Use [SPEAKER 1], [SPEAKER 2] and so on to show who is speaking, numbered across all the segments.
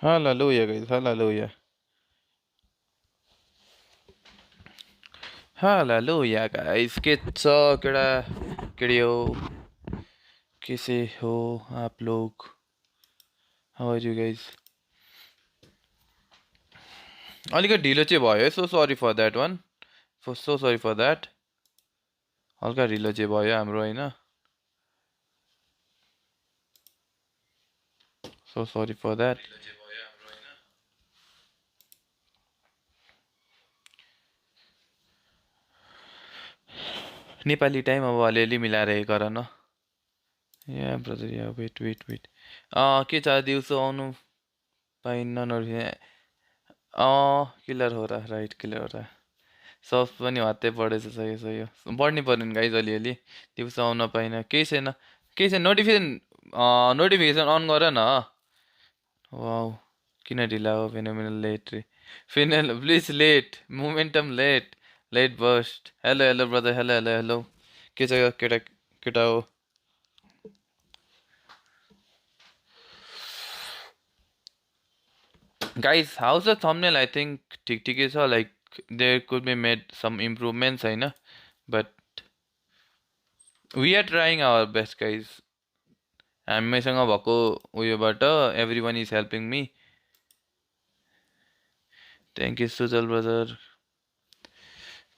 [SPEAKER 1] Hallelujah, guys. Hallelujah. Hallelujah, guys. के छ केडा केडियो कैसे हो आप लोग? How are you guys? अलिकति ढिलो चाहिँ भयो है. So sorry for that one. So sorry for that. हल्का ढिलो चाहिँ भयो हाम्रो हैन. So sorry for that. Nepali time अब अलिअलि मिलाएर गर न. या ब्रदर या वेट के छ दिउँसो आउनु पाइन्न नरिने. किलर हो र राइट किलर हो र. सब पनि हत्तै पढेछ सही पढ्नै पर्यो नि गाइज अलिअलि. दिउँसो आउन पाइनँ केही छैन नोटिफिकेसन अन गर न. वाउ किन ढिला हो फेनोमेनल लेट रे. प्लिज लेट मोमेन्टम लेट बस्ट. हेलो ब्रदर हेलो के छ केटा हो. Guys, how's the thumbnail? I think ठिकै छ. Like there could be made some improvements Hahn. But we are trying our best, guys. हामीसँग भएको उयोबाट everyone is helping me. Thank you Sujal brother.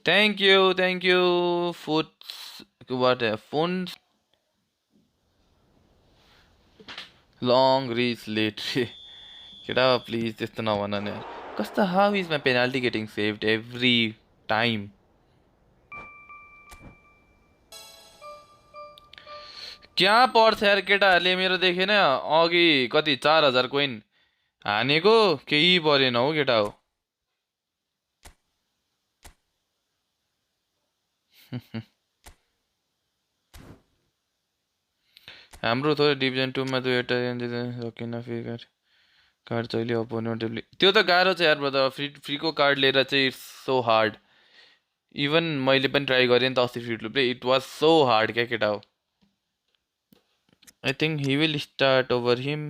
[SPEAKER 1] Thank you. Phones long reach late. केटा please त्यस्तो नभन नि. कस्तो how is my penalty getting saved every time? क्या पर्छ यार केटाहरूले मेरो देखेन अघि कति 4000 कोइन हानेको केही परेन हो केटा हो. हाम्रो थोरै डिभिजन 2 मा दुईवटा सकिन फेरि कार्ड जहिले अपोनेन्टले त्यो त गाह्रो छ यार ब्रदर. फ्रीको कार्ड लिएर चाहिँ इट्स सो हार्ड. इभन मैले पनि ट्राई गरेँ नि त अस्ति free to play. It was so hard क्या केटा हो. I think he will start over him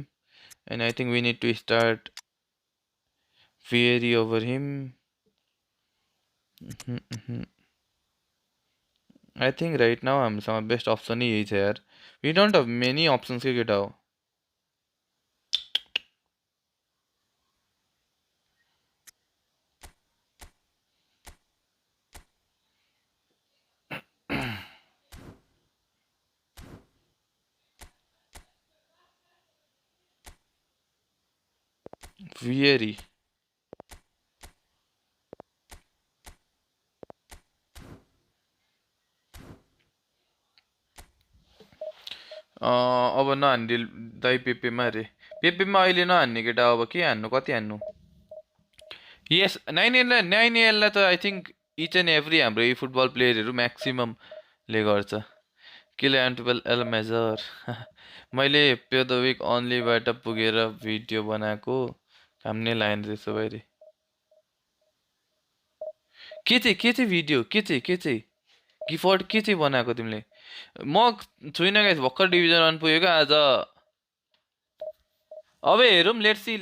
[SPEAKER 1] and I think we need to start Fieri over him. I think right now हामीसँग बेस्ट अप्सन यही छ यार. We don't have many options के केटा हो. Fieri अब नहान्ने दाइ पेपेमा अरे. पेपेमा अहिले नहान्ने केटा अब के हान्नु कति हान्नु. यस 9AL त I think etch and every हाम्रो यी फुटबल प्लेयरहरू म्याक्सिममले गर्छ. किल एल मेजर. मैले पेदोविक अन्लीबाट पुगेर भिडियो बनाएको काम नै लागेन त्यसो भए. के चाहिँ भिडियो के चाहिँ गिफर्ड के चाहिँ बनाएको तिमीले. म छुइनँ गाइस भर्खर डिभिजन 1 पुगेको आज. अब हेरौँ लेट्स सी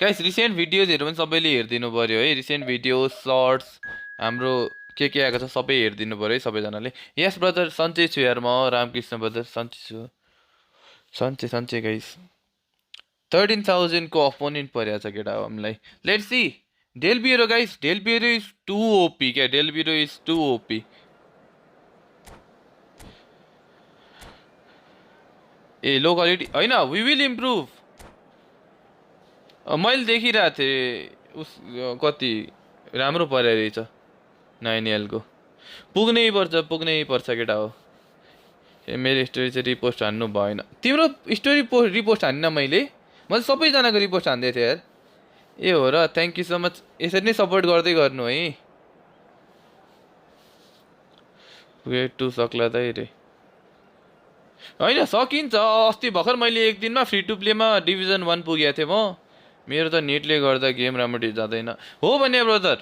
[SPEAKER 1] गाइस. रिसेन्ट भिडियोजहरू पनि सबैले हेरिदिनु पर्यो है. रिसेन्ट भिडियो सर्ट्स हाम्रो के आएको छ सबै हेरिदिनु पर्यो है सबैजनाले. यस ब्रदर सन्चै छु यार म. रामकृष्ण ब्रदर सन्चै छु. सन्चै गाइस. 13,000 को अपोनेन्ट परेको छ केटा हामीलाई. Let's see. Del Piero guys. Del Piero is too OP क्या. Del Piero is too OP. A low quality होइन. We will improve. मैले देखिरहेको थिएँ उस कति राम्रो परे रहेछ 9AL को. पुग्नै पर्छ केटा हो. मेरो स्टोरी चाहिँ रिपोस्ट हान्नु भएन. तिम्रो स्टोरी रिपोस्ट हान्न मैले सबैजनाको रिपोस्ट हान्दै थिएँ यार. ए हो र. Thank you so much. यसरी नै सपोर्ट गर्दै गर्नु है. वेट टु सक्ला दाइ रे. होइन सकिन्छ. अस्ति भर्खर मैले एक दिनमा फ्री टु प्लेमा डिभिजन 1 पुगेको थिएँ म. मेरो त नेटले गर्दा गेम राम्ररी जाँदैन हो भने ब्रदर.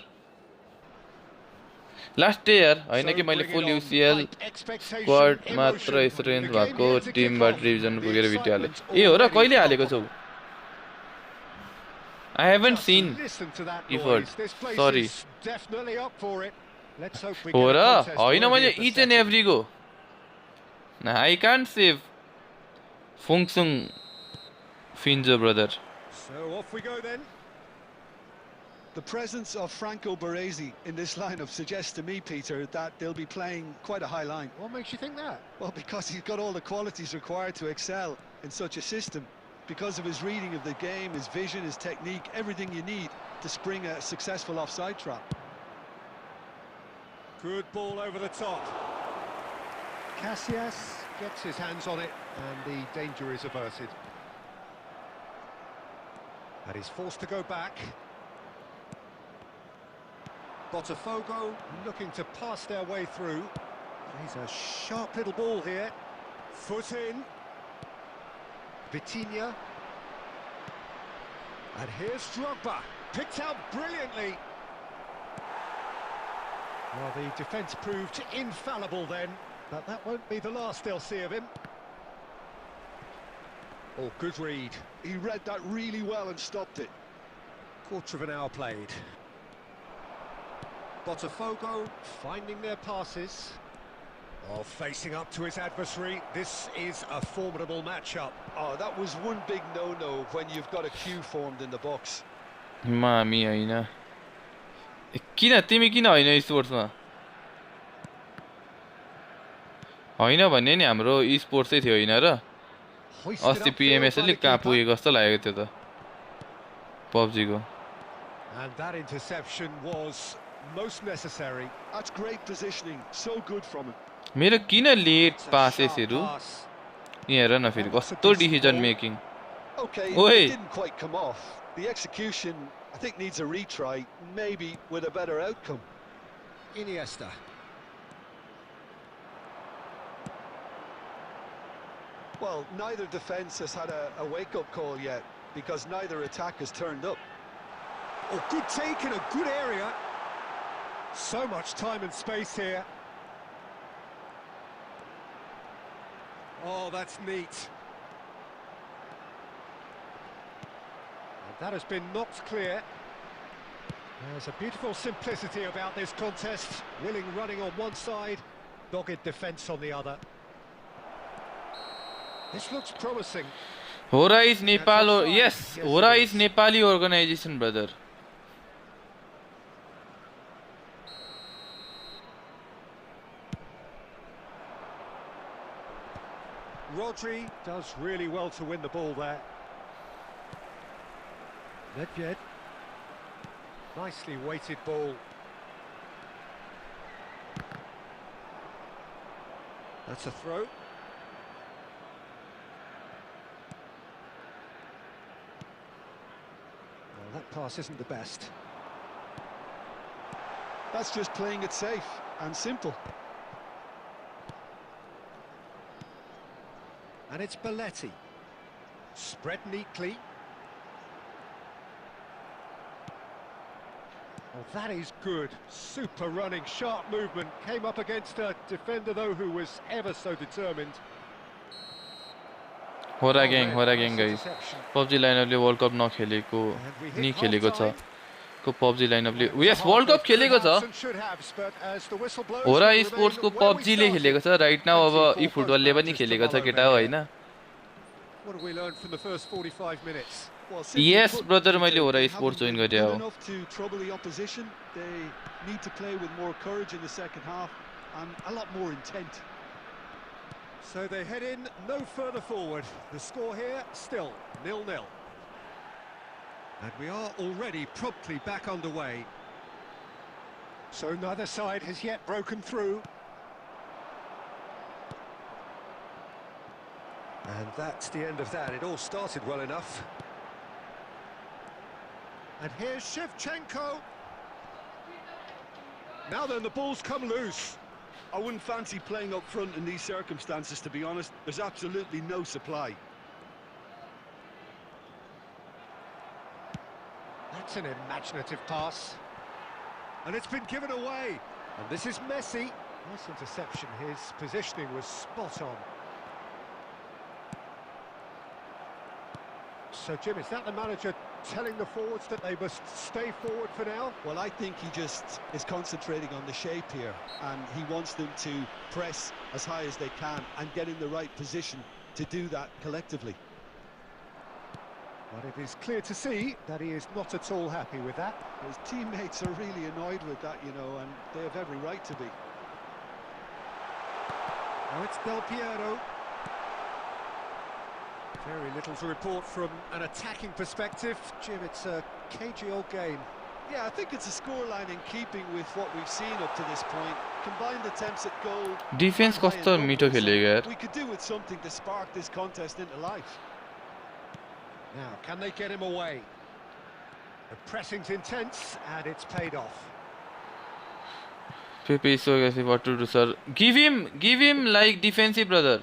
[SPEAKER 1] लास्ट डे यार होइन कि मैले फुल युसिएल स्क्वाड मात्र स्ट्रेन्थ भएको टिमबाट डिभिजन पुगेर भिडियो हालेँ. ए हो र. कहिले हालेको छौ. I haven't
[SPEAKER 2] Just
[SPEAKER 1] seen
[SPEAKER 2] listen to that
[SPEAKER 1] effort.
[SPEAKER 2] noise. This place
[SPEAKER 1] Sorry.
[SPEAKER 2] is definitely up for it. Let's hope we
[SPEAKER 1] हो
[SPEAKER 2] get a
[SPEAKER 1] र
[SPEAKER 2] contest
[SPEAKER 1] होइन
[SPEAKER 2] worthy
[SPEAKER 1] मैले
[SPEAKER 2] of the
[SPEAKER 1] each and
[SPEAKER 2] setting.
[SPEAKER 1] every go. I can't save Fungsung Finjo, brother.
[SPEAKER 2] So off we go then.
[SPEAKER 3] The presence of Franco Baresi in this lineup suggests to me, Peter, that they'll be playing quite a high line.
[SPEAKER 2] What makes you think that?
[SPEAKER 3] Well, because he's got all the qualities required to excel in such a system. Because of his reading of the game, his vision, his technique, everything you need to spring a successful offside trap.
[SPEAKER 2] Good ball over the top. Casillas gets his hands on it and the danger is averted. And he's forced to go back. Botafogo looking to pass their way through. He's a sharp little ball here. Foot in. Vitinha. And here's Drogba. Picked out brilliantly. Well, the defence proved infallible then, but that won't be the last they'll see of him. Oh, good read.
[SPEAKER 3] He read that really well and stopped it.
[SPEAKER 2] Quarter of an hour played. Botafogo finding their passes. Oh, facing up to his adversary. This is a formidable matchup.
[SPEAKER 3] Oh, that was one big no-no when you've got a queue formed in the box.
[SPEAKER 1] मामी होइन किन तिमी किन होइन स्पोर्ट्समा होइन भन्ने नि हाम्रो स्पोर्ट्सै थियो होइन र अस्ति पिएमएसएलले कहाँ पुगेको जस्तो लागेको थियो त पब्जीको
[SPEAKER 2] And that interception was most necessary.
[SPEAKER 3] That's great positioning. So good from him.
[SPEAKER 1] मेरो किन लेट पासेसहरु
[SPEAKER 2] Pass.
[SPEAKER 1] यहाँ हेर न फेरि कस्तो decision making
[SPEAKER 3] Okay,
[SPEAKER 1] Oi.
[SPEAKER 3] it didn't quite come off. The execution, I think, needs a retry, maybe with a better outcome.
[SPEAKER 2] Iniesta.
[SPEAKER 3] Well, neither defence has had a wake-up call yet, because neither attack has turned up.
[SPEAKER 2] Oh, good take in a good area. So much time and space here. Oh, that's neat. And that has been knocked clear. There's a beautiful simplicity about this contest. Willing running on one side, dogged defence on the other. This looks promising.
[SPEAKER 1] Hora is Nepal, yes, Hora is Nepali organization, brother.
[SPEAKER 2] Rodri does really well to win the ball there. Nedved. Nicely weighted ball. That's a throw. Well, that pass isn't the best.
[SPEAKER 3] That's just playing it safe and simple.
[SPEAKER 2] And it's Belletti. Spread neatly. Oh, that is good. Super running, sharp movement. Came up against a defender, though, who was ever so determined.
[SPEAKER 1] Hora gang guys. PUBG लाइनअपले world cup नखेलेको नि खेलेको छ को PUBG लाइनअपले यस world cup खेलेको छ होरा स्पोर्ट्स को PUBG ले खेलेको छ राइट नाउ अब ई फुटबलले पनि खेलेको छ केटा हो हैन
[SPEAKER 2] What have we learned from the first 45 minutes?
[SPEAKER 1] Yes, brother, मैले होरा स्पोर्ट्स जोइन गरे हो
[SPEAKER 3] enough to trouble the opposition. They need to play with more courage in the second half and a lot more intent.
[SPEAKER 2] So they head in no further forward. The score here still 0-0. And we are already promptly back underway. So neither side has yet broken through. And that's the end of that. It all started well enough. And here's Shevchenko. Now then, the ball's come loose.
[SPEAKER 3] I wouldn't fancy playing up front in these circumstances, to be honest. There's absolutely no supply.
[SPEAKER 2] That's an imaginative pass. And it's been given away. And this is Messi. Nice interception. His positioning was spot on. So, Jim, is that the manager telling the forwards that they must stay forward for now?
[SPEAKER 3] Well, I think he just is concentrating on the shape here, and he wants them to press as high as they can and get in the right position to do that collectively.
[SPEAKER 2] But it is clear to see that he is not at all happy with that.
[SPEAKER 3] His teammates are really annoyed with that, you know, and they have every right to be.
[SPEAKER 2] Now it's Del Piero. Very little to report from an attacking perspective. Jim, it's a cagey old game.
[SPEAKER 3] Yeah, I think it's a scoreline in keeping with what we've seen up to this point. Combined attempts at goal.
[SPEAKER 1] Defence कस्तो मिठो खेलेको यार.
[SPEAKER 3] We could do with something to spark this contest into life.
[SPEAKER 2] Now, can they get him away? The pressing's intense, and it's paid off.
[SPEAKER 1] Pepe is so aggressive. What to do, sir? Give him like defensive brother.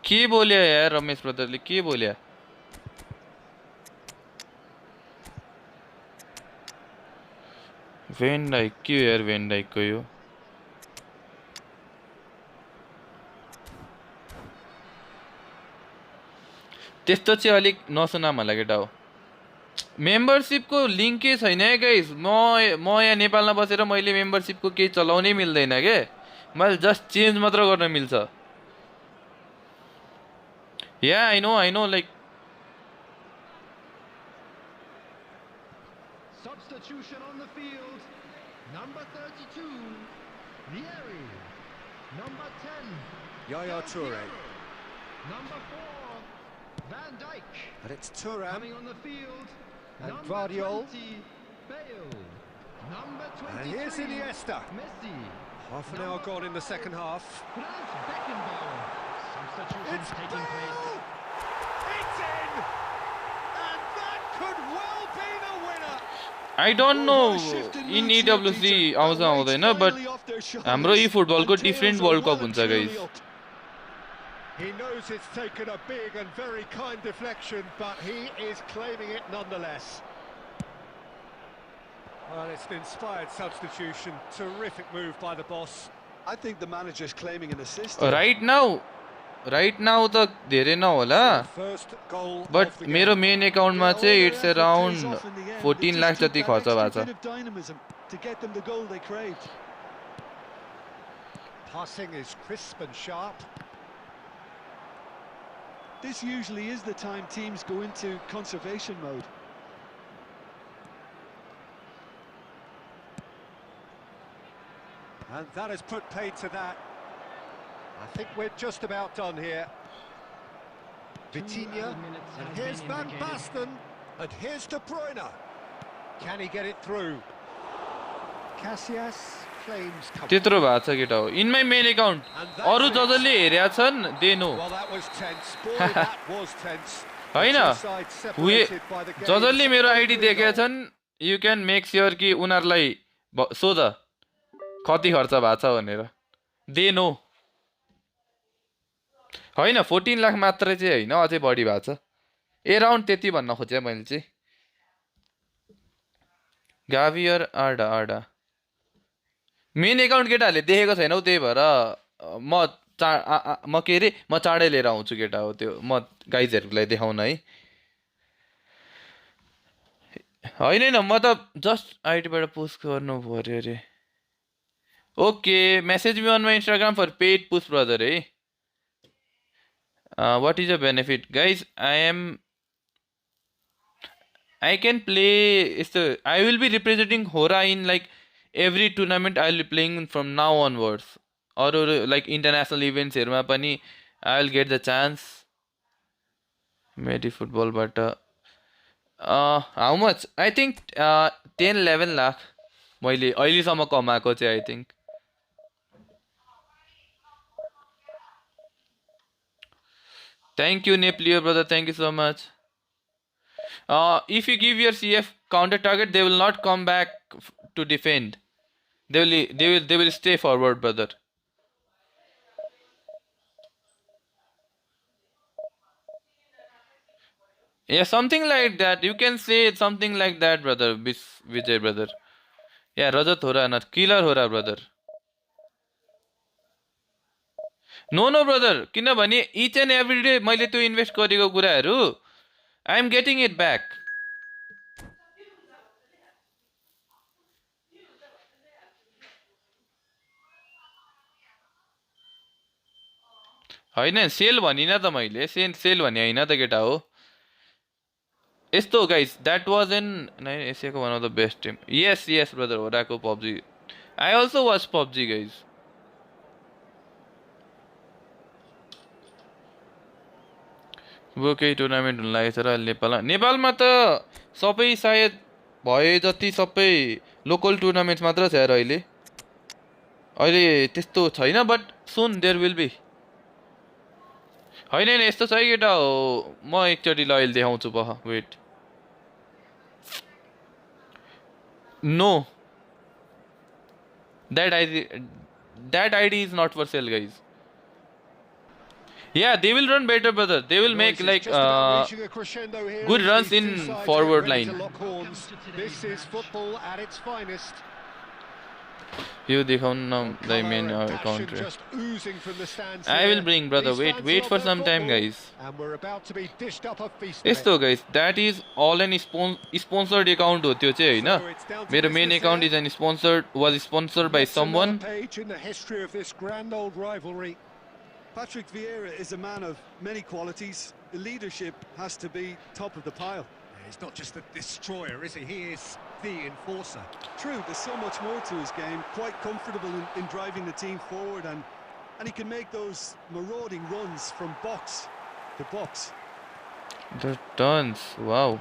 [SPEAKER 1] के बोल्या यार रमेश ब्रदरले के बोल्या? When Dyke के यार when Dyke को यो. त्यस्तो चाहिँ अलिक नसुना मलाई केटा हो. मेम्बरशिपको लिङ्कै छैन है गाइस. म यहाँ नेपालमा बसेर मैले मेम्बरशिपको केही चलाउनै मिल्दैन के. मैले जस्ट चेन्ज मात्र गर्न मिल्छ. Yeah, I know, like...
[SPEAKER 4] Substitution on the field. Number 32, Vieri. Number 10,
[SPEAKER 2] Yaya Toure.
[SPEAKER 4] Number 4, Van Dijk.
[SPEAKER 2] And it's Thuram.
[SPEAKER 4] Coming on the field.
[SPEAKER 2] And
[SPEAKER 4] Number
[SPEAKER 2] Guardiola.
[SPEAKER 4] 20, Bale. Number
[SPEAKER 2] And
[SPEAKER 4] 23,
[SPEAKER 2] here's Iniesta.
[SPEAKER 4] Messi.
[SPEAKER 2] Half an hour gone in the second half.
[SPEAKER 4] Franz Beckenbauer. Substitution
[SPEAKER 2] It's
[SPEAKER 4] taking place.
[SPEAKER 2] Bale! It's in! And that could well be the winner!
[SPEAKER 1] I don't know in EWC आउँछ आउँदैन but हाम्रो यी फुटबलको different world cup हुन्छ guys.
[SPEAKER 2] He knows it's taken a big and very kind deflection, but he is claiming it nonetheless. Well, it's an inspired substitution. Terrific move by the boss.
[SPEAKER 3] I think the manager's claiming an assist.
[SPEAKER 1] Right now त धेरै नहोला.
[SPEAKER 2] First goal
[SPEAKER 1] But
[SPEAKER 2] of the game.
[SPEAKER 1] मेरो main एकाउन्टमा चाहिँ it's around 14 lakh जति खर्च भएको छ.
[SPEAKER 3] Dynamism to get them the goal they craved.
[SPEAKER 2] Passing is crisp and sharp.
[SPEAKER 3] This usually is the time teams go into conservation mode.
[SPEAKER 2] And that has put paid to that. I think we're just about done here. Vitinha, and here's Van Basten, and here's De Bruyne. Can he get it through? Casillas claims comfort.
[SPEAKER 1] त्यत्रो भएको छ केटा हो. In my main account. अरु जजले हेरेका छन् they know.
[SPEAKER 2] Well, that was tense. Boy, that was tense.
[SPEAKER 1] Hahn.
[SPEAKER 2] The two sides separated by the game.
[SPEAKER 1] जजले मेरो ID देखेका छन्. You can make sure कि उनीहरुलाई सोध कति खर्च भएको छ भनेर. They know. हैन 14 लाख मात्र चाहिँ हैन अझै बढी भएको छ. एराउन्ड त्यति भन्न खोजे मैले चाहिँ. गाभियर आडा मेन एकाउन्ट केटाहरूले देखेको छैनौ त्यही भएर म के रे म चाँडै लिएर आउँछु केटा हो त्यो म गाइजहरुलाई देखाउन है. हैन म त जस्ट आइडीबाट पोस्ट गर्नु पर्यो रे. Okay message me on my Instagram for पेड पुश ब्रदर है. What is the benefit, guys? I can play. I will be representing Hora in like every tournament. I'll be playing from now onwards, or like international events. Here, pani I'll get the chance. Medi football, but how much? I think 10-11 lakh. मैले अहिलेसम्म कमाएको चाहिँ I think. Thank you, Napier brother. Thank you so much. If you give your CF counter target, they will not come back to defend. They will stay forward, brother. Yeah, something like that. You can say something like that, brother. Vijay, brother. Yeah, Rajat ho raha na, killer ho raha, brother. No no brother, किनभने each and every day मैले त्यो invest गरेको कुराहरू I am getting it back. होइन sell भनिनँ त मैले, cell भने होइन त केटा हो. यस्तो हो गाइस, द्याट वाज एन एसियाको one of the best team. Yes yes brother, होराको PUBG. I also watch PUBG guys. वो केही टुर्नामेन्ट हुन लागेको छ र नेपालमा. नेपालमा त सबै सायद भए जति सबै लोकल टुर्नामेन्ट्स मात्र छ यार अहिले. अहिले त्यस्तो छैन, but soon there will be. होइन होइन यस्तो छ है केटा हो, म एकचोटि ल अहिले देखाउँछु पख, wait. No, that ID is not for sale guys. Yeah, they will run better brother. They will make like good runs in forward line.
[SPEAKER 2] This is football at its finest.
[SPEAKER 1] You dekhun the main country. I will bring brother. Wait for some time guys.
[SPEAKER 2] And we're about to be dished up a feast.
[SPEAKER 1] यस्तो guys, that is all an sponsored account हो त्यो चाहिँ हैन. मेरो main account is an was sponsored by someone.
[SPEAKER 2] Page in the history of this grand old rivalry.
[SPEAKER 3] Patrick Vieira is a man of many qualities. The leadership has to be top of the pile.
[SPEAKER 2] He's not just a destroyer, is he? He is the enforcer.
[SPEAKER 3] True, there's so much more to his game. Quite comfortable in driving the team forward, and he can make those marauding runs from box to box.
[SPEAKER 1] The turns, wow.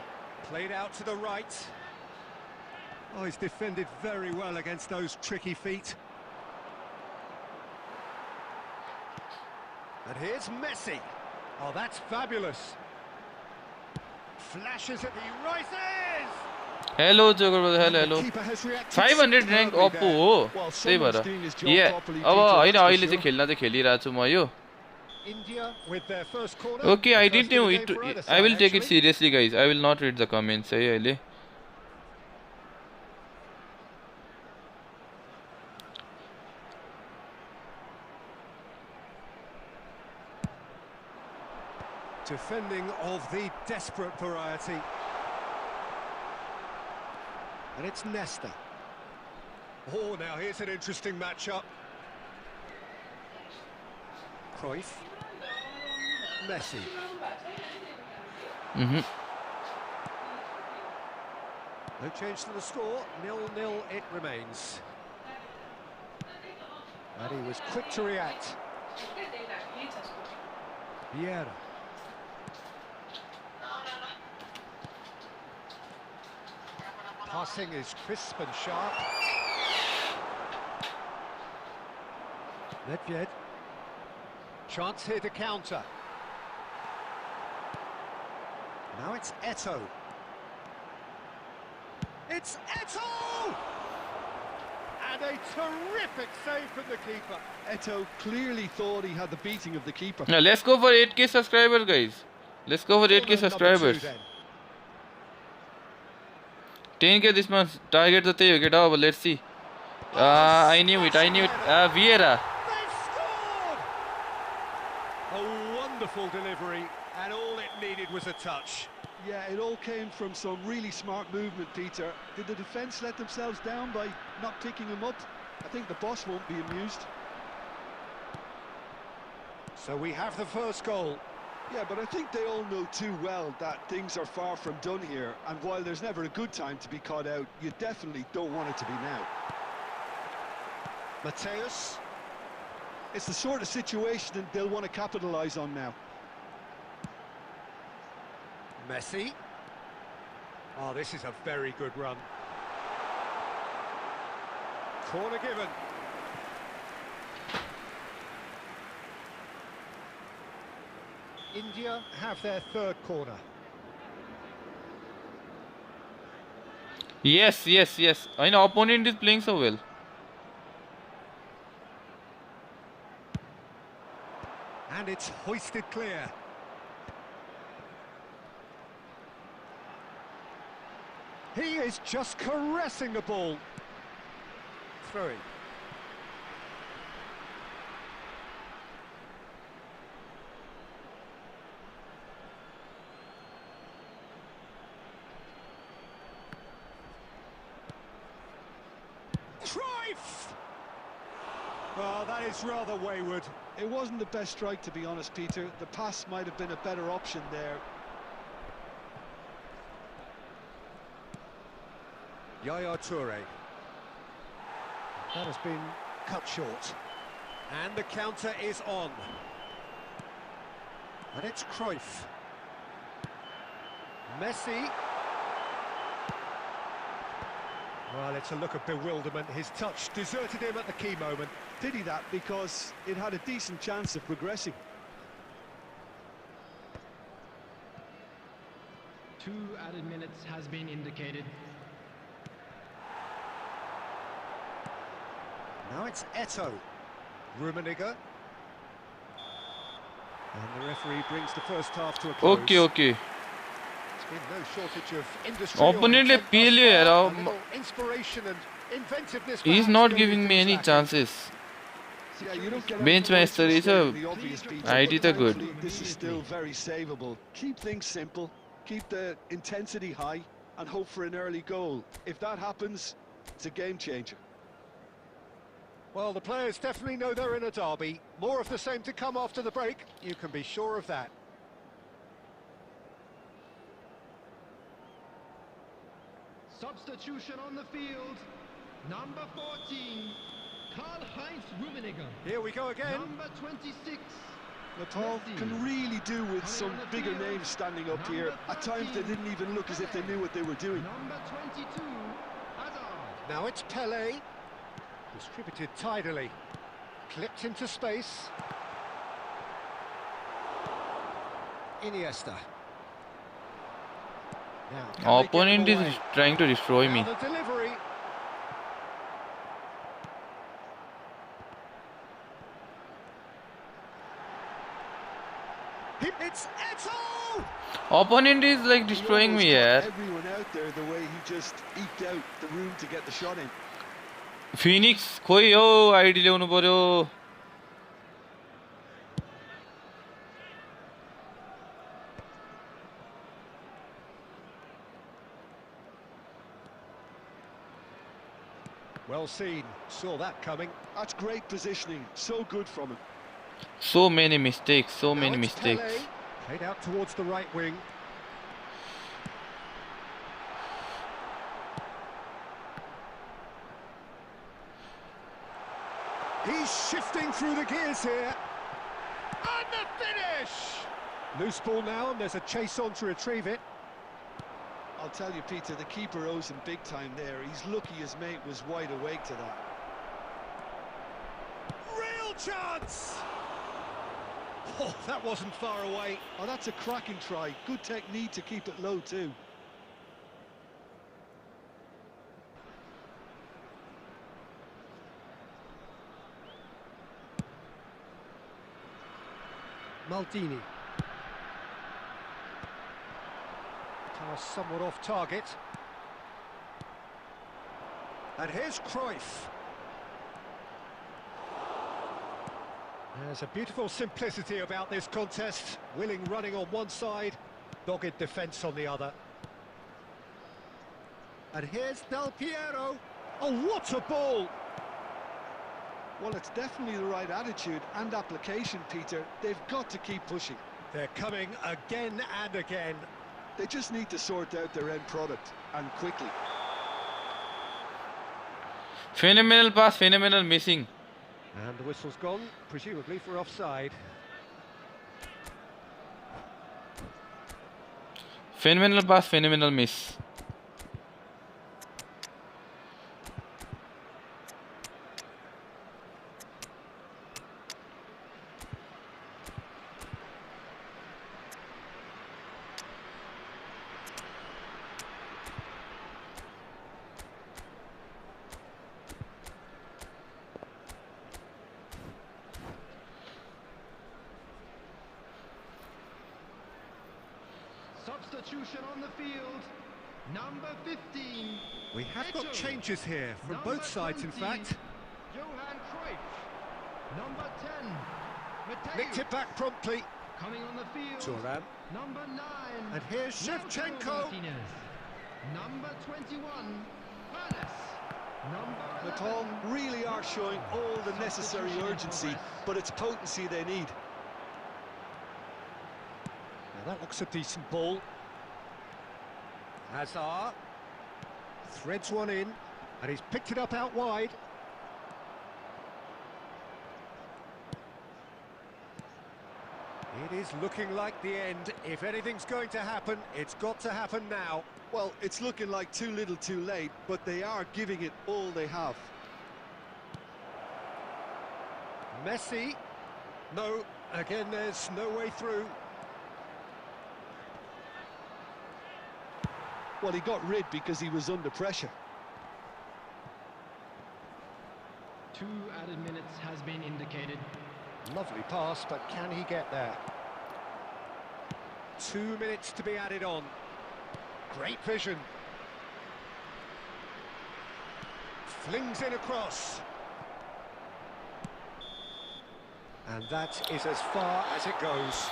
[SPEAKER 2] Played out to the right. Oh, he's defended very well against those tricky feet. And here's Messi. Oh, that's fabulous. Flashes at the rises.
[SPEAKER 1] Hello Joker brother, hello. 500 rank Oppo हो त्यही भएर. अब हैन अहिले चाहिँ खेल्न चाहिँ खेलिरहेको छु म यो. Okay, I didn't know it. I will take it seriously guys. I will not read the comments है अहिले.
[SPEAKER 2] Defending of the desperate variety. And it's Nesta. Oh, now here's an interesting matchup. Cruyff. Messi. No change to the score. 0-0 it remains. And he was quick to react. Vieira. Passing is crisp and sharp. Nedved. Chance here to counter. Now it's Eto'o. It's Eto'o! And a terrific save from the keeper.
[SPEAKER 3] Eto'o clearly thought he had the beating of the keeper.
[SPEAKER 1] Now let's go for 8K subscribers guys. Let's go for 8K subscribers. 10K this month. Target the thing, get over, let's see. I knew it. Vieira.
[SPEAKER 2] They've scored! A wonderful delivery, and all it needed was a touch.
[SPEAKER 3] Yeah, it all came from some really smart movement, Peter. Did the defence let themselves down by not picking him up? I think the boss won't be amused.
[SPEAKER 2] So we have the first goal.
[SPEAKER 3] Yeah, but I think they all know too well that things are far from done here, and while there's never a good time to be caught out, you definitely don't want it to be now.
[SPEAKER 2] Mateus.
[SPEAKER 3] It's the sort of situation that they'll want to capitalise on now.
[SPEAKER 2] Messi. Oh, this is a very good run. Corner given. India have their third corner.
[SPEAKER 1] Yes. I know opponent is playing so well.
[SPEAKER 2] And it's hoisted clear. He is just caressing the ball. Through it. Well, that is rather wayward.
[SPEAKER 3] It wasn't the best strike, to be honest, Peter. The pass might have been a better option there.
[SPEAKER 2] Yaya Toure. That has been cut short. And the counter is on. And it's Cruyff. Messi. Well, it's a look of bewilderment. His touch deserted him at the key moment.
[SPEAKER 3] Pity that, because it had a decent chance of progressing.
[SPEAKER 4] 2 added minutes has been indicated.
[SPEAKER 2] Now it's Eto'o. Rummenigge. And the referee brings the first half to a close.
[SPEAKER 1] Okay, okay.
[SPEAKER 2] There's been no shortage of industry.
[SPEAKER 1] Opponent ले PLU यार.
[SPEAKER 2] Inspiration and inventiveness.
[SPEAKER 1] He is not giving me any chances.
[SPEAKER 3] Yeah, you don't get
[SPEAKER 1] Bench
[SPEAKER 3] out
[SPEAKER 1] match
[SPEAKER 3] the
[SPEAKER 1] तरी छ.
[SPEAKER 3] the obvious, Peter,
[SPEAKER 1] ID
[SPEAKER 3] but
[SPEAKER 1] त good.
[SPEAKER 3] thankfully This is still very savable. Keep things simple, keep the intensity high, and hope for an early goal. If that happens, it's a game changer.
[SPEAKER 2] Well, the players definitely know they're in a derby. More of the same to come after the break. You can be sure of that.
[SPEAKER 4] Substitution on the field. Number 14, Karl-Heinz Rummenigge.
[SPEAKER 2] Here we go again.
[SPEAKER 4] Number 26,
[SPEAKER 3] Nepal
[SPEAKER 4] Messi.
[SPEAKER 3] can really do with some bigger names standing up here. At times they didn't even look as if they knew what they were doing.
[SPEAKER 4] Number 22, Hazard.
[SPEAKER 2] Now it's Pelé. Distributed tidily. Clipped into space. Iniesta. Now, can they get
[SPEAKER 1] Opponent
[SPEAKER 2] them
[SPEAKER 1] is
[SPEAKER 2] away?
[SPEAKER 1] trying to destroy me.
[SPEAKER 2] Now the delivery. It's Eto'o!
[SPEAKER 1] Opponent is like destroying me
[SPEAKER 3] He almost
[SPEAKER 1] यार.
[SPEAKER 3] got everyone out there the way he just eked out the room to get the shot in.
[SPEAKER 1] Phoenix खोइ हो ID ल्याउनु पर्यो.
[SPEAKER 2] Well seen, saw that coming.
[SPEAKER 3] That's great positioning, so good from him.
[SPEAKER 1] So many mistakes, so
[SPEAKER 2] Now
[SPEAKER 1] many
[SPEAKER 2] it's
[SPEAKER 1] mistakes.
[SPEAKER 2] Pelé. Played out towards the right wing. He's shifting through the gears here. And the finish! Loose ball now, and there's a chase on to retrieve it.
[SPEAKER 3] I'll tell you, Peter, the keeper owes him big time there. He's lucky his mate was wide awake to that.
[SPEAKER 2] Real chance! Oh, that wasn't far away.
[SPEAKER 3] Oh, that's a cracking try. Good technique to keep it low too.
[SPEAKER 2] Maldini. Pass somewhat off target. And here's Cruyff. There's a beautiful simplicity about this contest. Willing running on one side, dogged defence on the other. And here's Del Piero. Oh, what a ball!
[SPEAKER 3] Well, it's definitely the right attitude and application, Peter. They've got to keep pushing.
[SPEAKER 2] They're coming again and again.
[SPEAKER 3] They just need to sort out their end product, and quickly.
[SPEAKER 1] Phenomenal pass, phenomenal missing.
[SPEAKER 2] And the whistle's gone, presumably for offside.
[SPEAKER 1] Phenomenal pass, phenomenal miss.
[SPEAKER 4] Substitution on the field. Number 15.
[SPEAKER 2] We have got
[SPEAKER 4] Eto'o.
[SPEAKER 2] changes here from
[SPEAKER 4] Number
[SPEAKER 2] both sides, in
[SPEAKER 4] 20,
[SPEAKER 2] fact.
[SPEAKER 4] Johan Cruyff. Number 10,
[SPEAKER 2] Nicked
[SPEAKER 4] Mateo.
[SPEAKER 2] it back promptly.
[SPEAKER 4] Coming on the field.
[SPEAKER 2] Thuram.
[SPEAKER 4] Number 9.
[SPEAKER 2] And here's
[SPEAKER 4] Lautaro
[SPEAKER 2] Shevchenko.
[SPEAKER 4] Martinez. Number 21, Panes. Number
[SPEAKER 3] Macomb
[SPEAKER 4] 11.
[SPEAKER 3] really are showing all the necessary urgency, but it's potency they need.
[SPEAKER 2] Now that looks a decent ball. Hazard threads one in, and he's picked it up out wide. It is looking like the end. If anything's going to happen, it's got to happen now.
[SPEAKER 3] Well, it's looking like too little too late, but they are giving it all they have.
[SPEAKER 2] Messi. No, again, there's no way through.
[SPEAKER 3] Well, he got rid because he was under pressure.
[SPEAKER 4] 2 added minutes has been indicated.
[SPEAKER 2] Lovely pass, but can he get there? 2 minutes to be added on. Great vision. Flings in across. And that is as far as it goes.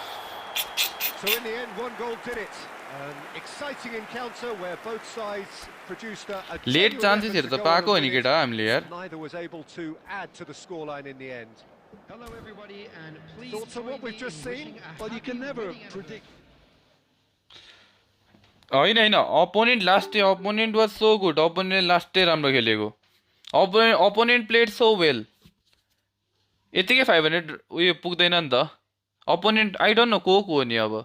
[SPEAKER 2] So in the end, 1 goal did it. An exciting encounter where both sides produced a
[SPEAKER 1] Late
[SPEAKER 2] genuine
[SPEAKER 1] chances
[SPEAKER 2] effort
[SPEAKER 1] here
[SPEAKER 2] to
[SPEAKER 1] to
[SPEAKER 2] go on
[SPEAKER 1] पाएको
[SPEAKER 2] and
[SPEAKER 1] हो नि
[SPEAKER 2] win it.
[SPEAKER 1] केटा हामीले यार.
[SPEAKER 2] Neither was able to add to the scoreline in the end.
[SPEAKER 4] Hello everybody and please
[SPEAKER 2] Thoughts on
[SPEAKER 4] join
[SPEAKER 2] what we've
[SPEAKER 4] me
[SPEAKER 2] just
[SPEAKER 4] in
[SPEAKER 2] seen?
[SPEAKER 4] wishing a
[SPEAKER 3] Well, you can
[SPEAKER 4] happy
[SPEAKER 3] never
[SPEAKER 4] wedding anniversary.
[SPEAKER 3] predict.
[SPEAKER 1] होइन opponent last day opponent was so good opponent last day राम्रो खेलेको opponent played so well यतिकै 500 उयो पुग्दैन नि त opponent I don't no को हो नि अब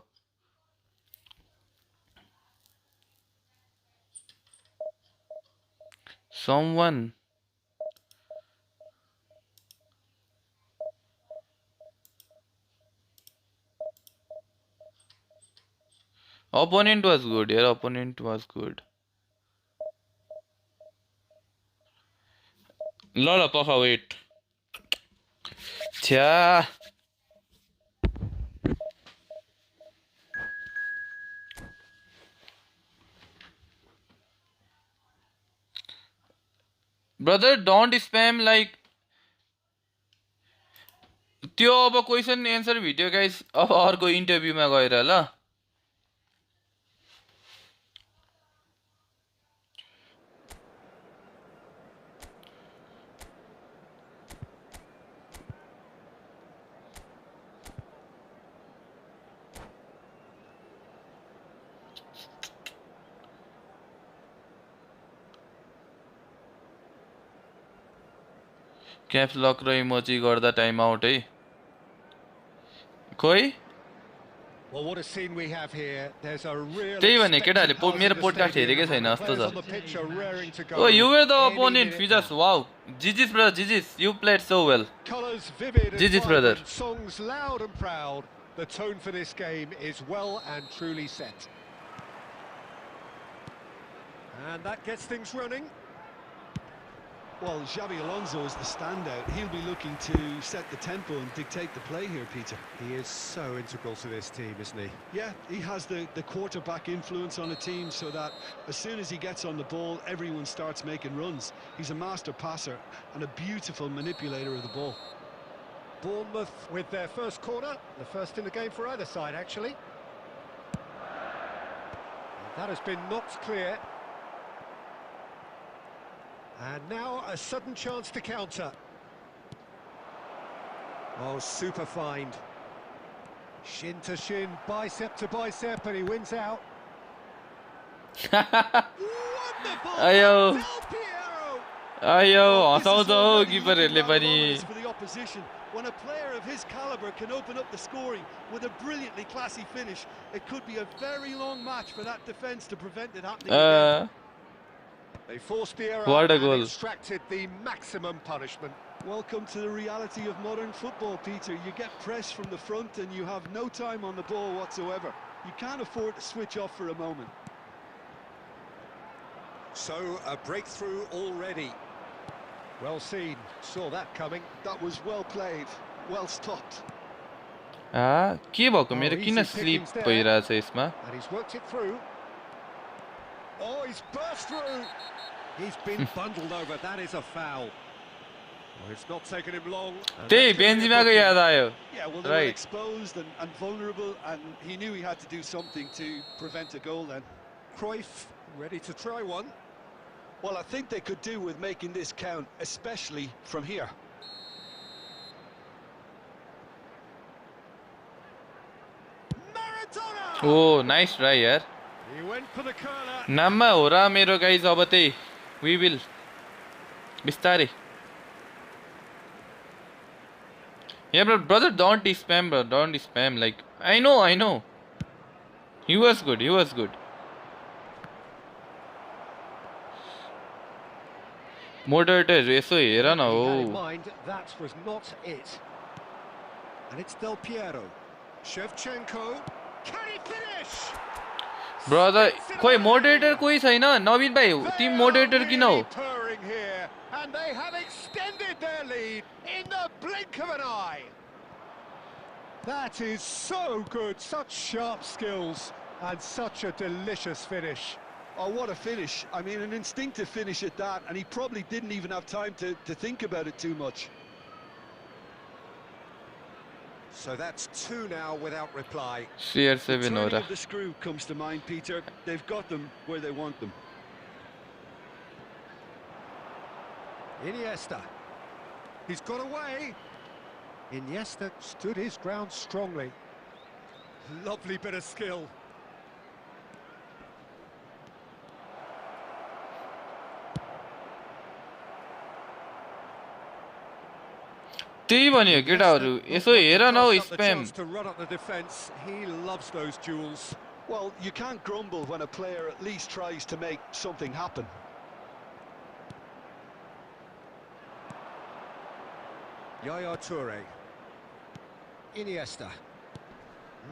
[SPEAKER 1] समवन opponent was good यार opponent was good ल पख वेट छ्या brother don't spam like त्यो अब क्वेशन एन्सर भिडियो गाइस अब अर्को इन्टरभ्यूमा गएर ल क्याप्स लक र इमोजी गर्दा टाइम आउट है खोइ
[SPEAKER 2] Well, what a scene we have here. There's a real
[SPEAKER 1] त्यही भने केटाहरुले
[SPEAKER 2] expectant buzz
[SPEAKER 1] मेरो
[SPEAKER 2] in the
[SPEAKER 1] पोडकास्ट
[SPEAKER 2] stadium.
[SPEAKER 1] हेरेकै छैन जस्तो
[SPEAKER 2] Players
[SPEAKER 1] छ
[SPEAKER 2] on the pitch are raring to go.
[SPEAKER 1] Oh, you were the
[SPEAKER 2] Any
[SPEAKER 1] opponent,
[SPEAKER 2] minute
[SPEAKER 1] Fijas.
[SPEAKER 2] now.
[SPEAKER 1] Wow. GG's brother, GG's. You played so well.
[SPEAKER 2] Colours vivid and
[SPEAKER 1] GG's brother.
[SPEAKER 2] vibrant, songs loud and proud. The tone for this game is well and truly set. And that gets things running.
[SPEAKER 3] Well, Xabi Alonso is the standout. He'll be looking to set the tempo and dictate the play here, Peter.
[SPEAKER 2] He is so integral to this team, isn't he?
[SPEAKER 3] Yeah, he has the quarterback influence on a team so that as soon as he gets on the ball, everyone starts making runs. He's a master passer and a beautiful manipulator of the ball.
[SPEAKER 2] Bournemouth with their first corner, the first in the game for either side, actually. That has been knocked clear. And now a sudden chance to counter. Oh, super find. Shin to shin, bicep to bicep, and he wins out. Wonderful!
[SPEAKER 1] Ayo.
[SPEAKER 2] Del Piero!
[SPEAKER 1] आयो
[SPEAKER 3] Well, this is
[SPEAKER 1] हँसाउँछ how
[SPEAKER 3] already
[SPEAKER 1] किपरहरुले
[SPEAKER 3] looking
[SPEAKER 1] पनि
[SPEAKER 3] rather ominous for the opposition. When a player of his caliber can open up the scoring with a brilliantly classy finish, it could be a very long match for that defence to prevent it happening again.
[SPEAKER 2] They forced the error
[SPEAKER 1] What a
[SPEAKER 2] and
[SPEAKER 1] goal.
[SPEAKER 2] extracted the maximum punishment.
[SPEAKER 3] Welcome to the reality of modern football, Peter. You get pressed from the front and you have no time on the ball whatsoever. You can't afford to switch off for a moment.
[SPEAKER 2] So, a breakthrough already. Well seen, saw that coming.
[SPEAKER 3] That was well played, well stopped.
[SPEAKER 1] के भएको मेरो
[SPEAKER 2] Oh,
[SPEAKER 1] किन
[SPEAKER 2] easy
[SPEAKER 1] slip
[SPEAKER 2] pickings there.
[SPEAKER 1] भइरहेछ यसमा
[SPEAKER 2] And he's worked it through. Oh, he's burst through. He's been bundled over. That is a foul. Oh, it's not taken him long. And
[SPEAKER 1] त्यही
[SPEAKER 2] that's gonna be a
[SPEAKER 1] बेन्जिमाको
[SPEAKER 2] booking.
[SPEAKER 1] याद आयो
[SPEAKER 3] Yeah, well, they were
[SPEAKER 1] Right.
[SPEAKER 3] exposed and vulnerable, and he knew he had to do something to prevent a goal then.
[SPEAKER 2] Cruyff ready to try one.
[SPEAKER 3] Well, I think they could do with making this count, especially from here.
[SPEAKER 2] Maradona!
[SPEAKER 1] Oh, nice try यार.
[SPEAKER 2] He went for the curler.
[SPEAKER 1] नाममा हो र मेरो guys अब त्यही we will बिस्तारै. Yeah, but brother, don't spam, bro. Don't spam. Like, I know. He was good. Moderator, यसो हेर न
[SPEAKER 2] He had in
[SPEAKER 1] हो.
[SPEAKER 2] mind that was not it. And it's Del Piero. Shevchenko. Can he finish?
[SPEAKER 1] Brother, खोइ moderator कोही छैन. नवीन भाइ,
[SPEAKER 2] They
[SPEAKER 1] तिमी
[SPEAKER 2] are
[SPEAKER 1] moderator किन
[SPEAKER 2] really
[SPEAKER 1] हो?
[SPEAKER 2] purring here, and they have extended their lead in the blink of an eye. That is so good, such sharp skills, and such a delicious finish.
[SPEAKER 3] Oh, what a finish. I mean, an instinctive finish at that, and he probably didn't even have time to think about it too much.
[SPEAKER 2] So that's two now without reply.
[SPEAKER 1] CR7 हो
[SPEAKER 3] Turning
[SPEAKER 1] raw.
[SPEAKER 3] of the screw comes to mind, Peter. They've got them where they want them.
[SPEAKER 2] Iniesta. He's got away. Iniesta stood his ground strongly. Lovely bit of skill.
[SPEAKER 1] त्यही भन्यो केटाहरू यसो हेर न हौ spam.
[SPEAKER 2] To run up the defence. He loves those duels.
[SPEAKER 3] Well, you can't grumble when a player at least tries to make something happen.
[SPEAKER 2] Yaya Toure. Iniesta.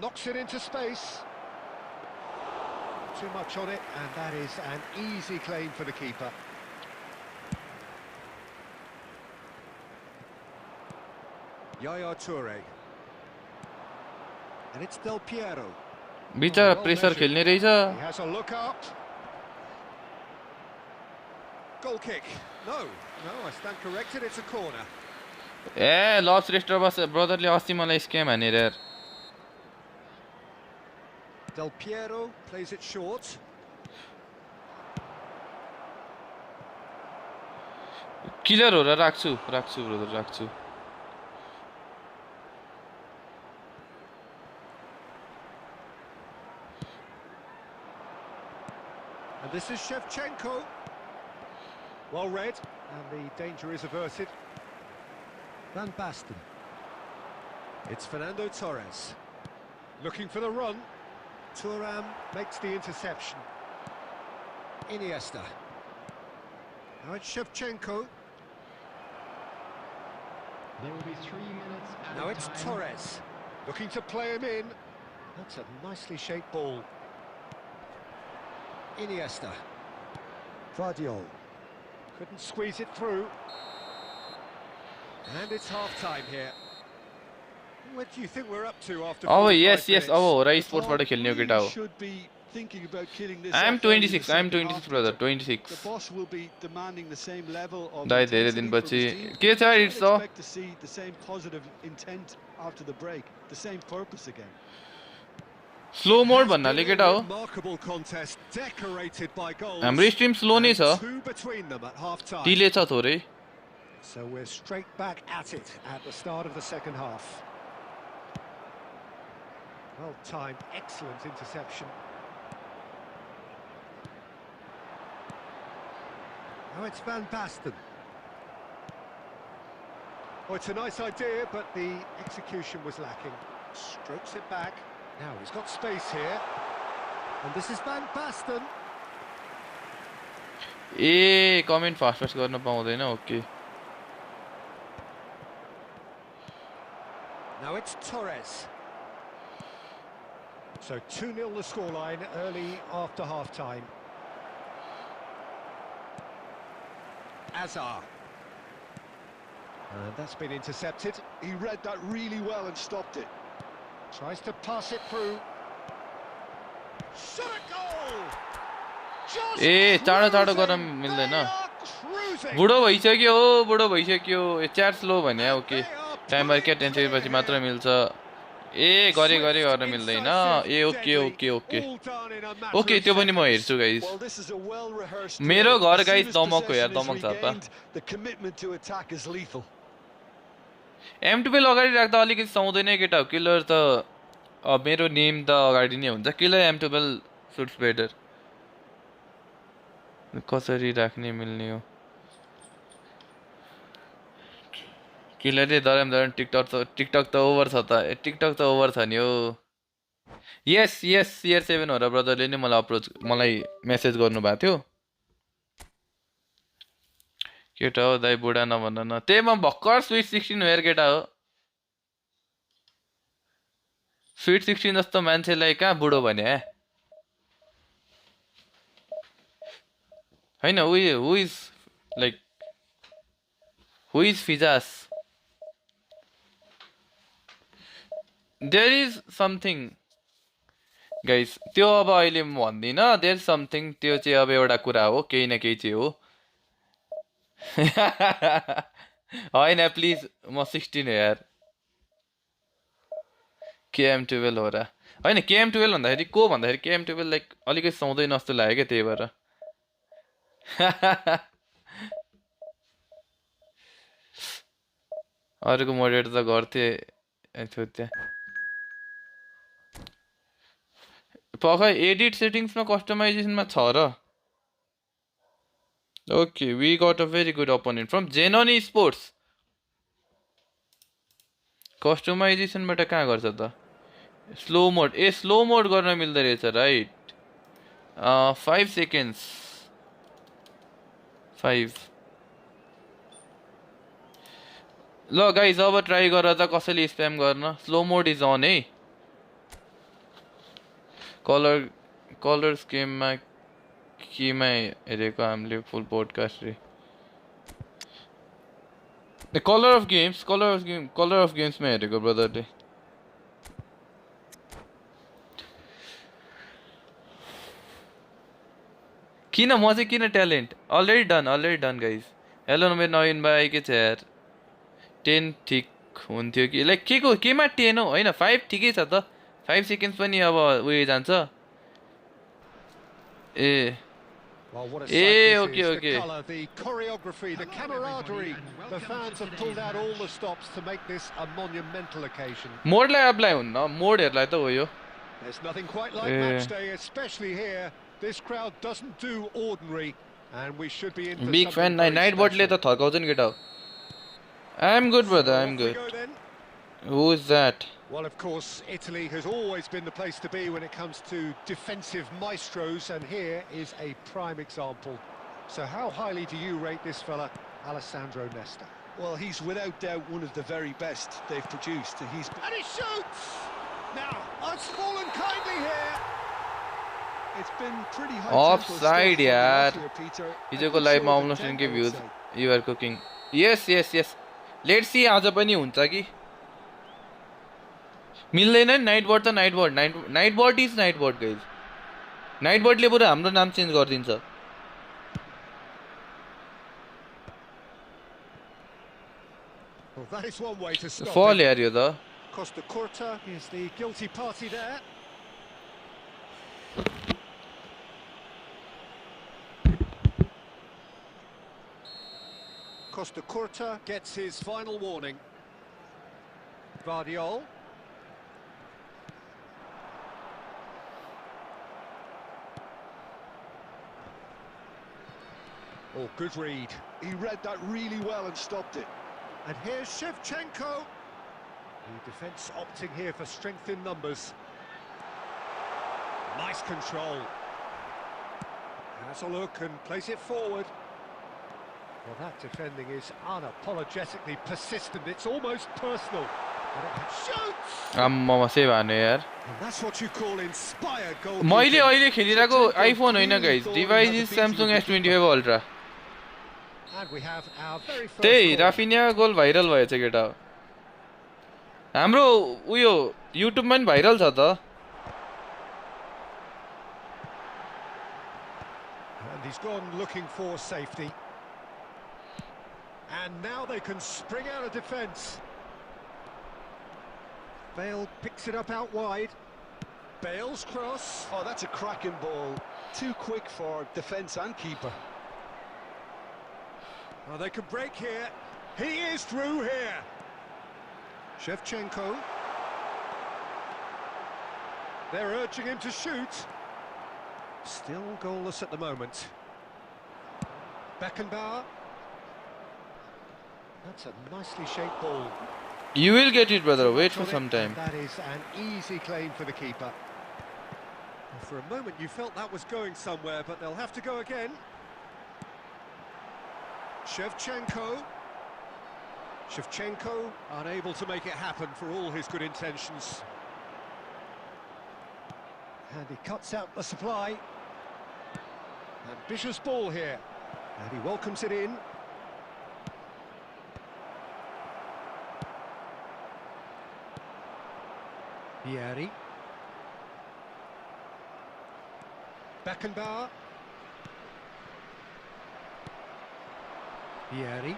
[SPEAKER 2] Knocks it into space. Too much on it, and that is an easy claim for the keeper. Yaya Toure. And it's Del Piero.
[SPEAKER 1] बिचारा
[SPEAKER 2] well
[SPEAKER 1] pressure
[SPEAKER 2] measured.
[SPEAKER 1] खेल्ने रहेछ.
[SPEAKER 2] He has a look up. Goal kick. No, I stand corrected, it's a corner.
[SPEAKER 1] ए लस raster बस ब्रदरले अस्ति मलाई scam हानेर यार.
[SPEAKER 2] Del Piero plays it short.
[SPEAKER 1] Killer हो र राख्छु ब्रदर राख्छु.
[SPEAKER 2] And this is Shevchenko. Well read, and the danger is averted. Van Basten. It's Fernando Torres. Looking for the run. Thuram makes the interception. Iniesta. Now it's Shevchenko.
[SPEAKER 4] There will be 3 minutes at
[SPEAKER 2] Now
[SPEAKER 4] a
[SPEAKER 2] it's
[SPEAKER 4] time.
[SPEAKER 2] Torres. Looking to play him in. That's a nicely shaped ball. Iniesta. Vardiol. Couldn't squeeze it through. And it's half-time here. What do you think we're up to after
[SPEAKER 1] Oh
[SPEAKER 2] 45
[SPEAKER 1] yes
[SPEAKER 2] minutes?
[SPEAKER 1] अब हो र
[SPEAKER 3] The
[SPEAKER 1] स्पोर्ट्सबाट
[SPEAKER 3] club
[SPEAKER 1] खेल्ने हो केटा
[SPEAKER 3] really
[SPEAKER 1] हो.
[SPEAKER 3] should be thinking about killing this
[SPEAKER 1] I am
[SPEAKER 3] off early in the
[SPEAKER 1] 26 I am
[SPEAKER 3] second
[SPEAKER 1] 26
[SPEAKER 3] half,
[SPEAKER 1] brother
[SPEAKER 3] Peter.
[SPEAKER 1] 26.
[SPEAKER 3] The boss will be demanding the same level of
[SPEAKER 1] दाइ धेरै
[SPEAKER 3] intensity
[SPEAKER 1] दिनपछि
[SPEAKER 3] from his team.
[SPEAKER 1] के छ
[SPEAKER 3] I'd
[SPEAKER 1] it's a
[SPEAKER 3] expect to see the same positive intent after the break, the same purpose again.
[SPEAKER 1] Slow mode
[SPEAKER 2] Has
[SPEAKER 1] भन्नाले
[SPEAKER 2] been a
[SPEAKER 1] केटा हो.
[SPEAKER 2] remarkable contest, decorated by goals.
[SPEAKER 1] हाम्रो stream slow नै छ.
[SPEAKER 2] And two between them at half-time.
[SPEAKER 1] Delay छ थोरै.
[SPEAKER 2] So we're straight back at it at the start of the second half. Well timed, excellent interception. Now it's Van Basten. Oh, it's a nice idea, but the execution was lacking. Strokes it back. Now he's got space here. And this is Van Basten.
[SPEAKER 1] A comment fast गर्न पाउँदैन. Okay.
[SPEAKER 2] Now it's Torres. So 2-0 the scoreline early after half-time. Azar. And that's been intercepted.
[SPEAKER 3] He read that really well and stopped it.
[SPEAKER 2] Tries to pass it through. Shot a goal! Just
[SPEAKER 1] ए चाँडो चाँडो
[SPEAKER 2] cruising.
[SPEAKER 1] गर्न मिल्दैन.
[SPEAKER 2] They are cruising.
[SPEAKER 1] बुढो भइसक्यो ए chat slow भन्या. Okay.
[SPEAKER 2] They are
[SPEAKER 1] timer क्या
[SPEAKER 2] pulling
[SPEAKER 1] tension पछि
[SPEAKER 2] clear
[SPEAKER 1] मात्र
[SPEAKER 2] here.
[SPEAKER 1] मिल्छ. ए गरे गरे
[SPEAKER 2] Swift,
[SPEAKER 1] गर्न मिल्दैन
[SPEAKER 2] incisive,
[SPEAKER 1] A okay
[SPEAKER 2] deadly,
[SPEAKER 1] okay okay
[SPEAKER 2] all done in a matter
[SPEAKER 1] okay
[SPEAKER 2] of
[SPEAKER 1] त्यो पनि म
[SPEAKER 2] seconds.
[SPEAKER 1] हेर्छु guys
[SPEAKER 3] Well, this is a well-rehearsed
[SPEAKER 1] मेरो
[SPEAKER 3] drill.
[SPEAKER 1] घर
[SPEAKER 3] As soon
[SPEAKER 1] गाइस
[SPEAKER 3] as
[SPEAKER 1] दमक हो यार
[SPEAKER 3] possession is
[SPEAKER 1] दमक छ त
[SPEAKER 3] regained, the commitment to attack is lethal.
[SPEAKER 1] M12 अगाडि राख्दा अलिकति सुहाउँदैन केटा हो किलर त मेरो नेम त अगाडि नै हुन्छ किलर M12 सुट्स बेटर कसरी राख्ने मिल्ने हो किलरले धरम टिकटक त ओभर छ त टिकटक त ओभर छ नि हो यस यस CR7 हो र ब्रदरले नै मलाई मेसेज गर्नुभएको थियो केटा हो दाइ बुढा नभन न त्यही म भर्खर स्विट 16 हो यार केटा हो स्विट 16 जस्तो मान्छेलाई कहाँ बुढो भने हैन who is like who is फिजास देयर इज समथिङ गाइस त्यो अब अहिले म भन्दिन देयर समथिङ त्यो चाहिँ अब एउटा कुरा हो केही न केही चाहिँ हो हैन प्लिज म 16 हो यार KM12 हो र हैन KM12 भन्दाखेरि को भन्दाखेरि KM12 लाइक अलिकति सुहाउँदैन जस्तो लाग्यो क्या त्यही भएर अरूको मोडरेटर त गर्थे त्यहाँ पक्कै एडिट सेटिङ्समा कस्टमाइजेसनमा छ र okay we got a very good opponent from जेनोनी स्पोर्ट्स कस्टमाइजेसनबाट कहाँ गर्छ त स्लो मोड गर्न मिल्दो रहेछ राइट 5 सेकेन्ड्स 5 ल गाइज अब ट्राई गर त कसैले स्प्याम गर्न स्लो मोड इज अन है कलर स्केममा केमा हेरेको हामीले फुल पोडकास्ट रे कलर अफ गेम्समा हेरेको ब्रदरले किन म चाहिँ किन talent already done guys hello मेरो नवीन भाइ के छ यार 10 ठिक हुन्थ्यो कि लाइक केमा 10 हो होइन 5 ठिकै छ त 5 सेकेन्ड्स पनि अब उयो जान्छ ए
[SPEAKER 2] Well, what a
[SPEAKER 1] Eh,
[SPEAKER 2] sight this
[SPEAKER 1] okay,
[SPEAKER 2] is.
[SPEAKER 1] okay.
[SPEAKER 2] The colour, the choreography, the camaraderie. The fans have pulled out all the stops to make this a monumental occasion.
[SPEAKER 1] मोडलाई अप्लाई हुन्न मोडहरूलाई त हो यो
[SPEAKER 2] There's nothing quite like match day, especially here. This crowd doesn't do ordinary, and we should be in for
[SPEAKER 1] big fan
[SPEAKER 2] something very
[SPEAKER 1] night बटले
[SPEAKER 2] special.
[SPEAKER 1] त थर्काउँछ नि केटा हो I am good brother I am
[SPEAKER 2] Off we
[SPEAKER 1] good
[SPEAKER 2] go then.
[SPEAKER 1] Who is that
[SPEAKER 2] Well, of course, Italy has always been the place to be when it comes to defensive maestros, and here is a prime example. So how highly do you rate this fella, Alessandro Nesta?
[SPEAKER 3] Well, he's without doubt one of the very best they've produced.
[SPEAKER 2] And he shoots! Now, I've fallen kindly here.
[SPEAKER 3] It's been pretty high
[SPEAKER 1] Offside, यार
[SPEAKER 3] Peter.
[SPEAKER 1] हिजोको लाइभमा आउनु सुनकै views you are cooking yes let's see आज पनि हुन्छ कि मिल्दैन नि night board is night board guys night बोर्डले पुरा हाम्रो नाम चेन्ज गरिदिन्छ
[SPEAKER 2] Well, that is one way to stop
[SPEAKER 1] फल
[SPEAKER 2] it.
[SPEAKER 1] यार यो त
[SPEAKER 2] Costa Curta is the guilty party there. Costa Curta gets his final warning. Vardiol. Oh, good read.
[SPEAKER 3] He read that really well and stopped it.
[SPEAKER 2] And here's Shevchenko. The defence opting here for strength in numbers. Nice control. Has a look and plays it forward. Well, that defending is unapologetically persistent. It's almost personal. Shoots!
[SPEAKER 1] आम्मामा save हान्यो यार
[SPEAKER 2] And that's what you call inspired goal.
[SPEAKER 1] मैले अहिले खेलिरहेको iPhone होइन guys device is Samsung S25 ultra
[SPEAKER 2] And we have our very first
[SPEAKER 1] त्यही
[SPEAKER 2] goal.
[SPEAKER 1] Raphinha गोल viral भएछ केटा हाम्रो उयो युट्युबमा पनि भाइरल छ त
[SPEAKER 2] And he's gone looking for safety. And now they can spring out of defence. Bale picks it up out wide. Bale's cross.
[SPEAKER 3] Oh, that's a cracking ball. Too quick for defence and keeper.
[SPEAKER 2] Oh, they can break here. He is through here. Shevchenko. They're urging him to shoot. Still goalless at the moment. Beckenbauer. That's a nicely shaped ball.
[SPEAKER 1] You will get it, brother. Wait for some time.
[SPEAKER 2] That is an easy claim for the keeper. For a moment you felt that was going somewhere, but they'll have to go again. Shevchenko. Shevchenko unable to make it happen for all his good intentions. And he cuts out the supply. Ambitious ball here. And he welcomes it in. Vieri. Beckenbauer. Vieri.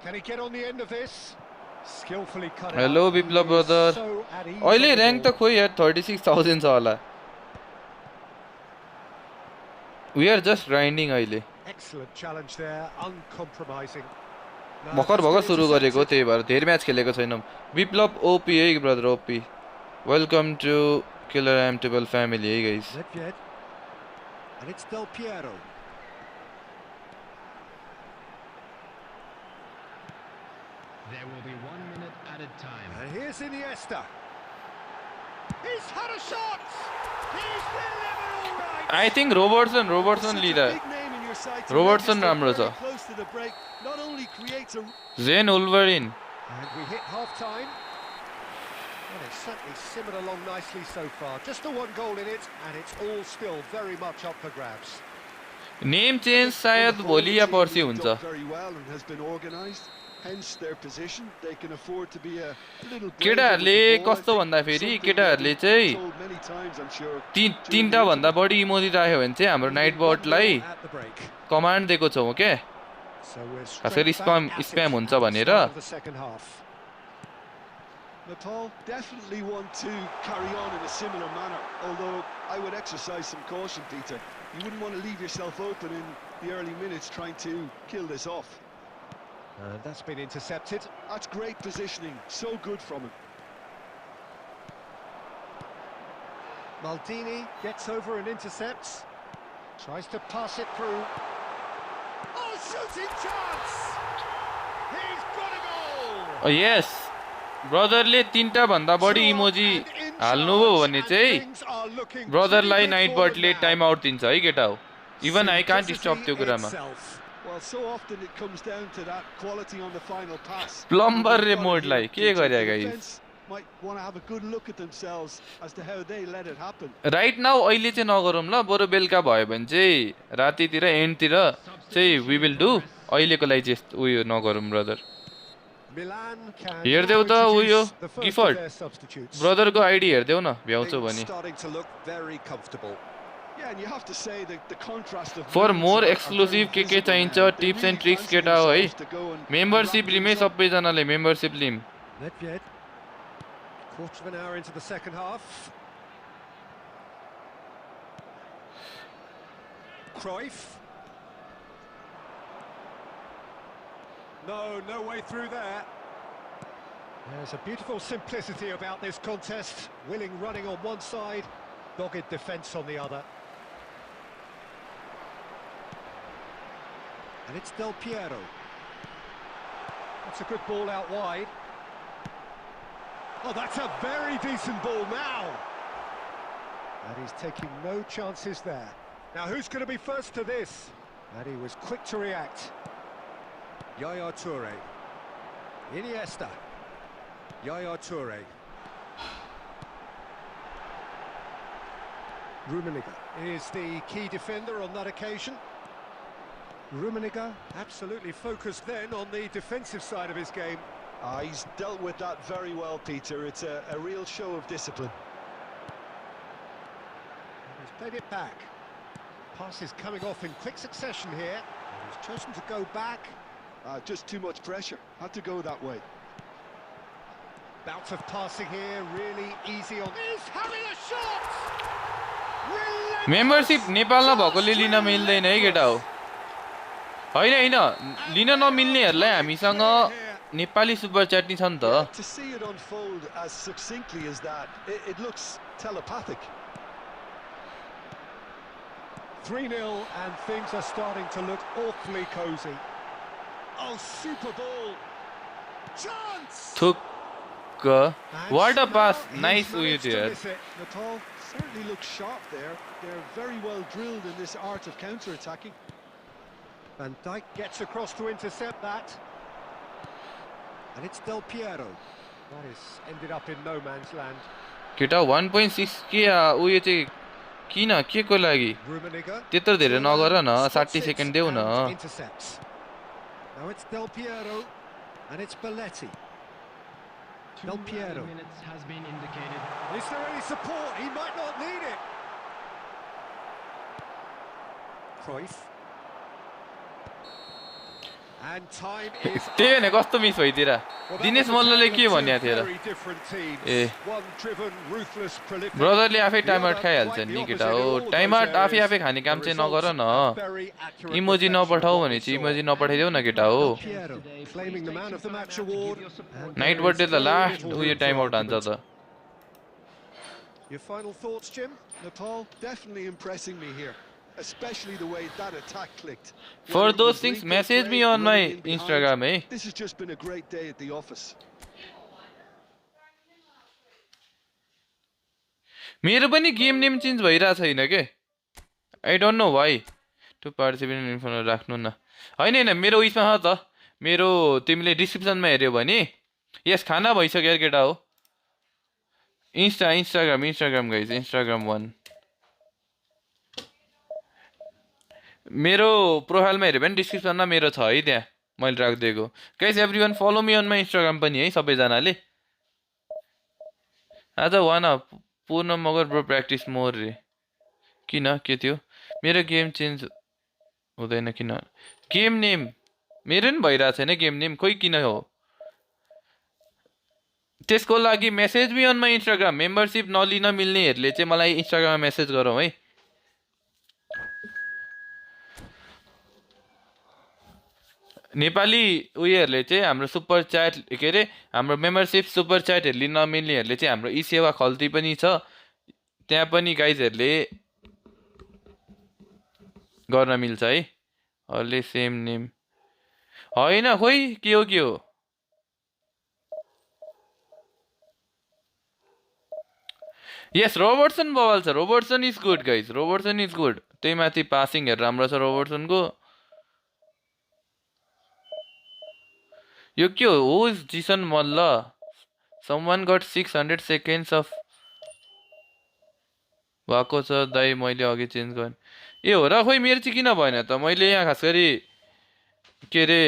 [SPEAKER 2] Can he get on the end of this? Skillfully cut it
[SPEAKER 1] Hello,
[SPEAKER 2] out.
[SPEAKER 1] Biplab
[SPEAKER 2] He is
[SPEAKER 1] brother.
[SPEAKER 2] so at ease
[SPEAKER 1] अहिले
[SPEAKER 2] on the
[SPEAKER 1] rank
[SPEAKER 2] ball.
[SPEAKER 1] त खोइ यार 36,000 छ होला. We are just grinding अहिले.
[SPEAKER 2] Excellent challenge there, uncompromising. Now,
[SPEAKER 1] भर्खर
[SPEAKER 2] just
[SPEAKER 1] भर्खर
[SPEAKER 2] been
[SPEAKER 1] सुरु गरेको
[SPEAKER 2] intercepted.
[SPEAKER 1] त्यही भएर धेरै म्याच खेलेको छैनौँ. विप्लव ओपी है brother OP. Welcome to killer एम टेबल फ्यामिली है guys.
[SPEAKER 2] Nedved. And it's Del Piero.
[SPEAKER 4] There will be 1 minute added time.
[SPEAKER 2] And here's Iniesta. He's had a shot! He's delivered all right!
[SPEAKER 1] I think Robertson
[SPEAKER 3] Such a
[SPEAKER 1] leader.
[SPEAKER 3] big name in your side to
[SPEAKER 1] Robertson
[SPEAKER 3] register
[SPEAKER 1] राम्रो
[SPEAKER 3] very
[SPEAKER 1] छ.
[SPEAKER 3] close to the break. Not only creates a
[SPEAKER 1] जेन उल्भरिन.
[SPEAKER 2] And we hit half-time. Well, it's certainly simmered along nicely so far. Just the one goal in it, and it's all still very much up for grabs.
[SPEAKER 1] Name change सायद भोलि या पर्सि हुन्छ.
[SPEAKER 3] very well and has been organised. Hence their position. They can afford to be a little
[SPEAKER 1] केटाहरूले कस्तो भन्दाखेरि केटाहरूले चाहिँ तीनटा भन्दा बढी इमोजी राख्यो भने चाहिँ हाम्रो नाइट बटलाई
[SPEAKER 2] At the break.
[SPEAKER 1] कमान्ड दिएको छौँ के
[SPEAKER 2] So we're
[SPEAKER 1] खासरी
[SPEAKER 2] straight
[SPEAKER 1] spam
[SPEAKER 2] back at
[SPEAKER 1] spam
[SPEAKER 2] it
[SPEAKER 1] हुन्छ
[SPEAKER 2] at the
[SPEAKER 1] भनेर.
[SPEAKER 2] start of the second half.
[SPEAKER 3] Nepal definitely want to carry on in a similar manner, although I would exercise some caution, Peter. You wouldn't want to leave yourself open in the early minutes trying to kill this off.
[SPEAKER 2] And that's been intercepted.
[SPEAKER 3] That's great positioning, so good from him.
[SPEAKER 2] Maldini gets over and intercepts. Tries to pass it through. Oh, shooting chance! He's got a goal!
[SPEAKER 1] Yes ब्रदरले तीनटा भन्दा बढी emoji हाल्नुभयो भने चाहिँ ब्रदरलाई नाइट बटले टाइम आउट दिन्छ है केटा हो. इभन आई कान्ट स्टप त्यो कुरामा.
[SPEAKER 3] Well, so often it comes down to that quality on the final pass.
[SPEAKER 1] Plumber रे मोडलाई के गरे guys.
[SPEAKER 3] Might want to have a good look at themselves as to how they let it happen.
[SPEAKER 1] Right now अहिले चाहिँ नगरौँ ल, बरु बेलुका भयो भने चाहिँ रातितिर एन्डतिर चाहिँ वी विल डु. अहिलेको लागि चाहिँ उयो नगरौँ ब्रदर.
[SPEAKER 2] Milan can
[SPEAKER 1] हेर्देऊ त
[SPEAKER 2] now
[SPEAKER 1] उयो
[SPEAKER 2] introduce the first of
[SPEAKER 1] Gifford
[SPEAKER 2] their substitutes.
[SPEAKER 1] ब्रदरको आइडी हेर्देऊ न भ्याउँछु
[SPEAKER 2] Things
[SPEAKER 1] भने.
[SPEAKER 2] starting to look very comfortable.
[SPEAKER 3] Yeah, and you have to say that the contrast of
[SPEAKER 1] For
[SPEAKER 3] moods
[SPEAKER 1] more
[SPEAKER 3] are
[SPEAKER 1] exclusive
[SPEAKER 3] very
[SPEAKER 1] के
[SPEAKER 3] visible
[SPEAKER 1] चाहिन्छ
[SPEAKER 3] now. They
[SPEAKER 1] tips
[SPEAKER 3] really
[SPEAKER 1] and tricks
[SPEAKER 3] fancy
[SPEAKER 1] केटा हो है.
[SPEAKER 3] themselves to go and
[SPEAKER 1] membership
[SPEAKER 3] wrap
[SPEAKER 1] लिमै
[SPEAKER 3] themselves-
[SPEAKER 1] सबैजनाले membership लिम.
[SPEAKER 2] Nedved. Quarter of an hour into the second half. Cruyff. No way through there. There's a beautiful simplicity about this contest. Willing running on one side, dogged defence on the other. And it's Del Piero. That's a good ball out wide. Oh, that's a very decent ball now. And he's taking no chances there. Now, who's going to be first to this? And he was quick to react. Yaya Toure. Iniesta. Yaya Toure. Rummenigge is the key defender on that occasion. Rummenigge absolutely focused then on the defensive side of his game.
[SPEAKER 3] He's dealt with that very well, Peter. It's a real show of discipline.
[SPEAKER 2] He's played it back. Pass is coming off in quick succession here. And he's chosen to go back.
[SPEAKER 3] Just too much pressure. Had to go that way.
[SPEAKER 2] Bout of passing here, really easy on. He's having a shot! Relentless
[SPEAKER 1] membership नेपालमा भएकोले लिन मिल्दैन है केटा हो होइन होइन लिन नमिल्नेहरूलाई हामीसँग Nepali super chat नि छ नि त
[SPEAKER 3] To see it unfold as succinctly as that, it looks telepathic.
[SPEAKER 2] 3-0 and things are starting to look awfully cosy. Oh, super ball! Chance!
[SPEAKER 1] थुक्क
[SPEAKER 2] And
[SPEAKER 1] What a
[SPEAKER 2] now
[SPEAKER 1] pass.
[SPEAKER 2] he's
[SPEAKER 1] Nice uyu
[SPEAKER 2] managed to
[SPEAKER 1] थियो यार
[SPEAKER 2] miss it.
[SPEAKER 3] Nepal certainly looks sharp there. They're very well drilled in this art of counter-attacking.
[SPEAKER 2] Van Dijk gets across to intercept that. And it's Del Piero. That is ended up in no man's land.
[SPEAKER 1] केटा 1.6 के उयो चाहिँ किन के को लागि
[SPEAKER 2] Rummenigge.
[SPEAKER 1] त्यत्रो धेरै नगर न
[SPEAKER 2] Spots
[SPEAKER 1] 60
[SPEAKER 2] it
[SPEAKER 1] सेकेन्ड देऊ न
[SPEAKER 2] and intercepts. Now it's Del Piero and it's Belletti. Del Piero.
[SPEAKER 4] minutes has been indicated.
[SPEAKER 2] Is there any support? He might not need it. Cruyff. And time is
[SPEAKER 1] त्यही भने कस्तो miss भइदिएर
[SPEAKER 2] Well, that
[SPEAKER 1] Dinesh
[SPEAKER 2] was a
[SPEAKER 1] मल्लले
[SPEAKER 2] tale
[SPEAKER 1] के
[SPEAKER 2] of
[SPEAKER 1] भन्या
[SPEAKER 2] two
[SPEAKER 1] थियो र
[SPEAKER 2] very different teams.
[SPEAKER 1] ए
[SPEAKER 2] One driven, ruthless, prolific.
[SPEAKER 1] ब्रदरले आफै
[SPEAKER 2] The
[SPEAKER 1] time out
[SPEAKER 2] other
[SPEAKER 1] खाइहाल्छ
[SPEAKER 2] quite
[SPEAKER 1] नि
[SPEAKER 2] the
[SPEAKER 1] केटा
[SPEAKER 2] opposite
[SPEAKER 1] हो
[SPEAKER 2] in all
[SPEAKER 1] time
[SPEAKER 2] those
[SPEAKER 1] out आफै
[SPEAKER 2] areas.
[SPEAKER 1] आफै खाने काम
[SPEAKER 2] The
[SPEAKER 1] चाहिँ
[SPEAKER 2] results
[SPEAKER 1] नगर न
[SPEAKER 2] a very accurate
[SPEAKER 1] emoji
[SPEAKER 2] reflection
[SPEAKER 1] नपठाऊ
[SPEAKER 2] of what
[SPEAKER 1] भने
[SPEAKER 2] we
[SPEAKER 1] चाहिँ
[SPEAKER 2] saw.
[SPEAKER 1] इमोजी नपठाइदेऊ न केटा हो
[SPEAKER 2] Del Piero claiming the man of the match award. And
[SPEAKER 1] night
[SPEAKER 2] there
[SPEAKER 1] birthday
[SPEAKER 2] is
[SPEAKER 1] त
[SPEAKER 2] very
[SPEAKER 1] लास्ट
[SPEAKER 2] little
[SPEAKER 1] उयो
[SPEAKER 2] room
[SPEAKER 1] टाइम
[SPEAKER 2] for
[SPEAKER 1] आउट हान्छ
[SPEAKER 2] argument.
[SPEAKER 1] त
[SPEAKER 2] Your final thoughts, Jim?
[SPEAKER 3] Nepal definitely impressing me here, especially the way that attack clicked.
[SPEAKER 1] For
[SPEAKER 3] Whether it
[SPEAKER 1] those
[SPEAKER 3] was
[SPEAKER 1] things,
[SPEAKER 3] Rico
[SPEAKER 1] message
[SPEAKER 3] Gray
[SPEAKER 1] me on my
[SPEAKER 3] running in behind,
[SPEAKER 1] Instagram, eh?
[SPEAKER 3] This has just been a great day at the office.
[SPEAKER 1] मेरो पनि game name change भइरहेको छैन के I don't know why to participate info राख्नु न होइन होइन मेरो उयसमा छ त मेरो तिमीले डिस्क्रिप्सनमा हेऱ्यौ भने यस खाना भइसक्यो यार केटा हो इन्स्टाग्राम गाइज इन्स्टाग्राम 1 मेरो प्रोफाइलमा हेऱ्यो भने डिस्क्रिप्सनमा मेरो छ है त्यहाँ मैले राखिदिएको guys every one follow me on my Instagram पनि है सबैजनाले आज वान पूर्ण मगर ब्रो प्र्याक्टिस मोर रे किन के थियो मेरो गेम चेन्ज हुँदैन किन गेम नेम मेरो पनि भइरहेको छैन गेम नेम खोइ किन हो त्यसको लागि message me on my Instagram membership नलिन मिल्नेहरूले चाहिँ मलाई इन्स्टाग्राममा मेसेज गरौँ है नेपाली उयोहरूले चाहिँ हाम्रो सुपर च्याट के अरे हाम्रो मेम्बरसिप सुपर च्याटहरू लिन नमिल्नेहरूले चाहिँ हाम्रो ई सेवा खल्ती पनि छ त्यहाँ पनि गाइजहरूले गर्न मिल्छ है हरले सेम नेम होइन खोइ के हो यस रोबर्टसन बवाल छ Robertson is good guys Robertson is good त्यही माथि पासिङहरू राम्रो छ रोबर्टसनको यो के हो who is Jisan Malla someone got 600 seconds off भएको छ दाइ मैले अघि चेन्ज गरेँ ए हो र खोइ मेरो चाहिँ किन भएन त मैले यहाँ खास गरी के अरे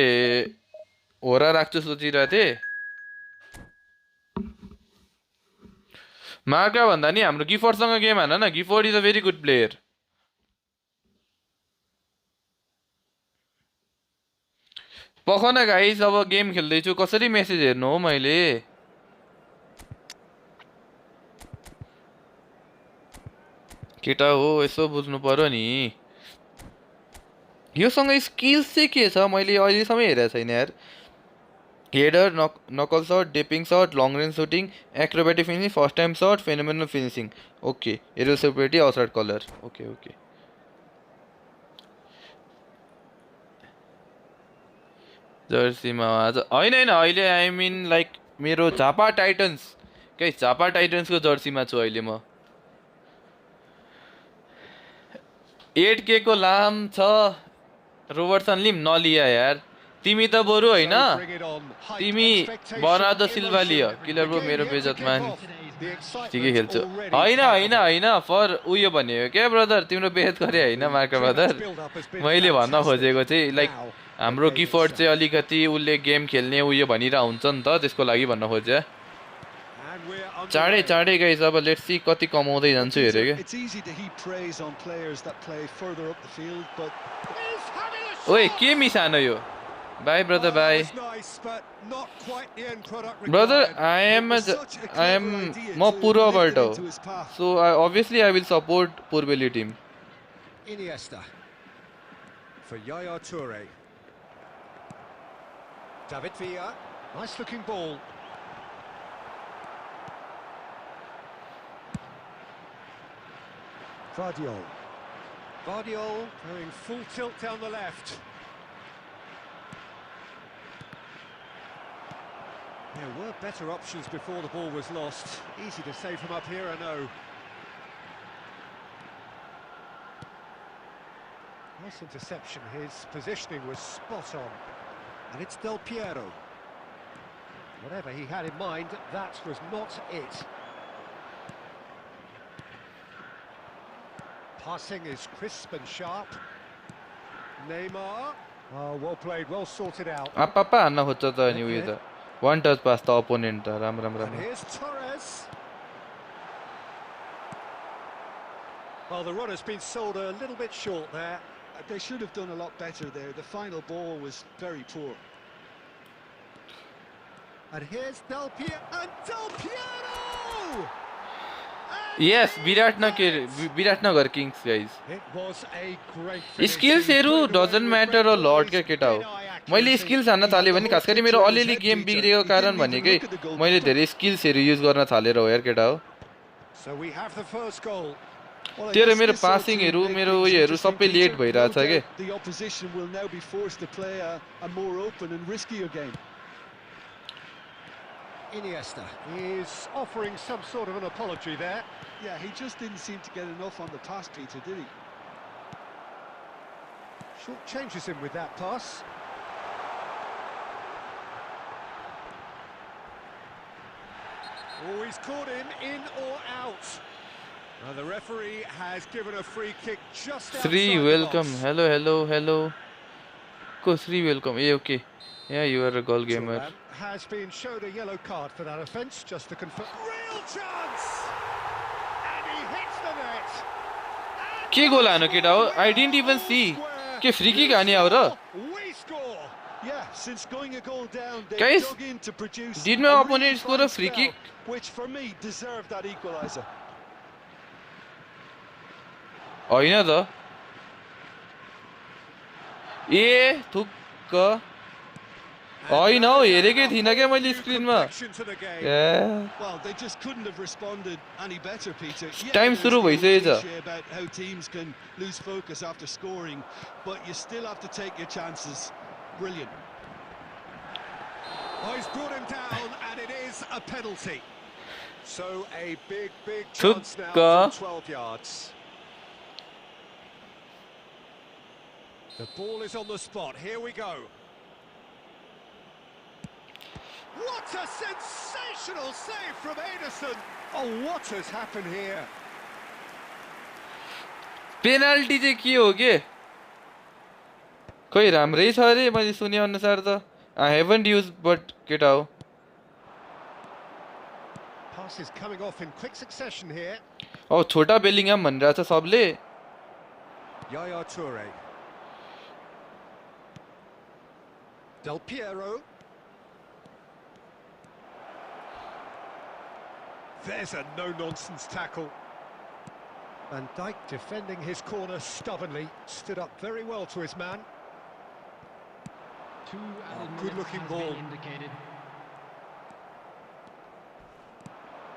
[SPEAKER 1] हो र राख्छु सोचिरहेको थिएँ मार्का भन्दा नि हाम्रो गिफोर्डसँग गेम हान न Gifford is a very good player पख न गाइस अब गेम खेल्दैछु कसरी मेसेज हेर्नु हो मैले केटा हो यसो बुझ्नु पर्यो नि योसँग स्किल्स चाहिँ के छ मैले अहिलेसम्म हेरेको छैन यार header knuckle shot dipping shot long range shooting acrobatic finishing first time shot phenomenal finishing okay aerial superiority outside curler okay जर्सीमा आज होइन अहिले आई मिन लाइक मेरो झापा टाइटन्स के झापा टाइटन्सको जर्सीमा छु अहिले म 8K को लाम छ रोबर्टसन लिम नलिया यार तिमी त बरु होइन तिमी बर्नार्डो सिल्भा लियो किलर ब्रो मेरो बेजतमा ठिकै खेल्छु होइन फर उयो भनेको क्या ब्रदर तिम्रो बेजत गरे होइन मार्का ब्रदर मैले भन्न खोजेको चाहिँ लाइक हाम्रो गिफोर्ड चाहिँ अलिकति उसले गेम खेल्ने उयो भनिरहेको हुन्छ नि त त्यसको लागि भन्न खोजे चाँडै गाइस अब लेट्स सी कति कमाउँदै जान्छु हेरे के ओए के Misano yo Bye, brother.
[SPEAKER 2] Well, that
[SPEAKER 1] Bye.
[SPEAKER 2] was nice, but not quite the end product
[SPEAKER 1] Brother,
[SPEAKER 2] required.
[SPEAKER 1] I
[SPEAKER 3] It
[SPEAKER 1] am
[SPEAKER 3] was such a
[SPEAKER 1] I
[SPEAKER 3] clever
[SPEAKER 1] am
[SPEAKER 3] idea
[SPEAKER 1] more
[SPEAKER 3] to
[SPEAKER 1] poor
[SPEAKER 3] lift it
[SPEAKER 1] about
[SPEAKER 3] into his path.
[SPEAKER 1] So obviously I will support Poor Belly team.
[SPEAKER 2] Iniesta. For Yaya Toure. David Villa. Nice looking ball. Vardiol. Vardiol going full tilt down the left. There were better options before the ball was lost. Easy to say from up here, I know. Nice interception. His positioning was spot on. And it's Del Piero. Whatever he had in mind, that was not it. Passing is crisp and sharp. Neymar. Oh, well played, well sorted out.
[SPEAKER 1] Papa Anna hocha ta ni uyo ta. One touch pass the opponent ta. Ram.
[SPEAKER 2] And here's Torres. Well, the run has been sold a little bit short there.
[SPEAKER 3] They should have done a lot better there. The final ball was very poor.
[SPEAKER 2] And here's Del Piero. And Del Piero!
[SPEAKER 1] Yes, Viratnagar Kings guys.
[SPEAKER 2] It was a great finish.
[SPEAKER 1] Skills Heru doesn't matter a lot क्या केटा हो. मैले skills हान्न थाले भने खास गरी मेरो अलिअलि गेम बिग्रेको कारण भनेकै मैले धेरै skills हेरु युज गर्न थालेर हो यार केटा हो.
[SPEAKER 2] So we have the first goal.
[SPEAKER 1] तेरो मेरो पासिङ हेरु मेरो उयोहरु सबै लेट भइराछ के.
[SPEAKER 3] The opposition will now be forced to play a more open and riskier game.
[SPEAKER 2] Iniesta is offering some sort of an apology there.
[SPEAKER 3] Yeah, he just didn't seem to get enough on the pass, Peter, did he?
[SPEAKER 2] Short changes him with that pass. Oh, he's caught him in or out. Now the referee has given a free kick just outside
[SPEAKER 1] Sri,
[SPEAKER 2] the
[SPEAKER 1] welcome.
[SPEAKER 2] box.
[SPEAKER 1] Hello. Ko Sri, welcome. Yeah, okay. Yeah, you are a goal gamer.
[SPEAKER 2] Thuram has been showed a yellow card for that offence, just to confirm. Real chance! And he hits the net!
[SPEAKER 1] के गोल हानु केटा हो? I didn't even see. के free kick हाने हो र?
[SPEAKER 2] We score!
[SPEAKER 3] Yeah, since going a goal down, they
[SPEAKER 1] Guys,
[SPEAKER 3] dug in to produce
[SPEAKER 1] did my
[SPEAKER 3] a
[SPEAKER 1] opponent
[SPEAKER 3] really
[SPEAKER 1] score a
[SPEAKER 3] fine
[SPEAKER 1] free
[SPEAKER 3] spell,
[SPEAKER 1] kick?
[SPEAKER 3] which for me deserved that equaliser.
[SPEAKER 1] हैन त. ए थुक्क. हैन हौ हेरेकै थिइन के मैले स्क्रिनमा.
[SPEAKER 2] Complexion to the game.
[SPEAKER 1] A
[SPEAKER 3] Well, they just couldn't have responded any better, Peter. Yeah,
[SPEAKER 1] Time
[SPEAKER 3] there's
[SPEAKER 1] सुरु
[SPEAKER 3] the old
[SPEAKER 1] भइसकेछ.
[SPEAKER 3] cliché about how teams can lose focus after scoring, but you still have to take your chances. Brilliant.
[SPEAKER 2] Oh, he's brought him down, and it is a penalty. So a big
[SPEAKER 1] Thukka.
[SPEAKER 2] chance now from 12 yards. The ball is on the spot. Here we go. What a sensational save from Ederson! Oh, what has happened here?
[SPEAKER 1] Penalty चाहिँ के हो के? खोइ राम्रै छ अरे मैले सुने अनुसार त. I haven't used but केटा हो.
[SPEAKER 2] Passes coming off in quick succession here.
[SPEAKER 1] औ छोटा बेलिङहम भनिरहेछ सबले.
[SPEAKER 2] Yaya Toure. Del Piero. There's a no-nonsense tackle. Van Dijk defending his corner stubbornly, stood up very well to his man. Good-looking ball.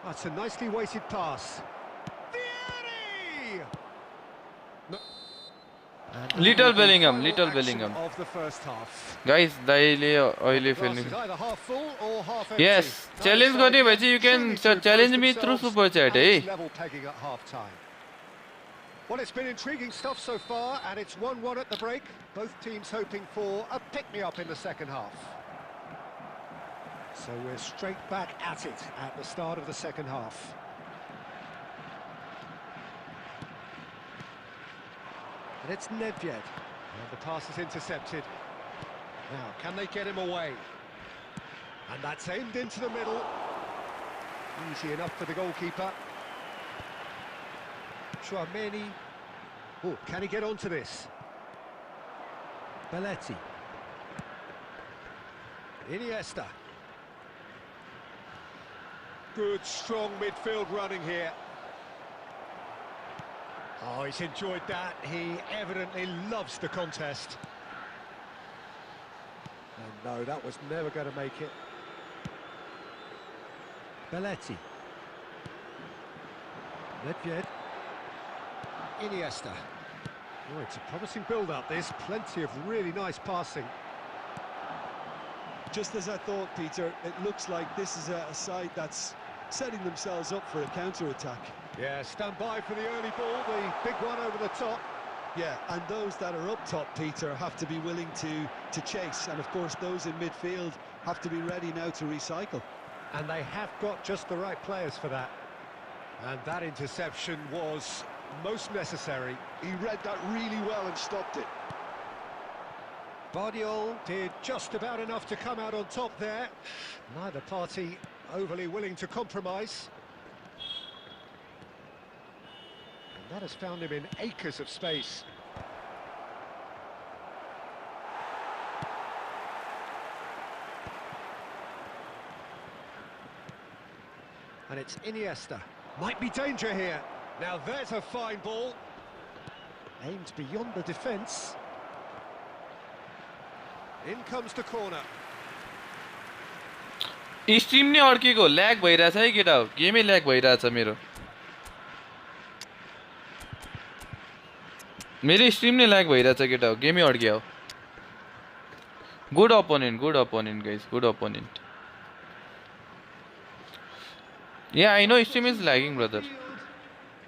[SPEAKER 2] That's a nicely weighted pass. Vieri! No.
[SPEAKER 1] Little Bellingham,
[SPEAKER 2] Final
[SPEAKER 1] little
[SPEAKER 2] action
[SPEAKER 1] Bellingham.
[SPEAKER 2] of the first half.
[SPEAKER 1] Guys, दाइले अहिले
[SPEAKER 2] Glass
[SPEAKER 1] फेल्नु.
[SPEAKER 2] is either half full or half empty.
[SPEAKER 1] Yes,
[SPEAKER 2] Neither
[SPEAKER 1] challenge
[SPEAKER 2] side
[SPEAKER 1] गर्ने भए चाहिँ you can
[SPEAKER 2] seeming to have
[SPEAKER 1] challenge
[SPEAKER 2] placed
[SPEAKER 1] me through
[SPEAKER 2] themselves
[SPEAKER 1] super chat,
[SPEAKER 2] at its
[SPEAKER 1] eh?
[SPEAKER 2] level pegging at half time. Well, it's been intriguing stuff so far, and it's 1-1 at the break. Both teams hoping for a pick-me-up in the second half. So we're straight back at it at the start of the second half. And it's Nedved. And the pass is intercepted. Now, can they get him away? And that's aimed into the middle. Easy enough for the goalkeeper. Chouameni. Oh, can he get onto this? Belletti. Iniesta. Good, strong midfield running here. Oh, he's enjoyed that. He evidently loves the contest. And no, that was never going to make it. Belletti. Nedved. Iniesta. Oh, it's a promising build-up, this. Plenty of really nice passing.
[SPEAKER 3] Just as I thought, Peter, it looks like this is a side that's setting themselves up for a counter-attack.
[SPEAKER 2] Yeah, stand by for the early ball, the big one over the top.
[SPEAKER 3] Yeah, and those that are up top, Peter, have to be willing to chase. And, of course, those in midfield have to be ready now to recycle.
[SPEAKER 2] And they have got just the right players for that. And that interception was most necessary.
[SPEAKER 3] He read that really well and stopped it.
[SPEAKER 2] Bardiol did just about enough to come out on top there. Neither party overly willing to compromise. And that has found him in acres of space. And it's Iniesta. Might be danger here. Now there's a fine ball. Aimed beyond the defence. In comes the corner.
[SPEAKER 1] Stream नै अड्केको lag भइरहेछ है केटा हो गेमै lag भइरहेछ मेरो stream नै lag भइरहेछ केटा हो गेमै अड्क्यो good opponent guys good opponent Yeah, I know stream is lagging, brother.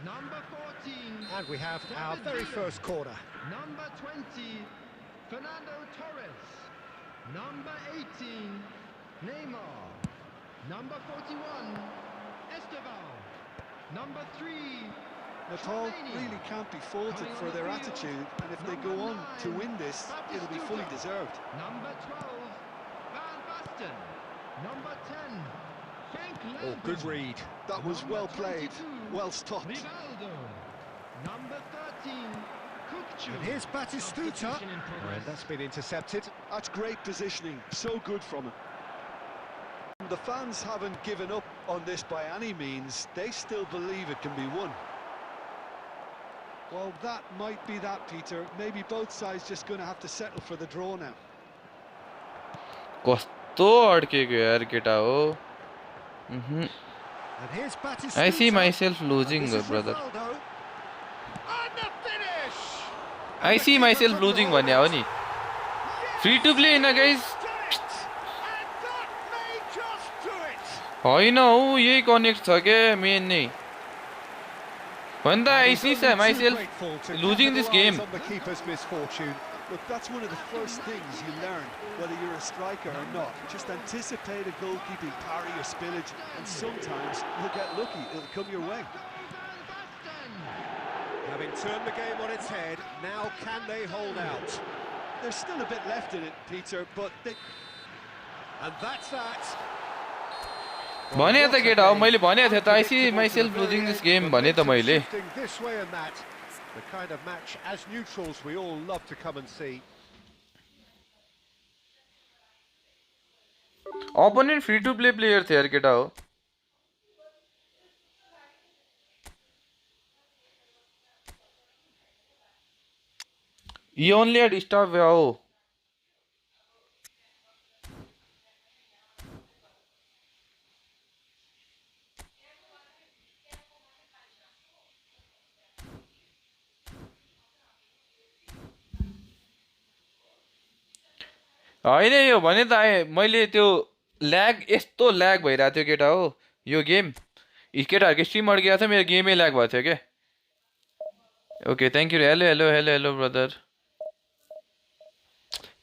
[SPEAKER 4] Number 14.
[SPEAKER 2] And we have our very first corner.
[SPEAKER 4] Number 20. Fernando Torres. Number 18. Neymar. Number 41. Esteval. Number 3.
[SPEAKER 3] Natal really can't be faulted for their attitude, and if they go on to win this, it'll be fully deserved.
[SPEAKER 4] Number 12. Van Basten. Number 10.
[SPEAKER 2] Oh, good read.
[SPEAKER 3] That was well played, well stopped.
[SPEAKER 4] Rivaldo. Number 13. Kukcu.
[SPEAKER 2] And here's Batistuta. And that's been intercepted.
[SPEAKER 3] That's great positioning, so good from him. The fans haven't given up on this by any means. They still believe it can be won. Well, that might be that, Peter. Maybe both sides just going to have to settle for the draw now.
[SPEAKER 1] कस्तो अड्केको यार केटा हो
[SPEAKER 2] And here's Batistuta.
[SPEAKER 1] I see myself losing,
[SPEAKER 2] This is
[SPEAKER 1] brother.
[SPEAKER 2] Rivaldo. And the finish!
[SPEAKER 1] I see myself losing भन्ने हो नि free to play हैन guys
[SPEAKER 2] And that may just do it.
[SPEAKER 1] हैन हौ यही कनेक्ट छ के मेन नै भन्दा I see myself losing this game.
[SPEAKER 2] On the keeper's misfortune.
[SPEAKER 3] Look, that's one of the first things you learn, whether you're a striker or not. Just anticipate a goalkeeping parry or spillage, and sometimes you'll get lucky. It'll come your way.
[SPEAKER 2] Having turned the game on its head, now can they hold out?
[SPEAKER 3] There's still a bit left in it, Peter, but they...
[SPEAKER 2] And that's that.
[SPEAKER 1] भने त केटा हो मैले भनेको थिएँ त I see myself losing this game भने त मैले
[SPEAKER 2] Shifting this way and that. The kind of match as neutrals we all love to come and see.
[SPEAKER 1] Opponent free to play player थियो यार केटा हो You only had stop wow. होइन यो भने त मैले त्यो ल्याग यस्तो ल्याग भइरहेको थियो केटा हो यो गेम केटाहरूको स्ट्रिम अड्किएको थियो मेरो गेमै ल्याग भएको थियो के okay thank you hello brother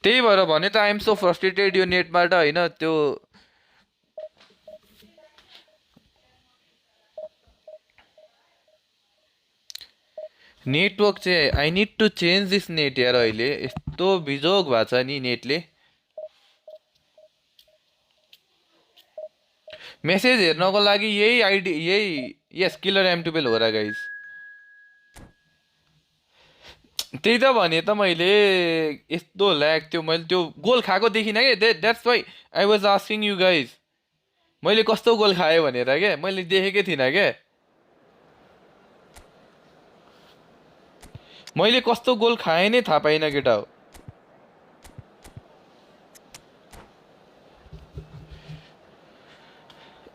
[SPEAKER 1] त्यही भएर भने त आइएम सो फ्रस्ट्रेटेड यो नेटबाट होइन त्यो नेटवर्क चाहिँ I need to change this net यार अहिले यस्तो बिजोग भएको छ नि नेटले मेसेज हेर्नको लागि यही आइडी यही यस किलर एम12 हो र गाइस त्यही त भने त मैले यस्तो ल्याग त्यो मैले त्यो गोल खाएको देखिनँ कि that's why I was asking you guys मैले कस्तो गोल खाएँ भनेर क्या मैले देखेकै थिइनँ क्या मैले कस्तो गोल खाएँ नै थाहा पाइनँ केटा हो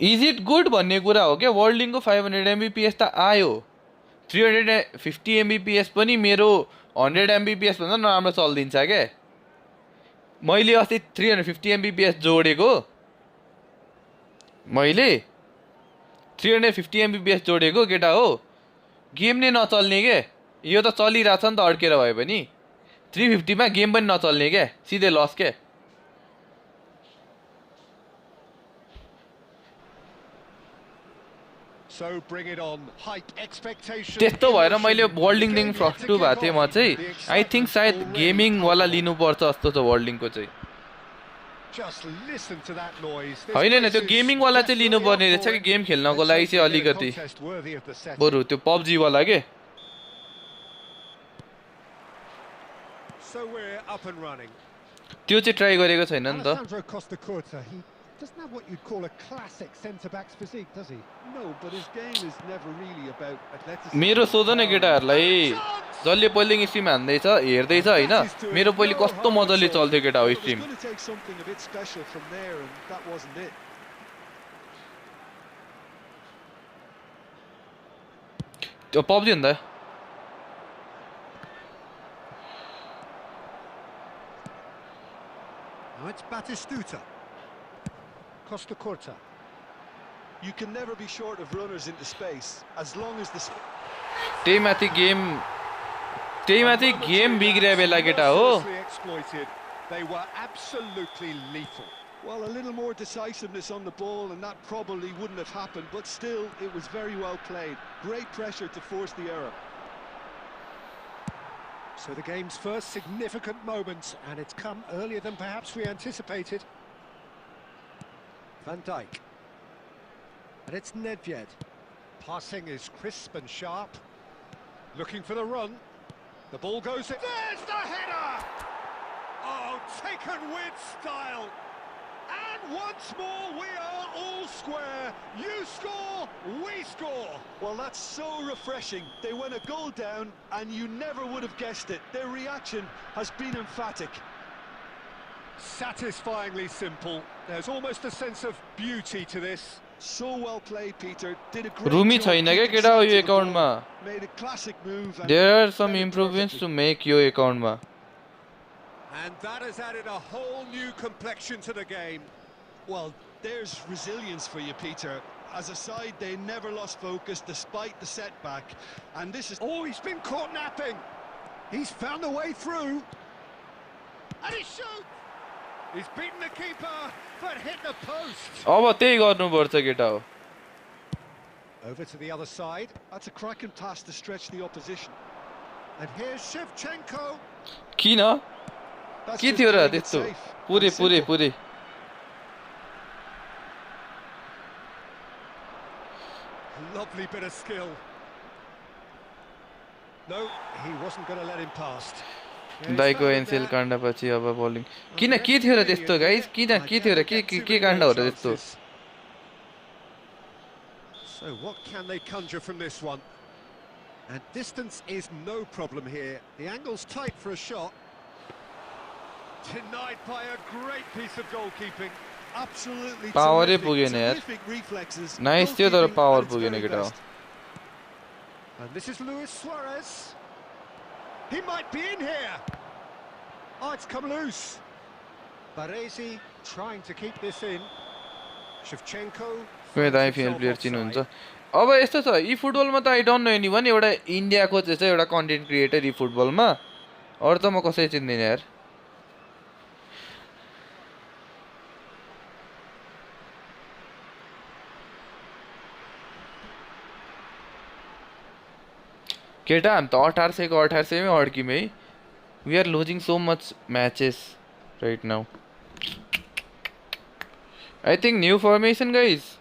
[SPEAKER 1] इज इट गुड भन्ने कुरा हो क्या वर्ल्डिङको 500 MBPS त आयो 350 MBPS पनि मेरो 100 MBPS भन्दा नराम्रो चलिदिन्छ क्या मैले अस्ति 350 MBPS जोडेको मैले 350 MBPS जोडेको केटा हो गेम नै नचल्ने के यो त चलिरहेछ नि त अड्केर भए पनि 350 मा गेम पनि नचल्ने क्या सिधै लस क्या
[SPEAKER 2] So bring it on. High expectations.
[SPEAKER 1] त्यस्तो भएर मैले वर्ल्डिङदेखि फ्रस्टु भएको थिएँ म चाहिँ आई थिङ्क सायद गेमिङवाला लिनुपर्छ जस्तो छ वर्ल्डिङको चाहिँ
[SPEAKER 2] Just listen to that noise.
[SPEAKER 1] होइन नि त्यो गेमिङवाला चाहिँ लिनुपर्ने रहेछ कि गेम खेल्नको लागि चाहिँ अलिकति बरु त्यो पब्जीवाला के
[SPEAKER 2] So we're up and running.
[SPEAKER 1] त्यो चाहिँ ट्राई गरेको छैन नि त
[SPEAKER 2] Alessandro Costa Curta, he doesn't have what you'd call a classic centre-back's physique, does he?
[SPEAKER 3] No, but his game is never really about athleticism.
[SPEAKER 1] मेरो सोध न केटाहरूलाई जसले पहिलेदेखि स्ट्रिम हान्दैछ हेर्दैछ होइन मेरो पहिले कस्तो मजाले चल्थ्यो केटा हो
[SPEAKER 3] It was
[SPEAKER 1] stream
[SPEAKER 3] going to take something a bit special from there, and that wasn't it.
[SPEAKER 1] त्यो पब्जी हो नि त
[SPEAKER 2] Now it's Batistuta. Costa Curta.
[SPEAKER 3] You can never be short of runners into space as long as the
[SPEAKER 1] त्यही माथि game बिग्रिया बेला केटा हो
[SPEAKER 2] Mercilessly exploited. They were absolutely lethal.
[SPEAKER 3] well, a little more decisiveness on the ball, and that probably wouldn't have happened. But still, it was very well played. Great pressure to force the error.
[SPEAKER 2] So the game's first significant moment, and it's come earlier than perhaps we anticipated. Van Dijk. And it's Nedved. Passing is crisp and sharp. Looking for the run. The ball goes in. There's the header! Oh, taken with style. And once more, we are all square. You score, we score.
[SPEAKER 3] Well, that's so refreshing. They went a goal down, and you never would have guessed it. Their reaction has been emphatic.
[SPEAKER 2] Satisfyingly simple. There's almost a sense of beauty to this.
[SPEAKER 3] So well played, Peter. Did a great
[SPEAKER 1] Rhumi
[SPEAKER 3] job
[SPEAKER 1] छैन क्या
[SPEAKER 3] keeping
[SPEAKER 1] केटा हो
[SPEAKER 3] sight
[SPEAKER 1] यो
[SPEAKER 3] of the ball.
[SPEAKER 1] एकाउन्टमा
[SPEAKER 3] Made a classic move. and
[SPEAKER 1] there are some
[SPEAKER 3] played it
[SPEAKER 1] improvements
[SPEAKER 3] perfectly.
[SPEAKER 1] To make यो एकाउन्टमा
[SPEAKER 2] And that has added a whole new complexion to the game.
[SPEAKER 3] Well, there's resilience for you, Peter. As a side, they never lost focus despite the setback. And this is...
[SPEAKER 2] Oh, he's been caught napping. He's found a way through. And he shoots! He's beaten the keeper, but hit the post.
[SPEAKER 1] अब त्यही गर्नुपर्छ केटा हो
[SPEAKER 2] Over to the other side.
[SPEAKER 3] That's a cracking pass to stretch the opposition.
[SPEAKER 2] And here's Shevchenko.
[SPEAKER 1] किन
[SPEAKER 3] That's
[SPEAKER 1] के
[SPEAKER 3] just
[SPEAKER 1] थियो र
[SPEAKER 3] playing it
[SPEAKER 1] त्यस्तो
[SPEAKER 3] safe
[SPEAKER 1] पुरै
[SPEAKER 3] and
[SPEAKER 1] पुरै
[SPEAKER 3] simple.
[SPEAKER 1] पुरै
[SPEAKER 2] Lovely bit of skill. No, he wasn't going to let him past. Yeah, he's
[SPEAKER 1] दाइको
[SPEAKER 2] found it
[SPEAKER 1] Ncell
[SPEAKER 2] there.
[SPEAKER 1] काण्डपछि अब bowling किन के थियो र त्यस्तो गाइस किन के थियो र के काण्ड हो र त्यस्तो
[SPEAKER 2] So what can they conjure from this one? And distance is no problem here. The angle's tight for a shot. Denied by a great piece of goalkeeping.
[SPEAKER 3] Absolutely
[SPEAKER 1] Power
[SPEAKER 3] terrific,
[SPEAKER 1] पुगेन यार
[SPEAKER 3] terrific reflexes.
[SPEAKER 1] Nice थियो तर
[SPEAKER 3] Goalkeeping
[SPEAKER 1] power
[SPEAKER 3] at its
[SPEAKER 1] पुगेन
[SPEAKER 3] very
[SPEAKER 1] केटा हो
[SPEAKER 3] best.
[SPEAKER 2] And this is Luis Suarez. He might be in here. Oh, it's come loose. Baresi trying to keep this in. Shevchenko.
[SPEAKER 1] कुनै दाइ
[SPEAKER 2] finds
[SPEAKER 1] female
[SPEAKER 2] himself
[SPEAKER 1] player
[SPEAKER 2] offside.
[SPEAKER 1] चिन्नुहुन्छ अब यस्तो छ यी फुटबलमा त आई डोन्ट नो एनी वान एउटा इन्डियाको चाहिँ छ एउटा कन्टेन्ट क्रिएटर यी फुटबलमा अरू त म कसै चिन्दिनँ यार केटा हामी त 1800 को 1800 मै अड्किम है we are losing so much matches right now I think new formation guys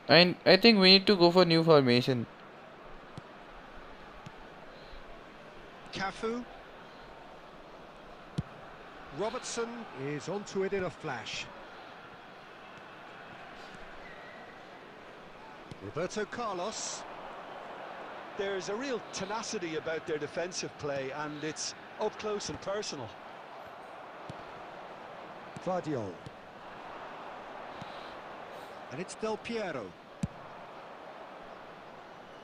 [SPEAKER 1] I think we need to go for new formation.
[SPEAKER 2] Cafu. Robertson is onto it in a flash. Roberto Carlos.
[SPEAKER 3] There's a real tenacity about their defensive play, and it's up close and personal.
[SPEAKER 2] Vardiol. And it's Del Piero.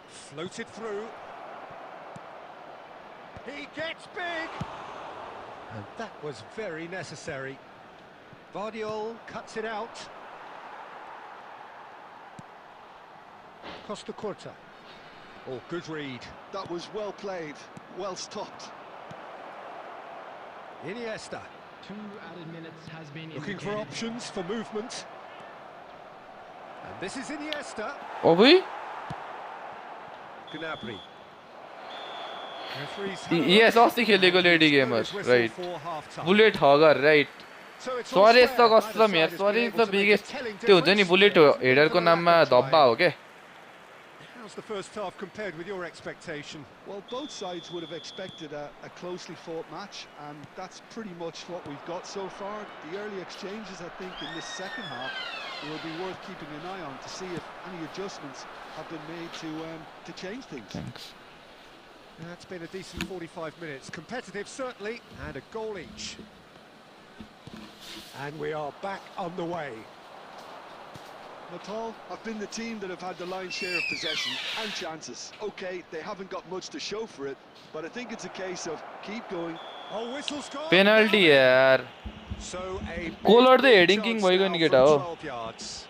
[SPEAKER 2] Floated through. He gets big! And that was very necessary. Vardiol cuts it out. Costa Curta. Oh, good read.
[SPEAKER 3] That was well played, well stopped.
[SPEAKER 2] Iniesta.
[SPEAKER 4] 2 added minutes has been
[SPEAKER 2] Looking for
[SPEAKER 4] indicated.
[SPEAKER 2] options for movement. And this is Iniesta.
[SPEAKER 1] ओ भाई
[SPEAKER 2] Gnabry. Referee's
[SPEAKER 1] yes अस्ति खेलेको lady gamer right bullet हगर right Suarez त कसम यार Suarez त biggest त्यो हुन्छ नि बुलेट हेडरको नाममा धब्बा हो के
[SPEAKER 2] How's the first half compared with your expectation?
[SPEAKER 3] Well, both sides would have expected a closely fought match, and that's pretty much what we've got so far. The early exchanges, I think, in this second half will be worth keeping an eye on to see if any adjustments have been made to change things.
[SPEAKER 1] Thanks.
[SPEAKER 2] That's been a decent 45 minutes. Competitive, certainly, and a goal each. And we are back on the way.
[SPEAKER 3] Natal have been the team that have had the lion's share of possession and chances. Okay, they haven't got much to show for it, but I think it's a case of keep going.
[SPEAKER 2] Oh, whistle's gone.
[SPEAKER 1] Penalty यार
[SPEAKER 2] So a
[SPEAKER 1] Kohler the
[SPEAKER 2] big
[SPEAKER 1] heading
[SPEAKER 2] chance
[SPEAKER 1] king भएको
[SPEAKER 2] now
[SPEAKER 1] नि
[SPEAKER 2] from
[SPEAKER 1] केटा हो
[SPEAKER 2] 12 yards.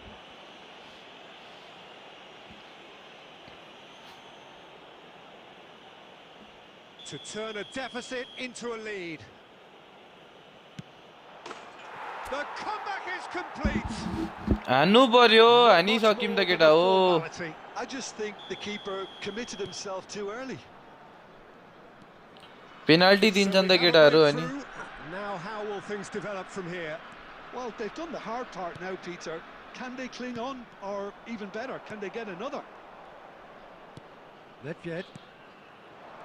[SPEAKER 2] To turn a deficit into a lead. The comeback is complete.
[SPEAKER 1] हान्नु पर्यो हानिसकिम त केटा हो
[SPEAKER 2] Formality.
[SPEAKER 3] I just think the keeper committed himself too early.
[SPEAKER 1] Penalty
[SPEAKER 2] So
[SPEAKER 1] दिन्छन् त
[SPEAKER 2] we have a
[SPEAKER 1] केटाहरू
[SPEAKER 2] way
[SPEAKER 1] अनि
[SPEAKER 2] through. Now how will things develop from here?
[SPEAKER 3] Well, they've done the hard part now, Peter. Can they cling on, or even better, can they get another?
[SPEAKER 2] Nedved.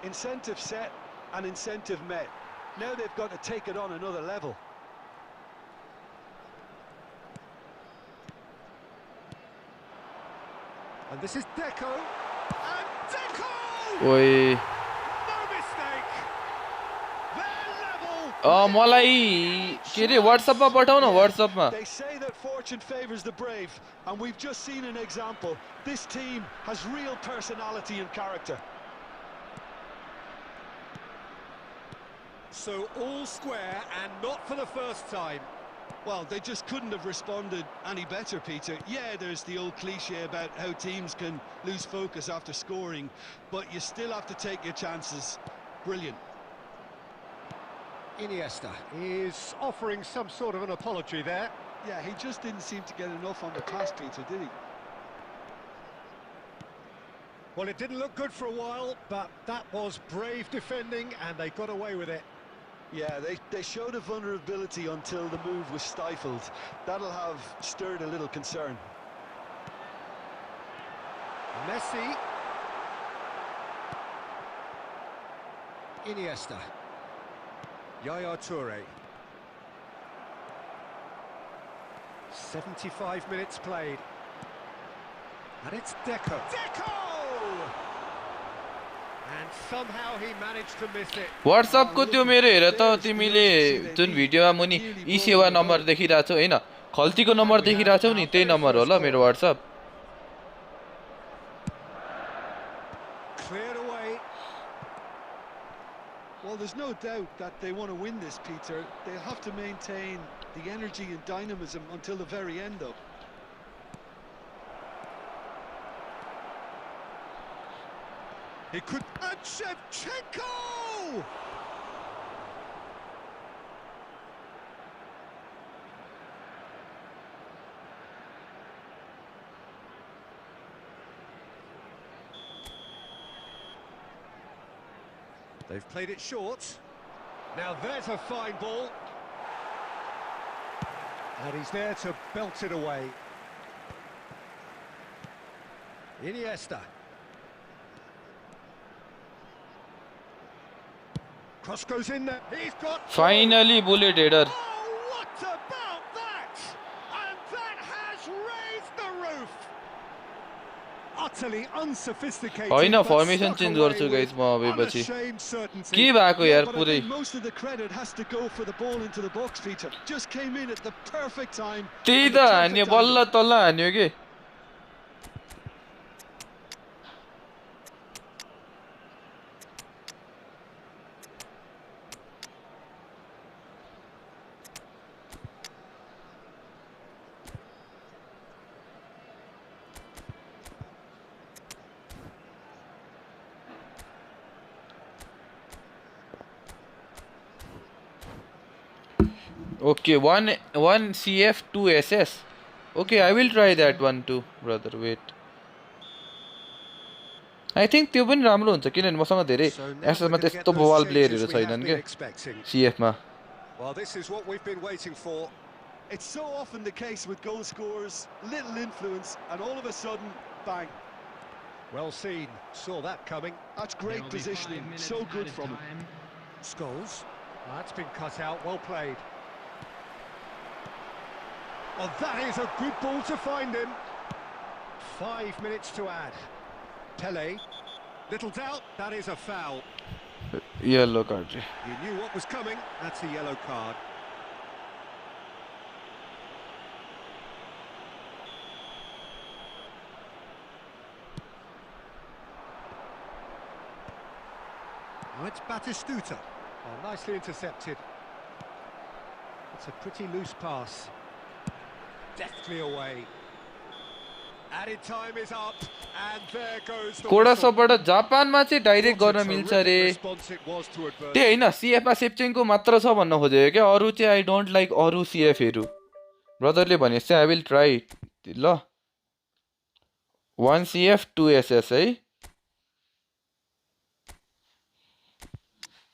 [SPEAKER 3] Incentive set and incentive met. Now they've got to take it on another level.
[SPEAKER 2] And this is Deco. And Deco!
[SPEAKER 1] ओइ
[SPEAKER 2] No mistake. They're level.
[SPEAKER 1] मलाई के रे व्हाट्सएपमा पठाउ न व्हाट्सएपमा
[SPEAKER 3] They say that fortune favours the brave, and we've just seen an example. This team has real personality and character.
[SPEAKER 2] So all square and not for the first time.
[SPEAKER 3] Well, they just couldn't have responded any better, Peter. Yeah, there's the old cliche about how teams can lose focus after scoring, but you still have to take your chances. Brilliant.
[SPEAKER 2] Iniesta is offering some sort of an apology there.
[SPEAKER 3] Yeah, he just didn't seem to get enough on the pass, Peter, did he?
[SPEAKER 2] Well, it didn't look good for a while, but that was brave defending and they got away with it.
[SPEAKER 3] Yeah, they showed a vulnerability until the move was stifled. That'll have stirred a little concern.
[SPEAKER 2] Messi. Iniesta. Yaya Toure. 75 minutes played. And it's Deco. Deco! And somehow he managed to miss it.
[SPEAKER 1] व्हाट्सएपको त्यो मेरो हेर त तिमीले जुन भिडियोमा मुनि ई सेवा number देखिरहेछौ हैन खल्तीको number देखिरहेछौ नि त्यही number हो ल मेरो WhatsApp
[SPEAKER 2] Cleared away.
[SPEAKER 3] Well, there's no doubt that they want to win this, Peter. They'll have to maintain the energy and dynamism until the very end, though.
[SPEAKER 2] He could... And Shevchenko! They've played it short. Now there's a fine ball. And he's there to belt it away. Iniesta. Cross goes in there. He's got.
[SPEAKER 1] Finally, bullet header.
[SPEAKER 2] Oh, what about that? And that has raised the roof. Utterly unsophisticated.
[SPEAKER 1] होइन
[SPEAKER 2] but
[SPEAKER 1] formation
[SPEAKER 2] stuck
[SPEAKER 1] change
[SPEAKER 2] away
[SPEAKER 1] गर्छु guys
[SPEAKER 2] with
[SPEAKER 1] म अबेपछि
[SPEAKER 2] unashamed certainty.
[SPEAKER 1] के भएको
[SPEAKER 3] Yeah,
[SPEAKER 1] यार
[SPEAKER 3] but I
[SPEAKER 1] पुरै
[SPEAKER 3] think most of the credit has to go for the ball into the box, Peter. Just came in at the perfect time.
[SPEAKER 1] त्यही
[SPEAKER 3] and
[SPEAKER 1] त
[SPEAKER 3] the
[SPEAKER 1] हान्यो
[SPEAKER 3] perfect
[SPEAKER 1] बल्ल
[SPEAKER 3] angle.
[SPEAKER 1] तल्ल हान्यो के Okay, one CF, 2 SS. Okay, I will try that one too, brother. Wait. I think त्यो पनि राम्रो हुन्छ किनभने मसँग धेरै
[SPEAKER 2] So now
[SPEAKER 1] SS
[SPEAKER 2] we're
[SPEAKER 1] मा
[SPEAKER 2] going to get
[SPEAKER 1] त्यस्तो
[SPEAKER 2] those
[SPEAKER 1] बवाल
[SPEAKER 2] changes
[SPEAKER 1] प्लेयरहरु
[SPEAKER 2] we have
[SPEAKER 1] छैनन्
[SPEAKER 2] been
[SPEAKER 1] के
[SPEAKER 2] expecting.
[SPEAKER 1] CF मा
[SPEAKER 2] Well, this is what we've been waiting for.
[SPEAKER 3] It's so often the case with goal scorers, little influence, and all of a sudden, bang.
[SPEAKER 2] Well seen. Saw that coming.
[SPEAKER 3] That's great
[SPEAKER 4] There'll be 5
[SPEAKER 3] positioning.
[SPEAKER 4] minutes
[SPEAKER 3] So good
[SPEAKER 4] added
[SPEAKER 3] from him.
[SPEAKER 4] time.
[SPEAKER 2] Scholes. That's been cut out. Well played. Oh, that is a good ball to find him. 5 minutes to add. Pele. Little doubt, that is a foul.
[SPEAKER 1] yellow card.
[SPEAKER 2] You knew what was coming. That's a yellow card. Oh, it's Batistuta. Oh, nicely intercepted. It's a pretty loose pass. Deftly away. Added time is up, and there goes the
[SPEAKER 1] कोडा
[SPEAKER 2] whistle.
[SPEAKER 1] सबबाट जापानमा चाहिँ direct
[SPEAKER 2] What a
[SPEAKER 1] गर्न मिल्छ
[SPEAKER 2] terrific
[SPEAKER 1] रे
[SPEAKER 2] response it was to adversity.
[SPEAKER 1] त्यही होइन सिएफमा सेप्चेनको मात्र छ भन्न खोजेको क्या अरू चाहिँ आई डोन्ट लाइक अरू सिएफहरू ब्रदरले भने चाहिँ आई विल ट्राई ल 1 CF 2 SS है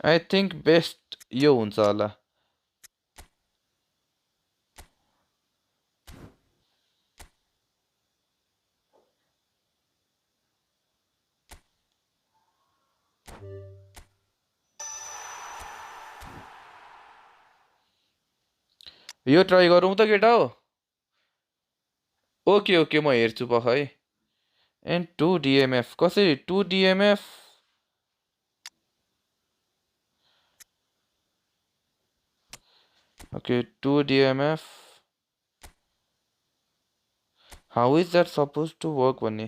[SPEAKER 1] आई थिंक बेस्ट यो हुन्छ होला यो ट्राई गरौँ त केटा हो ओके ओके म हेर्छु पख है एन्ड 2 DMF कसरी 2 DMF okay 2 DMF how is that supposed to work भन्ने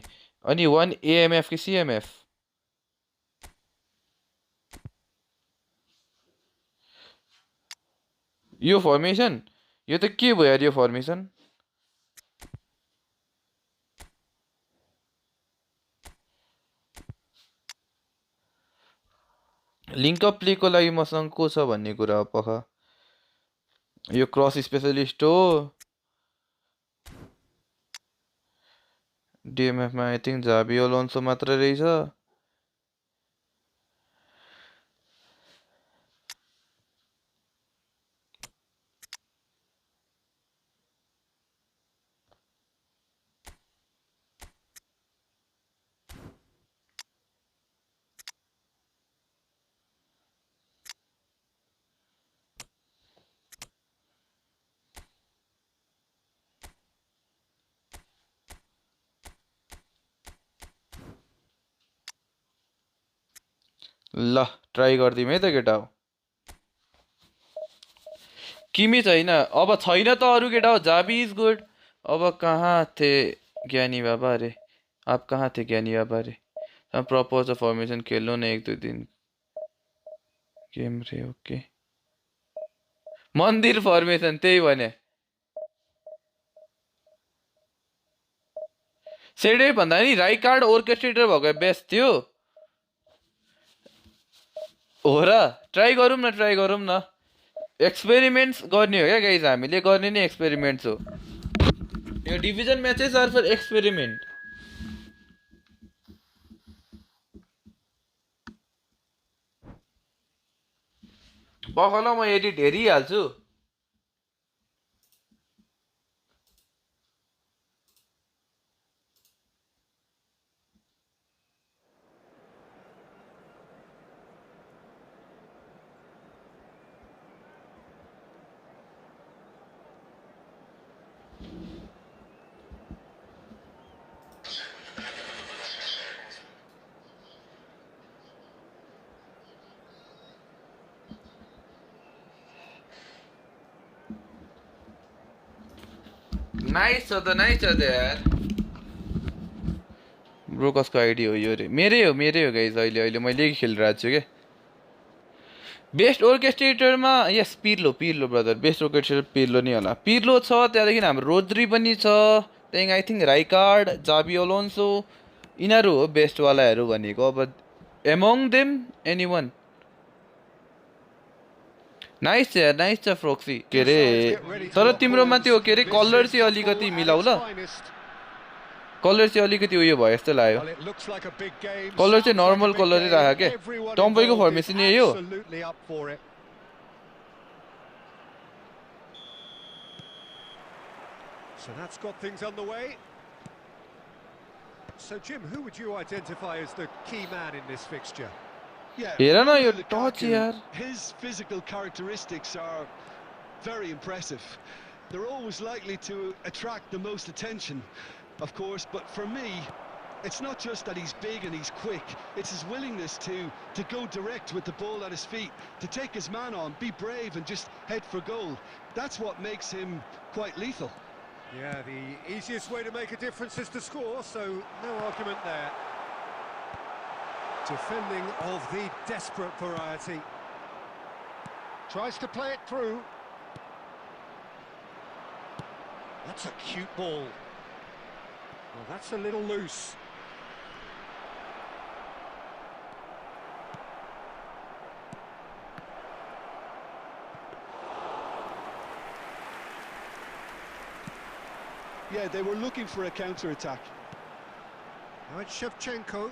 [SPEAKER 1] अनि 1 AMF कि CMF यो फर्मेसन यो त के भयो यार यो फर्मेसन लिङ्क अप प्लेको लागि मसँग को छ भन्ने कुरा हो पख यो क्रस स्पेशलिस्ट हो DMF मा आई थिंक जाबी अलोन्सो मात्र रहेछ ल ट्राई गर्दिम है त केटा हो किमी छैन अब छैन त अरू केटा हो जाबी इज गुड अब कहाँ थे ज्ञानी बाबा अरे आप कहाँ थे ज्ञानी बाबा अरे हम प्रपोज फॉर्मेशन खेल्नु न 1-2 दिन गेम रे ओके मन्दिर फर्मेसन त्यही भने सेडे भन्दा नि राइट कार्ड ओर्केस्ट्रेटर भएको बेस्ट थियो हो र ट्राई गरौँ न एक्सपेरिमेन्ट्स गर्ने हो क्या गाइज हामीले गर्ने नै एक्सपेरिमेन्ट्स हो यो division matches are for experiment बखल म एडिट हेरिहाल्छु नाइस छ त यार ब्रो कसको आइडी हो यो रे मेरै हो गाइज अहिले मैले खेलिरहेको छु के बेस्ट ओर्केस्ट्रेटरमा yes Pirlo brother best orchestrator Pirlo नै होला पिर्लो छ त्यहाँदेखि हाम्रो रोद्री पनि छ त्यहाँदेखि आई थिङ्क राइकार्ड जाबी अलोन्सो यिनीहरू हो बेस्टवालाहरू भनेको अब among them any one nice छ फ्रोक्सी के अरे तर तिम्रोमा त्यो के अरे कलर चाहिँ अलिकति मिलाउ ल कलर चाहिँ अलिकति उयो भयो जस्तो लाग्यो कलर चाहिँ नर्मल कलरै राख के टम्बोईको फर्मेसन यही हो
[SPEAKER 2] So that's got things underway. So Jim, who would you identify as the key man in this fixture?
[SPEAKER 3] Yeah,
[SPEAKER 1] हेर न यो
[SPEAKER 3] Lukaku,
[SPEAKER 1] टच यार
[SPEAKER 3] his physical characteristics are very impressive. They're always likely to attract the most attention, of course, but for me, it's not just that he's big and he's quick, it's his willingness to go direct with the ball at his feet, to take his man on, be brave and just head for goal. That's what makes him quite lethal.
[SPEAKER 2] Yeah, the easiest way to make a difference is to score, so no argument there. Defending of the desperate variety. Tries to play it through. That's a cute ball. Well, that's a little loose.
[SPEAKER 3] Yeah, they were looking for a counter-attack.
[SPEAKER 2] Now it's Shevchenko.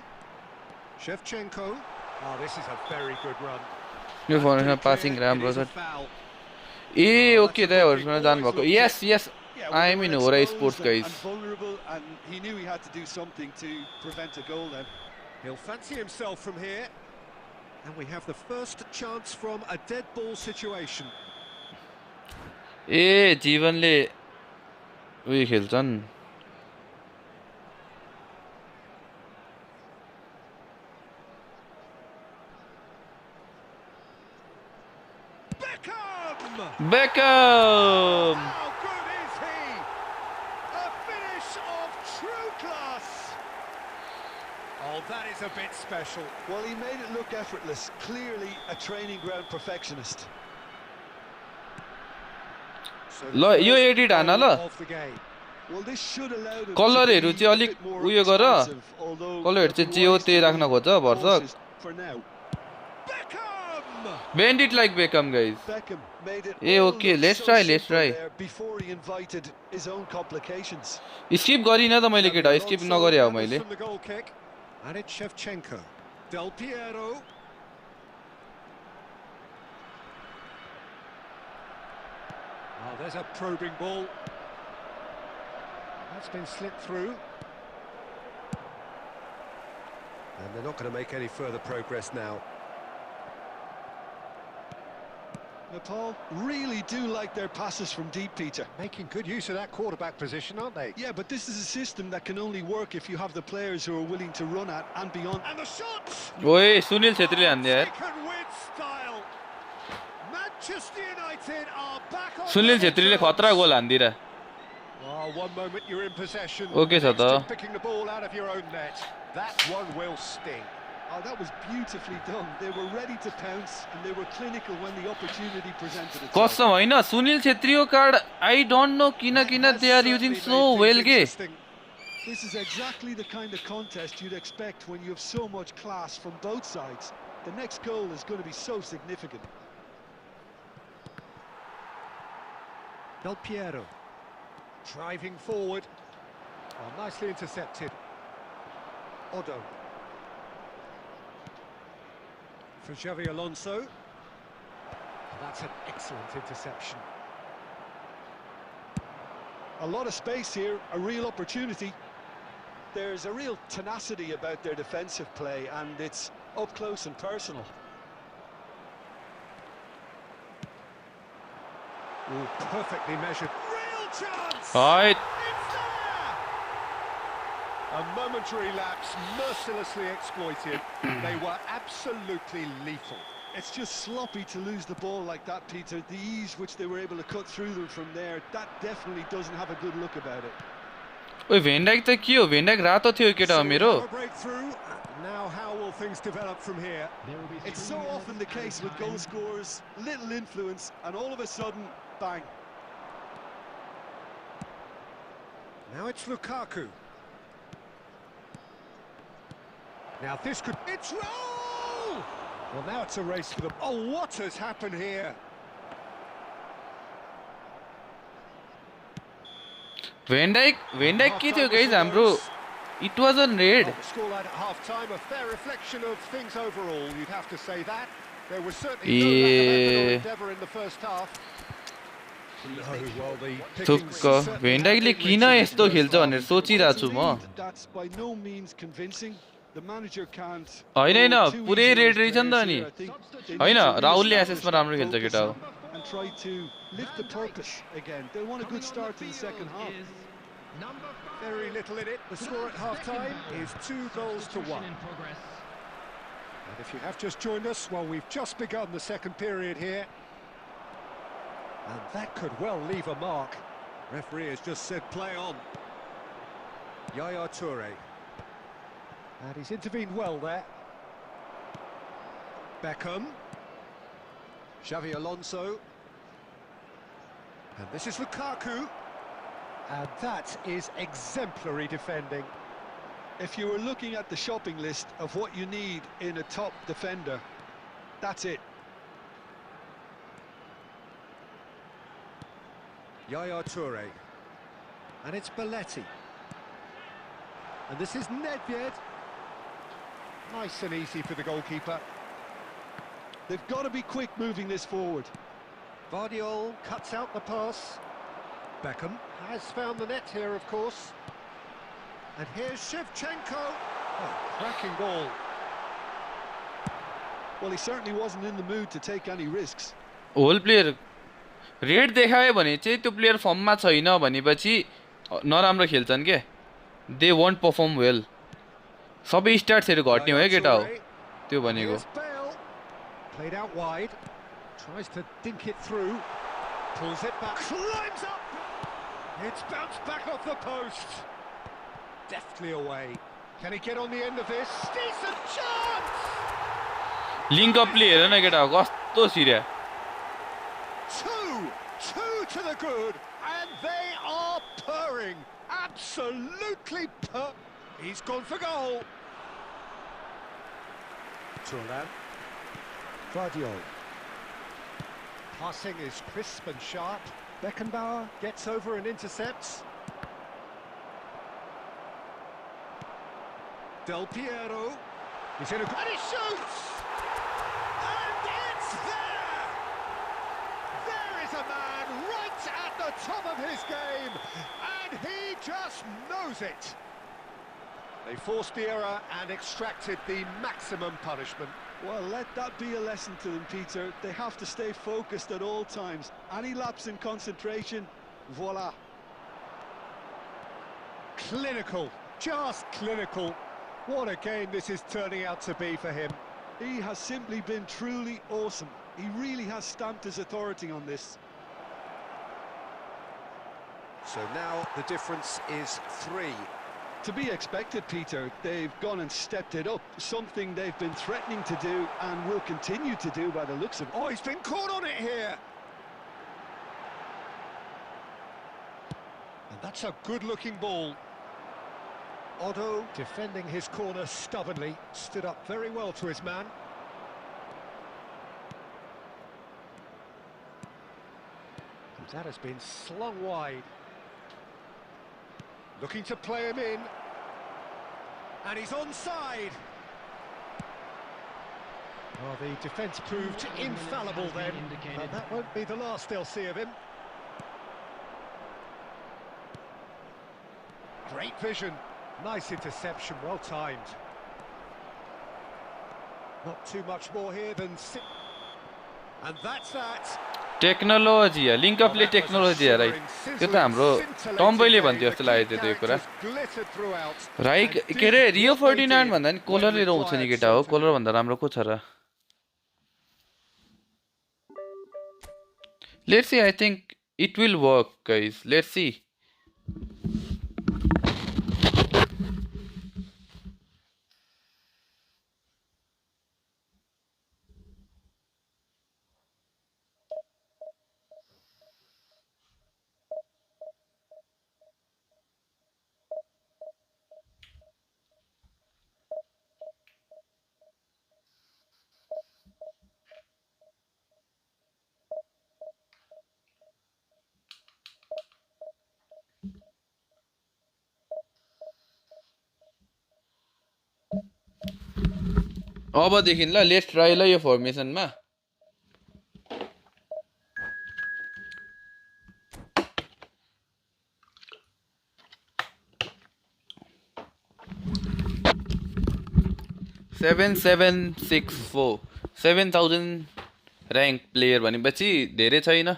[SPEAKER 2] Oh, this is a very good run.
[SPEAKER 1] यो फर्मेसनमा passing राम्रो छ ए okay दाइहरुसँग जानुभएको yes I am in Ora Sports, guys.
[SPEAKER 3] Vulnerable, and he knew he had to do something to prevent a goal then.
[SPEAKER 2] He'll fancy himself from here. And we have the first chance from a dead ball situation.
[SPEAKER 1] ए जीवनले उयो खेल्छन् Beckham!
[SPEAKER 2] How good is he? A finish of true class. Oh, that is a bit special.
[SPEAKER 3] Well, he made it look effortless. Clearly a training ground perfectionist.
[SPEAKER 2] So
[SPEAKER 1] ल यो edit हान ल
[SPEAKER 2] of the game.
[SPEAKER 3] Well, this should allow them
[SPEAKER 1] कलरहरु
[SPEAKER 3] to be
[SPEAKER 1] चाहिँ
[SPEAKER 3] a
[SPEAKER 1] अलिक
[SPEAKER 3] bit more
[SPEAKER 1] उयो गर
[SPEAKER 3] expansive, although
[SPEAKER 1] कलरहरु चाहिँ जे हो त्यही राख्न खोज्छ भर्सक
[SPEAKER 3] for now.
[SPEAKER 2] Beckham!
[SPEAKER 1] Bend it like Beckham, guys.
[SPEAKER 3] Beckham made it
[SPEAKER 1] A
[SPEAKER 3] all
[SPEAKER 1] okay
[SPEAKER 3] look
[SPEAKER 1] let's
[SPEAKER 3] so
[SPEAKER 1] try
[SPEAKER 3] simple there before he invited his own complications.
[SPEAKER 1] Skip गरिन त मैले केटा स्किप नगरे हो मैले
[SPEAKER 2] From the goal kick. And it's Shevchenko. Del Piero. Oh, there's a probing ball. That's been slipped through. And they're not going to make any further progress now.
[SPEAKER 3] Nepal really do like their passes from deep, Peter.
[SPEAKER 2] Making good use of that quarterback position, aren't they?
[SPEAKER 3] Yeah, but this is a system that can only work if you have the players who are willing to run at and beyond.
[SPEAKER 2] And the shot!
[SPEAKER 1] ओए सुनील छेत्रीले हान्दियो यार
[SPEAKER 2] Taken with style. Manchester United are back on.
[SPEAKER 1] Sunil छेत्रीले खतरा गोल हान्दिरा
[SPEAKER 2] Oh, one moment you're in possession.
[SPEAKER 1] Okay,
[SPEAKER 2] next
[SPEAKER 1] Sada.
[SPEAKER 2] you're picking the ball out of your own net. That one will sting.
[SPEAKER 3] Oh, that was beautifully done. They were ready to pounce and they were clinical when the opportunity presented itself.
[SPEAKER 1] कसम हैन सुनील छेत्रीको card I don't know किन they are using so well के
[SPEAKER 3] This is exactly the kind of contest you'd expect when you have so much class from both sides. The next goal is going to be so significant.
[SPEAKER 2] Del Piero. Driving forward. Oh, nicely intercepted. Odo. For Xavi Alonso. Oh, that's an excellent interception.
[SPEAKER 3] A lot of space here, a real opportunity. There's a real tenacity about their defensive play and it's up close and personal.
[SPEAKER 2] Ooh, perfectly measured. Real chance!
[SPEAKER 1] Right.
[SPEAKER 2] It's there! A momentary lapse, mercilessly exploited. They were absolutely lethal.
[SPEAKER 3] It's just sloppy to lose the ball like that, Peter. The ease which they were able to cut through them from there, that definitely doesn't have a good look about it.
[SPEAKER 1] ओइ भेन्डाइक त के हो भेन्डाइक रातो थियो केटा
[SPEAKER 2] So
[SPEAKER 1] मेरो
[SPEAKER 2] a breakthrough. Now how will things develop from here?
[SPEAKER 4] There will be
[SPEAKER 3] It's
[SPEAKER 4] 3
[SPEAKER 3] so
[SPEAKER 4] minutes
[SPEAKER 3] often the case with
[SPEAKER 4] added
[SPEAKER 3] goal
[SPEAKER 4] time.
[SPEAKER 3] scorers, little influence, and all of a sudden, bang.
[SPEAKER 2] Now it's Lukaku. Now this could... It's roll! Well, now it's a race for the... Oh, what has happened here?
[SPEAKER 1] भेन्डाइक के थियो
[SPEAKER 2] Half-time
[SPEAKER 1] guys
[SPEAKER 2] whistle
[SPEAKER 1] हाम्रो
[SPEAKER 2] goes.
[SPEAKER 1] It was on red
[SPEAKER 2] Well, the scoreline at half-time, a fair reflection of things overall, you'd have to say that. There was certainly no lack of effort or endeavour in the first half. No, well, the pickings
[SPEAKER 1] थुक्क
[SPEAKER 2] certainly
[SPEAKER 1] भेन्डाइकले
[SPEAKER 2] have been
[SPEAKER 1] किन
[SPEAKER 2] rich in
[SPEAKER 1] यस्तो
[SPEAKER 2] this
[SPEAKER 1] खेल्छ
[SPEAKER 2] first
[SPEAKER 1] भनेर
[SPEAKER 2] half.
[SPEAKER 1] सोचिरहेको छु म
[SPEAKER 3] That's by no means convincing. The manager can't.
[SPEAKER 1] होइन होइन
[SPEAKER 3] go too
[SPEAKER 1] पुरै
[SPEAKER 3] easy on
[SPEAKER 1] रेड
[SPEAKER 3] his
[SPEAKER 1] रहेछ नि त
[SPEAKER 3] players
[SPEAKER 1] अनि
[SPEAKER 3] here. I think they
[SPEAKER 1] होइन
[SPEAKER 3] need to
[SPEAKER 1] राहुलले
[SPEAKER 3] re-establish
[SPEAKER 1] एसएसमा
[SPEAKER 3] that
[SPEAKER 1] राम्रो खेल्छ
[SPEAKER 3] focus
[SPEAKER 1] केटा हो
[SPEAKER 3] and try to lift the purpose again. They want a good start to the second half.
[SPEAKER 4] Number 5.
[SPEAKER 2] Very little in it. The score at half-time is 2 goals to 1.
[SPEAKER 4] In progress.
[SPEAKER 2] And if you have just joined us, well, we've just begun the second period here. And that could well leave a mark. Referee has just said play on. Yaya Toure. And he's intervened well there. Beckham. Xavi Alonso. And this is Lukaku. And that is exemplary defending.
[SPEAKER 3] If you were looking at the shopping list of what you need in a top defender, that's it.
[SPEAKER 2] Yaya Toure. And it's Belletti. And this is Nedved. Nice and easy for the goalkeeper.
[SPEAKER 3] They've got to be quick moving this forward.
[SPEAKER 2] Vardiol cuts out the pass. Beckham has found the net here, of course. And here's Shevchenko. Oh, cracking ball.
[SPEAKER 3] Well, he certainly wasn't in the mood to take any risks.
[SPEAKER 1] Whole player red देखायो भने चाहिँ त्यो player फर्ममा छैन भनेपछि नराम्रो खेल्छन् के दे वन्ट परफर्म वेल सबै स्ट्याट्सहरु घट्ने हो है केटा हो त्यो भनेको
[SPEAKER 2] Here's Bale. Played out wide. Tries to dink it through. Pulls it back. Climbs up. It's bounced back off the post. Deftly away. Can he get on the end of this? Decent chance!
[SPEAKER 1] Link up play हेर न केटा हो कस्तो सिर्या
[SPEAKER 2] Two to the good, and they are purring. Absolutely purr. He's gone for goal. Tournan. Vardiol. Passing is crisp and sharp. Beckenbauer gets over and intercepts. Del Piero. He's in a... And he shoots! And it's there! There is a man right at the top of his game, and he just knows it. They forced the error and extracted the maximum punishment.
[SPEAKER 3] Well, let that be a lesson to them, Peter. They have to stay focused at all times. Any lapse in concentration, voila.
[SPEAKER 2] Clinical, just clinical. What a game this is turning out to be for him.
[SPEAKER 3] He has simply been truly awesome. He really has stamped his authority on this.
[SPEAKER 2] So now the difference is 3.
[SPEAKER 3] To be expected, Peter. They've gone and stepped it up. Something they've been threatening to do and will continue to do by the looks of it.
[SPEAKER 2] Oh, he's been caught on it here. And that's a good-looking ball. Otto, defending his corner stubbornly, stood up very well to his man. And that has been slung wide. Looking to play him in. And he's onside. Well, the defence proved infallible then. And that won't be the last they'll see of him. Great vision. Nice interception, well timed. Not too much more here than... And that's that.
[SPEAKER 1] Technology लिंक अपले technology है right त्यो त हाम्रो टम्बैले भन्थ्यो जस्तो लागेको थियो त्यो कुरा राइट के रे रियो फर्डिनान्ड भन्दा नि कोलरले रौछ नि केटा हो कोलर भन्दा राम्रो को छ र Let's see, I think it will work, guys. Let's see. अबदेखि ल लेट्स ट्राई ल यो फर्मेसनमा 7764 7000 र्याङ्क प्लेयर भनेपछि धेरै छैन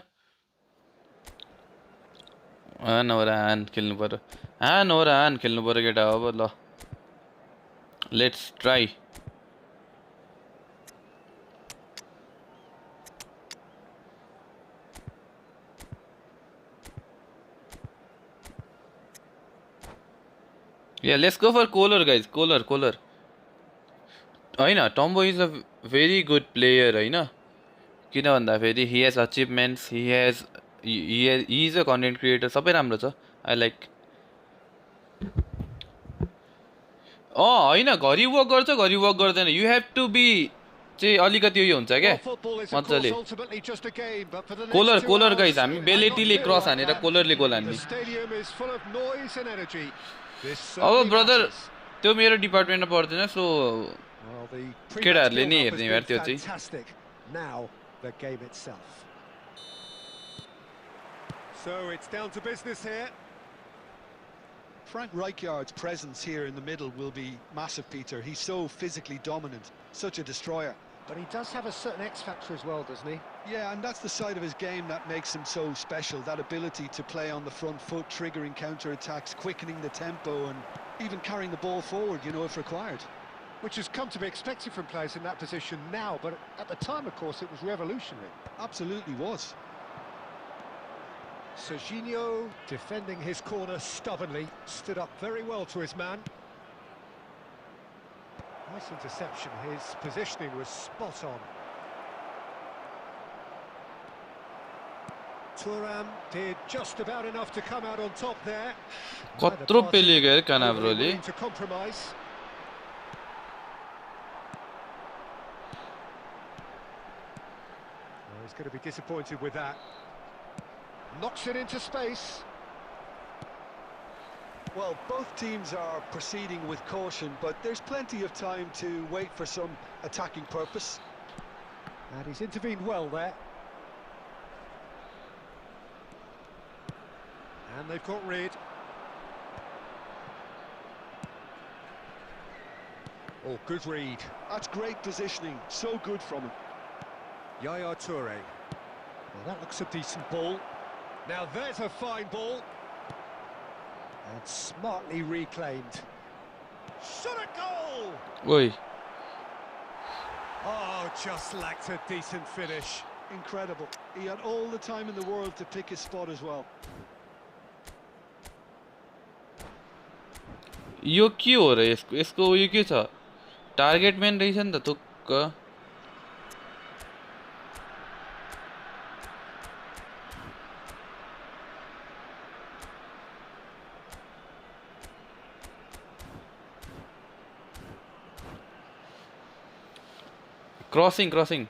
[SPEAKER 1] हान हो र हान खेल्नु पर्यो हान हो र हान खेल्नु पर्यो केटा अब ल let's try Yeah, let's go for Kohler, guys. Kohler. होइन टम्बो is a very good player होइन किन भन्दाखेरि he has achievements he is a content creator सबै राम्रो छ आई लाइक होइन घरि वर्क गर्छ घरि वर्क गर्दैन यु हेभ टु बी चाहिँ अलिकति उयो हुन्छ क्या मजाले कोलर गाइज हामी बेलेटीले क्रस हानेर कोलरले गोल हान्ने अब ब्रदर त्यो मेरो डिपार्टमेन्टमा पर्दैन सो केटाहरूले नि हेर्ने यार त्यो चाहिँ
[SPEAKER 2] Now the game itself. So it's down to business here.
[SPEAKER 3] Frank Rijkaard's presence here in the middle will be massive, Peter. He's so physically dominant, such a destroyer.
[SPEAKER 2] But he does have a certain X factor as well, doesn't he?
[SPEAKER 3] Yeah, and that's the side of his game that makes him so special, that ability to play on the front foot, triggering counter-attacks, quickening the tempo and even carrying the ball forward, you know, if required.
[SPEAKER 2] Which has come to be expected from players in that position now, but at the time, of course, it was revolutionary.
[SPEAKER 3] Absolutely was.
[SPEAKER 2] Serginho, defending his corner stubbornly, stood up very well to his man. Nice interception, his positioning was spot on. Thuram did just about enough to come out on top there.
[SPEAKER 1] कत्रो पेले गयो कानाब्रोले
[SPEAKER 2] To compromise. He's going to be disappointed with that. Knocks it into space.
[SPEAKER 3] Well, both teams are proceeding with caution, but there's plenty of time to wait for some attacking purpose.
[SPEAKER 2] And he's intervened well there. And they've got rid. Oh, good read.
[SPEAKER 3] That's great positioning, so good from him.
[SPEAKER 2] Yaya Toure. Well, that looks a decent ball. Now there's a fine ball. And smartly reclaimed. Shot a goal!
[SPEAKER 1] ओइ
[SPEAKER 2] Oh, just lacked a decent finish.
[SPEAKER 3] Incredible. He had all the time in the world to pick his spot as well.
[SPEAKER 1] यो के हो र यसको उयो के छ target म्यान रहेछ नि त तुक्क क्रसिङ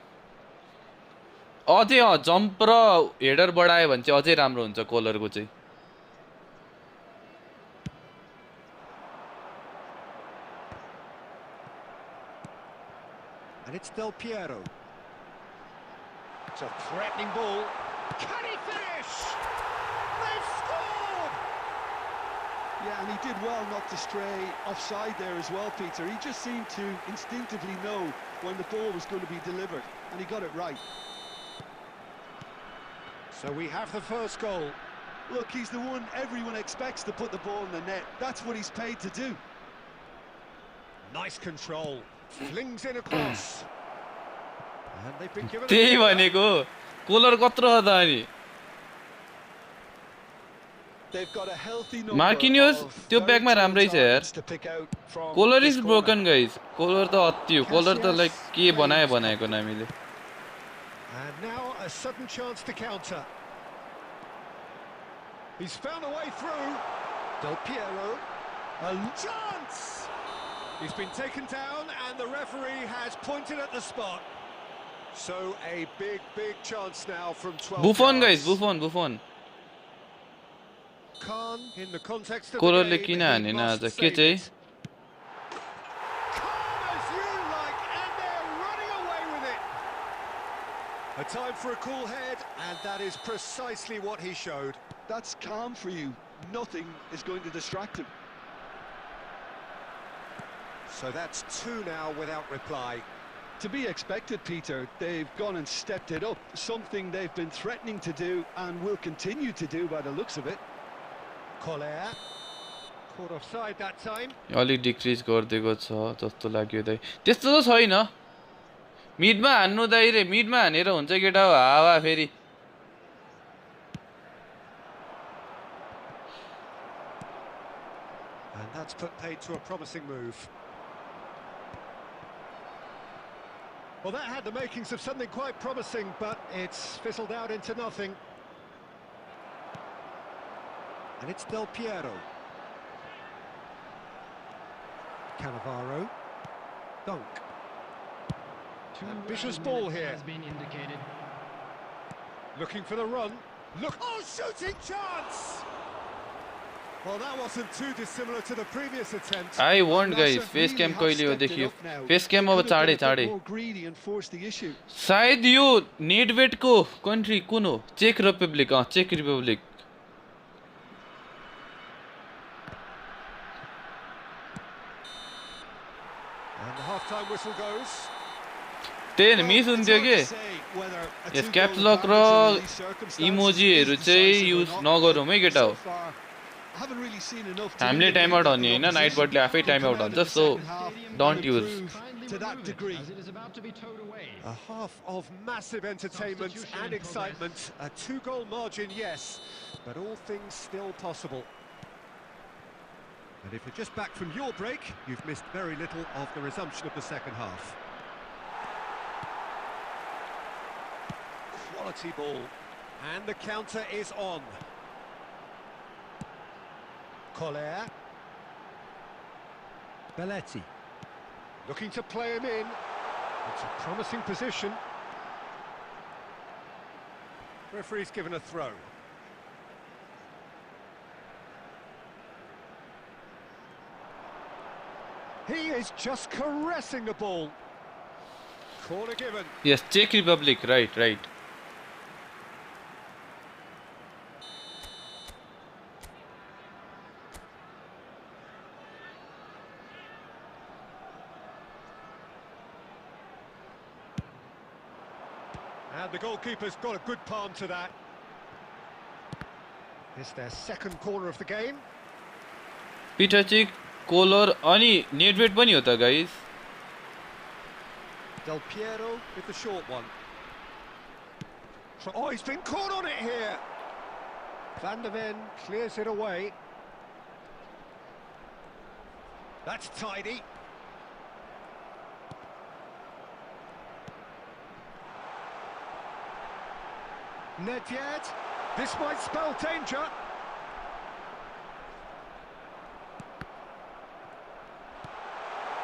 [SPEAKER 1] अझै जम्प र हेडर बढायो भने चाहिँ अझै राम्रो हुन्छ कोलरको चाहिँ
[SPEAKER 2] And it's Del Piero. It's a threatening ball. Can he finish? They've scored!
[SPEAKER 3] Yeah, and he did well not to stray offside there as well, Peter. He just seemed to instinctively know when the ball was going to be delivered, and he got it right.
[SPEAKER 2] So we have the first goal.
[SPEAKER 3] Look, he's the one everyone expects to put the ball in the net. That's what he's paid to do.
[SPEAKER 2] Nice control. Flings in across. And they've been given
[SPEAKER 1] त्यही भनेको collar कत्रो छ त अनि
[SPEAKER 3] They've got a healthy number
[SPEAKER 1] Marquinhos
[SPEAKER 3] of
[SPEAKER 1] त्यो
[SPEAKER 3] very
[SPEAKER 1] ब्याकमा
[SPEAKER 3] tall
[SPEAKER 1] राम्रै छ यार
[SPEAKER 3] targets to pick out from
[SPEAKER 1] कोलर
[SPEAKER 3] this
[SPEAKER 1] is
[SPEAKER 3] corner.
[SPEAKER 1] Broken guys कोलर त अति हो कोलर त लाइक
[SPEAKER 2] Casillas
[SPEAKER 1] के बनायो
[SPEAKER 2] claims
[SPEAKER 1] बनाएको
[SPEAKER 2] comfort.
[SPEAKER 1] हामीले
[SPEAKER 2] And now a sudden chance to counter. He's found a way through. Del Piero. A chance! He's been taken down and the referee has pointed at the spot. So a big chance now from 12
[SPEAKER 1] Buffon
[SPEAKER 2] yards.
[SPEAKER 1] Guys Buffon
[SPEAKER 2] Khan in the context of
[SPEAKER 1] कोलरले
[SPEAKER 2] the
[SPEAKER 1] किन
[SPEAKER 2] game, he
[SPEAKER 1] हानेन
[SPEAKER 2] must
[SPEAKER 1] आज के
[SPEAKER 2] save
[SPEAKER 1] चाहिँ
[SPEAKER 2] it. Calm as you like, and they're running away with it. A time for a cool head, and that is precisely what he showed.
[SPEAKER 3] That's calm for you. Nothing is going to distract him.
[SPEAKER 2] So that's two now without reply.
[SPEAKER 3] To be expected, Peter. They've gone and stepped it up. Something they've been threatening to do and will continue to do by the looks of it.
[SPEAKER 2] Collier caught offside that time.
[SPEAKER 1] अलिक decrease गरिदिएको छ जस्तो लाग्यो दाइ त्यस्तो त छैन मिडमा हान्नु दाइ रे मिडमा हानेर हुन्छ केटा हो हावा फेरि
[SPEAKER 2] And that's put paid to a promising move. Well, that had the makings of something quite promising, but it's fizzled out into nothing. And it's Del Piero. Cannavaro. Dunk. Ambitious ball here.
[SPEAKER 4] Has been indicated.
[SPEAKER 2] Looking for the run. Look, oh, shooting chance! Well, that wasn't too dissimilar to the previous attempt.
[SPEAKER 1] I want guys
[SPEAKER 3] Nasser
[SPEAKER 1] face
[SPEAKER 3] really
[SPEAKER 1] क्याम
[SPEAKER 3] have
[SPEAKER 1] कहिले हो
[SPEAKER 3] stepped it
[SPEAKER 1] देखियो
[SPEAKER 3] up now.
[SPEAKER 1] Face क्याम
[SPEAKER 3] They
[SPEAKER 1] अब
[SPEAKER 3] could have been
[SPEAKER 1] चाँडै
[SPEAKER 3] a bit more greedy and forced the issue.
[SPEAKER 1] सायद यो नेडवेटको country कुन हो check Republic check Republic
[SPEAKER 2] And the half-time whistle goes.
[SPEAKER 1] त्यही miss हुन्थ्यो के यस क्याप्स लक र इमोजीहरू चाहिँ युज नगरौँ है केटा हो हामीले टाइम आउट हान्ने होइन नाइटबर्डले आफै टाइम आउट हान्छ so don't use
[SPEAKER 3] To that degree.
[SPEAKER 4] As it is about to be towed away.
[SPEAKER 2] A half of massive entertainment
[SPEAKER 4] Substitution
[SPEAKER 2] and
[SPEAKER 4] in progress.
[SPEAKER 2] excitement. A two-goal margin, yes, but all things still possible. And if you're just back from your break, you've missed very little of the resumption of the second half. Quality ball. And the counter is on. Collier. Belletti. Looking to play him in. It's a promising position. Referee's given a throw. He is just caressing the ball. Corner given.
[SPEAKER 1] यस चेक Republic right right
[SPEAKER 2] And the goalkeeper's got a good palm to that. It's their second corner of the game.
[SPEAKER 1] पिटर check collar अनि नेडवेट पनि हो त guys
[SPEAKER 2] Del Piero with the short one. Oh, he's been caught on it here. Van der Ven clears it away. That's tidy. Nedved. This might spell danger.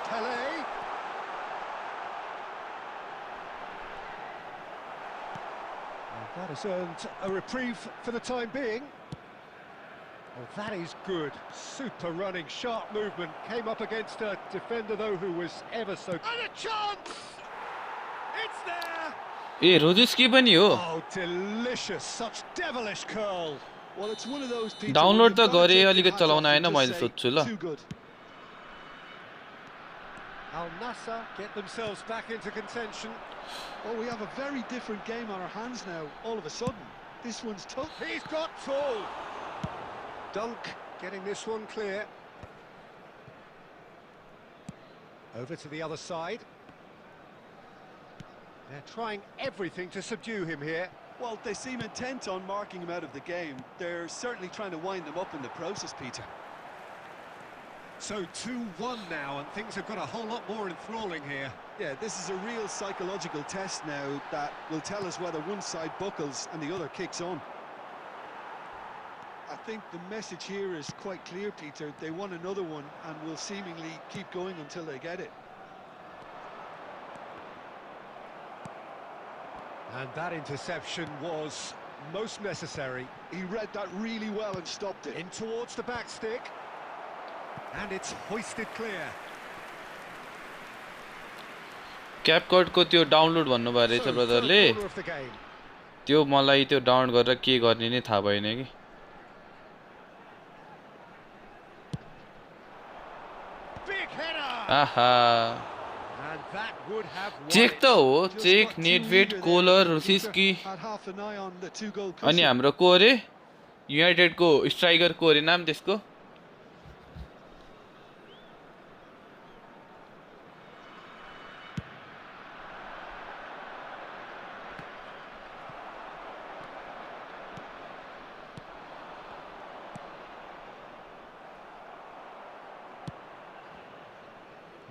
[SPEAKER 2] Pele. And that has earned a reprieve for the time being. Oh, that is good. Super running, sharp movement. Came up against a defender, though, who was ever so... And a chance! It's there!
[SPEAKER 1] ए रोजिस्की पनि हो
[SPEAKER 2] Oh, delicious. Such devilish curl.
[SPEAKER 3] Well, it's one of those Peter,
[SPEAKER 1] download
[SPEAKER 3] where
[SPEAKER 1] त
[SPEAKER 3] you've gotta
[SPEAKER 1] गरे
[SPEAKER 3] take your
[SPEAKER 1] अलिकति
[SPEAKER 3] hat
[SPEAKER 1] चलाउन
[SPEAKER 3] off
[SPEAKER 1] आएन
[SPEAKER 3] and
[SPEAKER 1] मैले
[SPEAKER 3] just say,
[SPEAKER 1] सोध्छु ल
[SPEAKER 3] too good.
[SPEAKER 2] Al Nassr get themselves back into contention.
[SPEAKER 3] Oh, we have a very different game on our hands now, all of a sudden. This one's tough.
[SPEAKER 2] He's got tall. Dunk getting this one clear. Over to the other side. They're trying everything to subdue him here.
[SPEAKER 3] Well, they seem intent on marking him out of the game. They're certainly trying to wind him up in the process, Peter.
[SPEAKER 2] So 2-1 now, and things have got a whole lot more enthralling here.
[SPEAKER 3] Yeah, this is a real psychological test now that will tell us whether one side buckles and the other kicks on. I think the message here is quite clear, Peter. They want another one and will seemingly keep going until they get it.
[SPEAKER 2] And that interception was most necessary.
[SPEAKER 3] He read that really well and stopped it.
[SPEAKER 2] In towards the back stick. And it's hoisted clear.
[SPEAKER 1] क्यापकट को त्यो download भन्नुभएको रहेछ
[SPEAKER 2] So,
[SPEAKER 1] ब्रदरले
[SPEAKER 2] third corner of the game.
[SPEAKER 1] त्यो मलाई त्यो download गरेर के गर्ने नै थाहा भएन कि
[SPEAKER 2] Big header.
[SPEAKER 1] आहा
[SPEAKER 2] And that would have won
[SPEAKER 1] चेक
[SPEAKER 2] it.
[SPEAKER 1] त हो
[SPEAKER 3] Just
[SPEAKER 1] चेक
[SPEAKER 3] got too
[SPEAKER 1] Nedved
[SPEAKER 3] eager there,
[SPEAKER 1] Koller
[SPEAKER 3] Peter.
[SPEAKER 1] Rosicky
[SPEAKER 3] Had half an eye on the two-goal
[SPEAKER 1] अनि
[SPEAKER 3] cushion.
[SPEAKER 1] हाम्रो को अरे युनाइटेडको स्ट्राइकर को अरे नाम त्यसको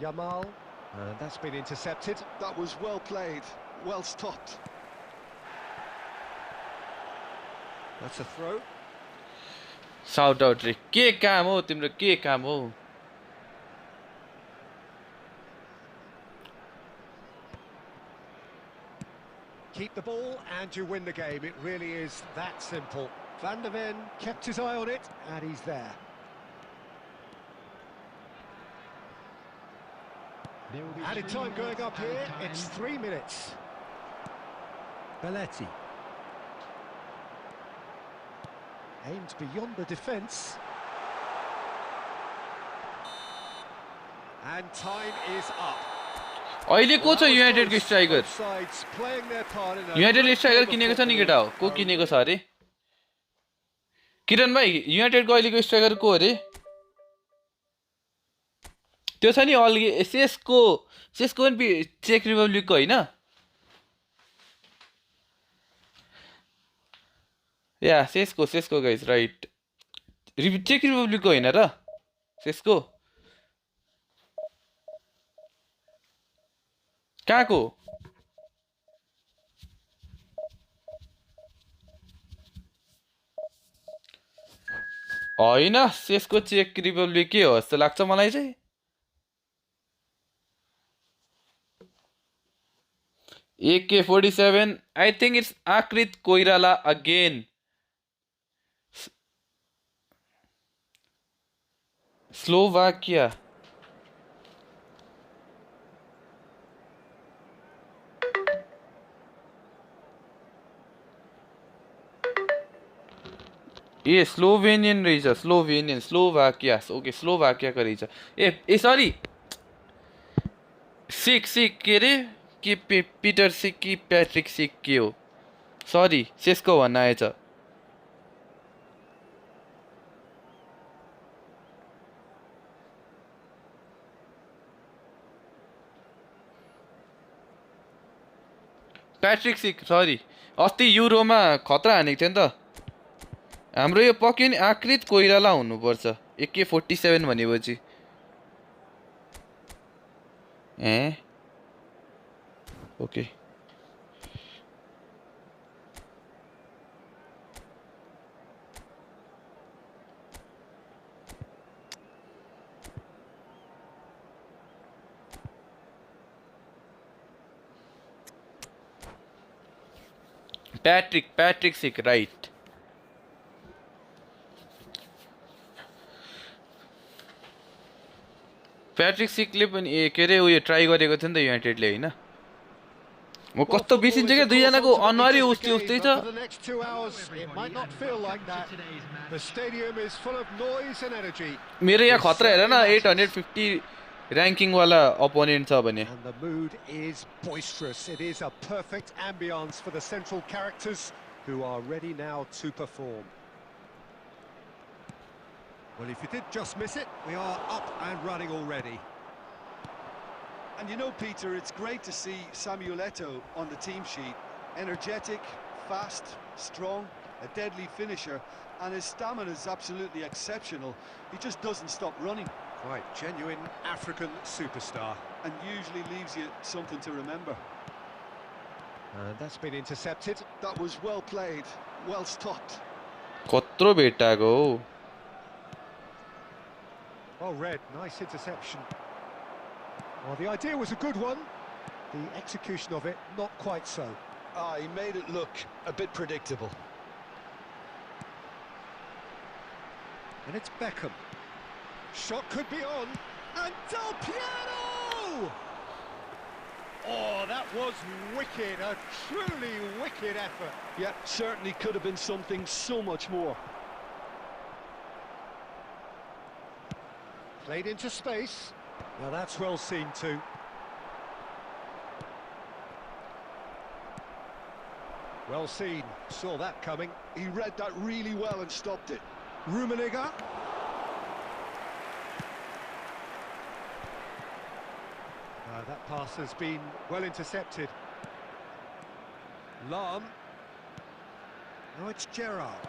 [SPEAKER 2] Yamal. And that's been intercepted.
[SPEAKER 3] That was well played, well stopped.
[SPEAKER 2] That's a throw.
[SPEAKER 1] Shout out रे के काम हो तिम्रो के काम हो
[SPEAKER 2] Keep the ball and you win the game. It really is that simple. Van der Ven kept his eye on it, and he's there.
[SPEAKER 4] There will be
[SPEAKER 2] Added
[SPEAKER 4] 3
[SPEAKER 2] time going
[SPEAKER 4] minutes
[SPEAKER 2] up
[SPEAKER 4] added
[SPEAKER 2] here.
[SPEAKER 4] time.
[SPEAKER 2] It's 3 minutes. Belletti. Aimed beyond the defence. And time is up.
[SPEAKER 1] अहिले को छ युनाइटेडको striker
[SPEAKER 2] Both sides playing their part in a
[SPEAKER 1] युनाइटेडले
[SPEAKER 2] great
[SPEAKER 1] striker
[SPEAKER 2] game of
[SPEAKER 1] किनेको छ नि
[SPEAKER 2] football.
[SPEAKER 1] केटा हो को किनेको छ अरे किरण भाइ युनाइटेडको अहिलेको स्ट्राइकर को अरे त्यो छ नि अलगे सेस्को सेस्को पनि चेक रिपब्लिकको होइन या सेस्को सेस्को गाइस राइट चेक रिपब्लिकको होइन र सेस्को कहाँको होइन सेस्को चेक रिपब्लिकै हो जस्तो लाग्छ मलाई चाहिँ AK-47 I think it's Akrit Koirala again Slovakia ए स्लोभेनियन रहेछ स्लोभेनियन स्लोभाकिया ओके स्लोभाकियाको रहेछ ए सरी सिक सिक के अरे कि पिटर सिक कि प्याट्रिक सिक के हो सरी सेस्को भन्न आएछ प्याट्रिक सिक सरी अस्ति युरोमा खतरा हानेको थियो नि त हाम्रो यो पक्कै नि आकृत कोइराला हुनुपर्छ AK-47 भनेपछि ए ओके प्याट्रिक सिक राइट प्याट्रिक सिकले पनि के अरे उयो ट्राई गरेको थियो नि त युनाइटेडले होइन म कस्तो बिर्सिन्छ क्या दुईजनाको अनुहारै उस्तै उस्तै छ
[SPEAKER 2] For the next 2 hours, it might not feel like that. The stadium is full of noise and energy.
[SPEAKER 1] मेरो यहाँ खतरा हेर न 850 र्याङ्किङ वाला अपोनेन्ट छ भने
[SPEAKER 2] And the mood is boisterous. It is a perfect ambience for the central characters who are ready now to perform. Well, if you did just miss it, we are up and running already.
[SPEAKER 3] And you know, Peter, it's great to see Samuel Eto'o on the team sheet. Energetic, fast, strong, a deadly finisher, and his stamina is absolutely exceptional. He just doesn't stop running.
[SPEAKER 2] Quite genuine African superstar.
[SPEAKER 3] And usually leaves you something to remember.
[SPEAKER 2] And that's been intercepted.
[SPEAKER 3] That was well played, well stopped.
[SPEAKER 1] कत्रो भेटाको हो
[SPEAKER 2] Well read, nice interception. Well, the idea was a good one. The execution of it, not quite so.
[SPEAKER 3] Ah, he made it look a bit predictable.
[SPEAKER 2] And it's Beckham. Shot could be on. And Del Piero! Oh, that was wicked. A truly wicked effort.
[SPEAKER 3] Yeah, certainly could have been something so much more.
[SPEAKER 2] Played into space. Now that's well seen too. Well seen. Saw that coming.
[SPEAKER 3] He read that really well and stopped it.
[SPEAKER 2] Rummenigge. That pass has been well intercepted. Lahm. Now it's Gerrard.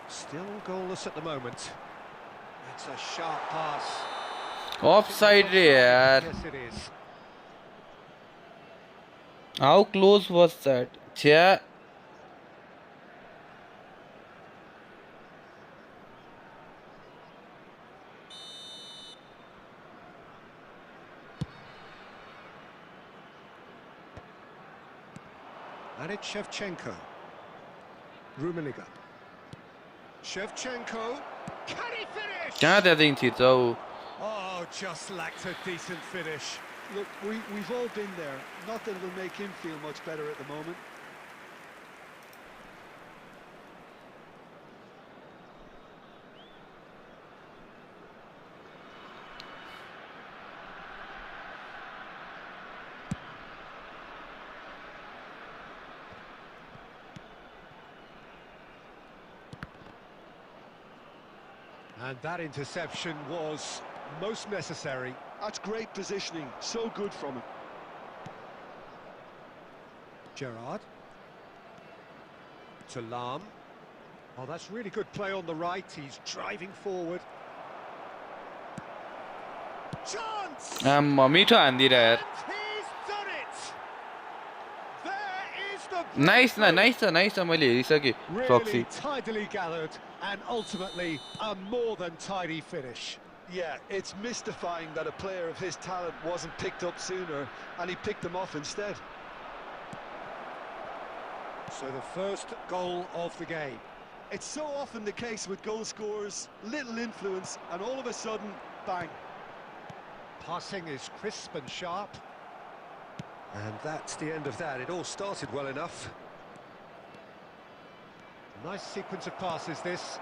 [SPEAKER 2] Still goalless at the moment. It's a sharp pass.
[SPEAKER 1] Offside रे यार
[SPEAKER 2] Yes, it is.
[SPEAKER 1] How close was that? छ्या
[SPEAKER 2] And it's Shevchenko. Rummenigge. Shevchenko. Can he finish?
[SPEAKER 1] कहाँ त्यहाँदेखि थिच्छ उ
[SPEAKER 2] Oh, just lacked a decent finish.
[SPEAKER 3] Look, we've all been there. Not that it'll make him feel much better at the moment.
[SPEAKER 2] And that interception was most necessary.
[SPEAKER 3] That's great positioning. So good from him.
[SPEAKER 2] Gerrard. To Lahm. Oh, that's really good play on the right. He's driving forward. Chance!
[SPEAKER 1] आम्मा मिठो हान्दिरा यार
[SPEAKER 2] And he's done it! There is the
[SPEAKER 1] nice न nice छ nice छ मैले हेरिसकेँ Foxy
[SPEAKER 2] really tidily gathered and ultimately a more than tidy finish.
[SPEAKER 3] Yeah, it's mystifying that a player of his talent wasn't picked up sooner, and he picked them off instead.
[SPEAKER 2] So the first goal of the game.
[SPEAKER 3] It's so often the case with goal scorers, little influence, and all of a sudden, bang.
[SPEAKER 2] Passing is crisp and sharp. And that's the end of that. It all started well enough. Nice sequence of passes, this.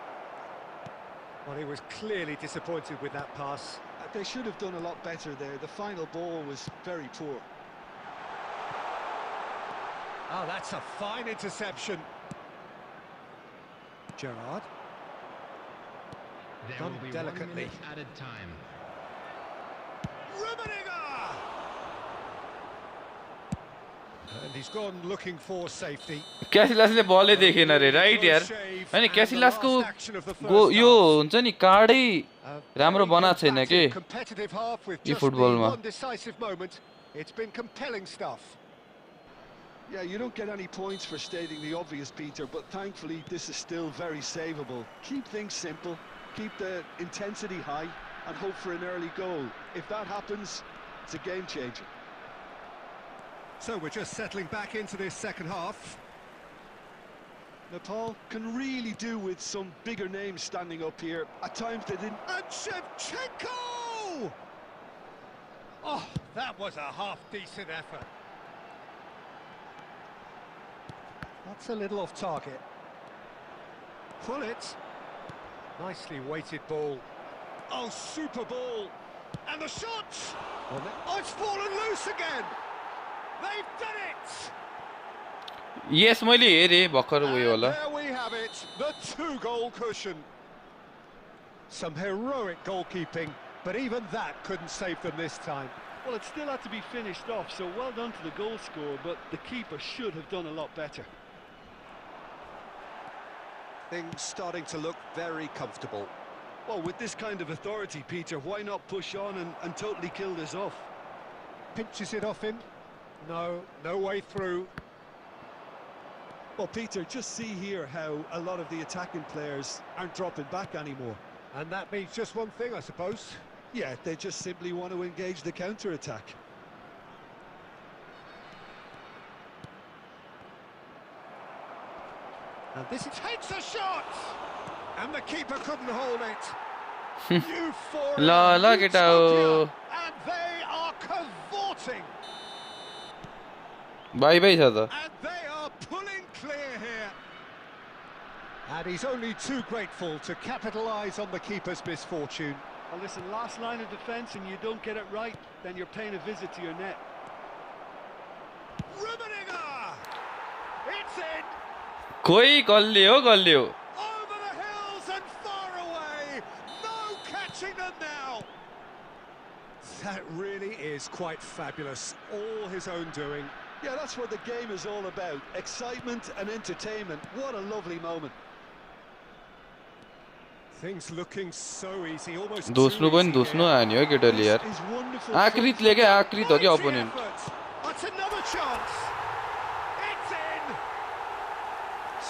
[SPEAKER 2] Well, he was clearly disappointed with that pass.
[SPEAKER 3] They should have done a lot better there. The final ball was very poor.
[SPEAKER 2] Oh, that's a fine interception. Gerrard.
[SPEAKER 4] There
[SPEAKER 2] Done
[SPEAKER 4] will be 1
[SPEAKER 2] delicately.
[SPEAKER 4] minute added time.
[SPEAKER 2] Rummenigge! And he's gone looking for safety.
[SPEAKER 1] क्यासिलासले बलै देखेन रे right यार हैन क्यासिलासको गो यो हुन्छ नि कार्डै राम्रो बनाएको छैन के
[SPEAKER 2] Competitive half with
[SPEAKER 1] yo
[SPEAKER 2] just the
[SPEAKER 1] फुटबलमा
[SPEAKER 2] one decisive moment. It's been compelling stuff.
[SPEAKER 3] Yeah, you don't get any points for stating the obvious, Peter, but thankfully this is still very savable. Keep things simple, keep the intensity high, and hope for an early goal. If that happens, it's a game changer.
[SPEAKER 2] So we're just settling back into this second half.
[SPEAKER 3] Nepal can really do with some bigger names standing up here. At times they didn't.
[SPEAKER 2] And Shevchenko! Oh, that was a half-decent effort. That's a little off target. Pull it. Nicely weighted ball. Oh, super ball. And the shot! Oh, it's fallen loose again! They've done it!
[SPEAKER 1] Yes मैले हेरेँ भर्खर उयो
[SPEAKER 2] And
[SPEAKER 1] होला
[SPEAKER 2] there we have it, the 2-goal cushion. Some heroic goalkeeping, but even that couldn't save them this time.
[SPEAKER 3] Well, it still had to be finished off, so well done to the goal scorer, but the keeper should have done a lot better.
[SPEAKER 2] Things starting to look very comfortable.
[SPEAKER 3] Well, with this kind of authority, Peter, why not push on and totally kill this off?
[SPEAKER 2] Pinches it off him. No way through.
[SPEAKER 3] Well, Peter, just see here how a lot of the attacking players aren't dropping back anymore.
[SPEAKER 2] And that means just one thing, I suppose.
[SPEAKER 3] Yeah, they just simply want to engage the counter-attack.
[SPEAKER 2] And this takes a shot! And the keeper couldn't hold it. Euphoria,
[SPEAKER 1] La केटा हो
[SPEAKER 2] and they are cavorting.
[SPEAKER 1] By by छ त
[SPEAKER 2] And they are pulling clear here. And he's only too grateful to capitalise on the keeper's misfortune.
[SPEAKER 3] Well, listen, last line of defence and you don't get it right, then you're paying a visit to your net.
[SPEAKER 2] Rummenigge! It's in!
[SPEAKER 1] खोइ गल्लियो गल्लियो
[SPEAKER 2] Over the hills and far away! No catching them now! That really is quite fabulous. All his own doing.
[SPEAKER 3] Yeah, that's what the game is all about. Excitement and entertainment. What a lovely moment.
[SPEAKER 2] Things looking so easy, almost
[SPEAKER 1] दोस्रो
[SPEAKER 2] too
[SPEAKER 1] पनि
[SPEAKER 2] easy
[SPEAKER 1] दोस्नु
[SPEAKER 2] here.
[SPEAKER 1] हान्यो केटाले यार
[SPEAKER 3] This is wonderful.
[SPEAKER 1] आकृतले क्या आकृत हो क्या
[SPEAKER 2] Mighty
[SPEAKER 1] opponent
[SPEAKER 2] effort. That's another chance. It's in.